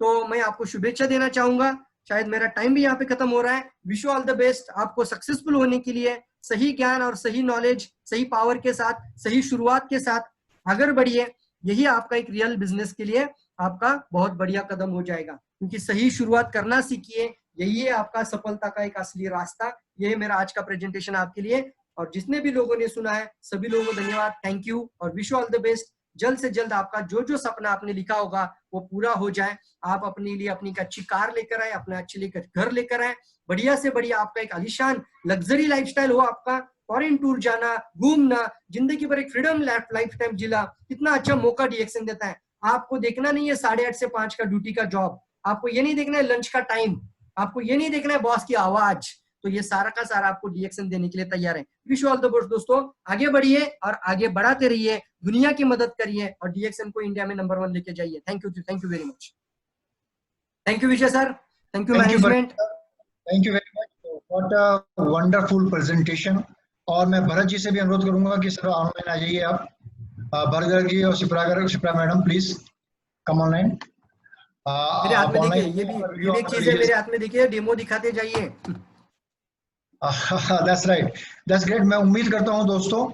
तो मैं आपको शुभेच्छा देना चाहूंगा। शायद मेरा टाइम भी यहाँ पे खत्म हो रहा है। Wish you all the best. आपको सक्सेसफुल होने के लिए सही ज्ञान और सही नॉलेज, सही पावर के साथ, सही शुरुआत के साथ अगर बढ़िए, यही आपका एक रियल बिजनेस के लिए आपका बहुत बढ़िया कदम हो जाएगा। क्योंकि सही शुरुआत करना सीखिए, यही है आपका सफलता का एक असली रास्ता। यही मेरा आज का प्रेजेंटेशन आपके लिए, और जितने भी लोगों ने सुना है सभी लोगों को धन्यवाद, थैंक यू, और wish you all the best. जल्द से जल्द आपका जो जो सपना आपने लिखा होगा वो पूरा हो जाए। आप अपने लिए अपनी एक अच्छी कार लेकर आए, अपना अच्छे लेकर घर लेकर आए, बढ़िया से बढ़िया आपका एक आलीशान लग्जरी लाइफस्टाइल हो, आपका फॉरेन टूर जाना, घूमना, जिंदगी भर एक फ्रीडम लाइफ टाइम जिला। कितना अच्छा मौका डीएक्शन देता है। आपको देखना नहीं है 8:30 से 5 का ड्यूटी का जॉब, आपको ये नहीं देखना है लंच का टाइम, आपको ये नहीं देखना है बॉस की आवाज, तो ये सारा का सारा आपको डीएक्शन देने के लिए तैयार है। Wish you all the best दोस्तों, आगे बढ़िए और आगे बढ़ाते रहिए, दुनिया की मदद करिए और डीएक्शन को इंडिया में नंबर 1 लेके जाइए। Thank you very much. Thank you Vijay sir, thank you management, thank you very much, what a wonderful presentation. और मैं भरत जी से भी अनुरोध करूंगा कि सर ऑनलाइन आ जाइए आप, भरत जी और Shipra madam please come online. मेरे हाथ में देखिए, ये भी एक चीज है, मेरे हाथ में देखिए, डेमो दिखाते जाइए। That's right, that's great. मैं उम्मीद करता हूं दोस्तों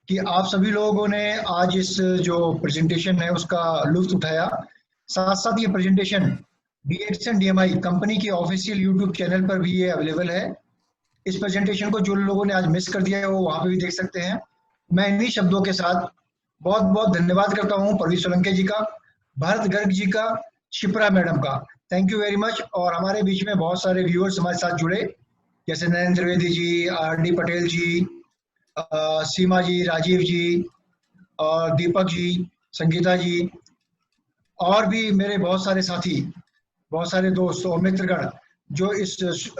कि आप सभी लोगों ने आज इस जो प्रेजेंटेशन है उसका लुत्फ उठाया। साथ साथ ये प्रेजेंटेशन डीएक्शन डीएमआई कंपनी की ऑफिशियल यूट्यूब चैनल पर भी ये अवेलेबल है। इस प्रेजेंटेशन को जो लोगों ने आज मिस कर दिया है वो वहां पे भी देख सकते हैं। मैं इन्हीं शब्दों के साथ बहुत बहुत धन्यवाद करता हूँ प्रवीण सोलंकी जी का, भरत गर्ग जी का, शिप्रा मैडम का। Thank you very much. और हमारे बीच में बहुत सारे व्यूअर्स हमारे साथ जुड़े, जैसे नरेंद्र त्रिवेदी जी, आर.डी. पटेल जी, सीमा जी, राजीव जी और दीपक जी, संगीता जी, और भी मेरे बहुत सारे साथी, बहुत सारे दोस्त और मित्रगण जो इस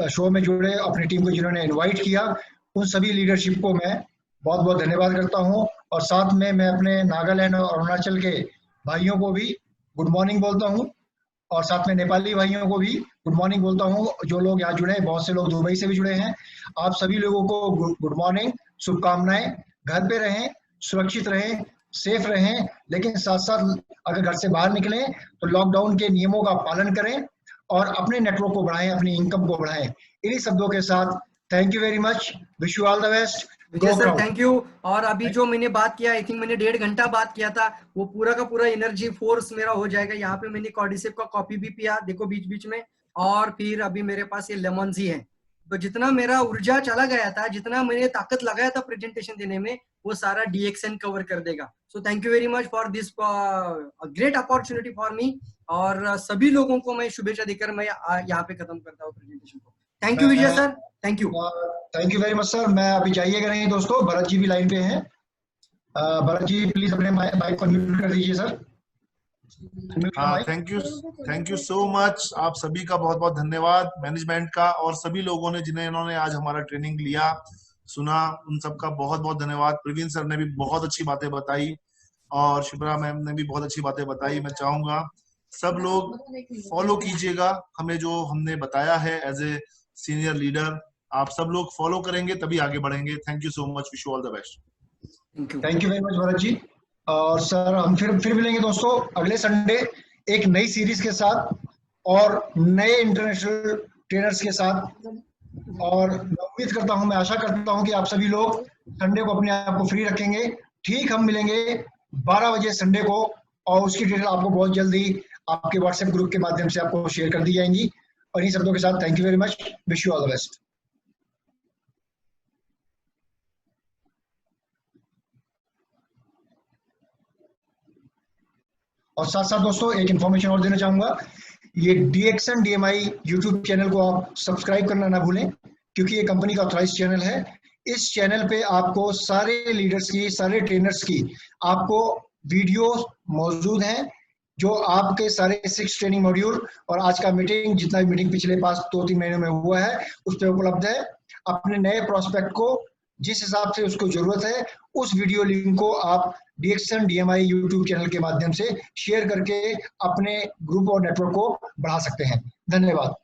शो में जुड़े, अपनी टीम को जिन्होंने इनवाइट किया, उन सभी लीडरशिप को मैं बहुत बहुत धन्यवाद करता हूं। और साथ में मैं अपने नागालैंड और अरुणाचल के भाइयों को भी गुड मॉर्निंग बोलता हूं, और साथ में नेपाली भाइयों को भी गुड मॉर्निंग बोलता हूं। जो लोग यहाँ जुड़े हैं, बहुत से लोग दुबई से भी जुड़े हैं, आप सभी लोगों को गुड मॉर्निंग, शुभकामनाएं। घर पे रहें, सुरक्षित रहें, सेफ रहें, लेकिन साथ साथ अगर घर से बाहर निकलें तो लॉकडाउन के नियमों का पालन करें और अपने नेटवर्क को बढ़ाएं, अपनी इनकम को बढ़ाएं। इन्हीं शब्दों के साथ thank you very much, wish you all the best. Vijay sir thank you. और अभी जो मैंने बात किया, आई थिंक मैंने 1.5 घंटा बात किया था, वो पूरा का पूरा एनर्जी फोर्स मेरा हो जाएगा। यहाँ पे मैंने कॉर्डिसेप का कॉफी भी पिया, देखो बीच बीच में, और फिर अभी मेरे पास ये लेमन ही है। तो जितना मेरा ऊर्जा चला गया था, जितना मैंने ताकत लगाया था प्रेजेंटेशन देने में, वो सारा डीएक्शन कवर कर देगा। So thank you very much for this great opportunity for me. और सभी लोगों को मैं शुभेच्छा देकर मैं यहाँ पे खत्म करता हूँ प्रेजेंटेशन को। Thank you Vijay sir, thank you. Thank you very much sir. मैं अभी जाइएगा नहीं दोस्तों, भरत जी भी लाइन पे हैं। भरत जी प्लीज अपने माइक को म्यूट कर दीजिए sir. Thank you so much. आप सभी का बहुत बहुत धन्यवाद, मैनेजमेंट का और सभी लोगों ने जिन्होंने आज हमारा ट्रेनिंग लिया, सुना, उन सबका बहुत बहुत धन्यवाद। प्रवीण सर ने भी बहुत अच्छी बातें बताई और शिप्रा मैम ने भी बहुत अच्छी बातें बताई। मैं चाहूंगा सब लोग फॉलो कीजिएगा हमें, जो हमने बताया है एज ए सीनियर लीडर। आप सब लोग फॉलो करेंगे तभी आगे बढ़ेंगे। Thank you so much, wish you all the best. Thank you very much Bharat ji. और सर हम फिर मिलेंगे दोस्तों अगले संडे एक नई सीरीज के साथ और नए इंटरनेशनल ट्रेनर्स के साथ। और मैं उम्मीद करता हूं, मैं आशा करता हूं कि आप सभी लोग संडे को अपने आप को फ्री रखेंगे। ठीक, हम मिलेंगे 12 बजे संडे को, और उसकी डिटेल आपको बहुत जल्दी आपके व्हाट्सएप ग्रुप के माध्यम से आपको शेयर कर दी जाएंगी। और इन शब्दों के साथ thank you very much, wish you all the best. और साथ साथ दोस्तों एक इन्फॉर्मेशन और देना चाहूंगा, ये डीएक्शन डीएमआई यूट्यूब चैनल को आप सब्सक्राइब करना ना भूलें, क्योंकि ये कंपनी का ऑथराइज्ड चैनल है। इस चैनल पे आपको सारे लीडर्स की, सारे ट्रेनर्स की आपको वीडियो मौजूद हैं, जो आपके सारे 6 ट्रेनिंग मॉड्यूल और आज का मीटिंग, जितना भी मीटिंग पिछले 2-3 महीने में हुआ है, उस पर उपलब्ध है। अपने नए प्रोस्पेक्ट को जिस हिसाब से उसको जरूरत है, उस वीडियो लिंक को आप डीएक्शन डीएमआई यूट्यूब चैनल के माध्यम से शेयर करके अपने ग्रुप और नेटवर्क को बढ़ा सकते हैं। धन्यवाद।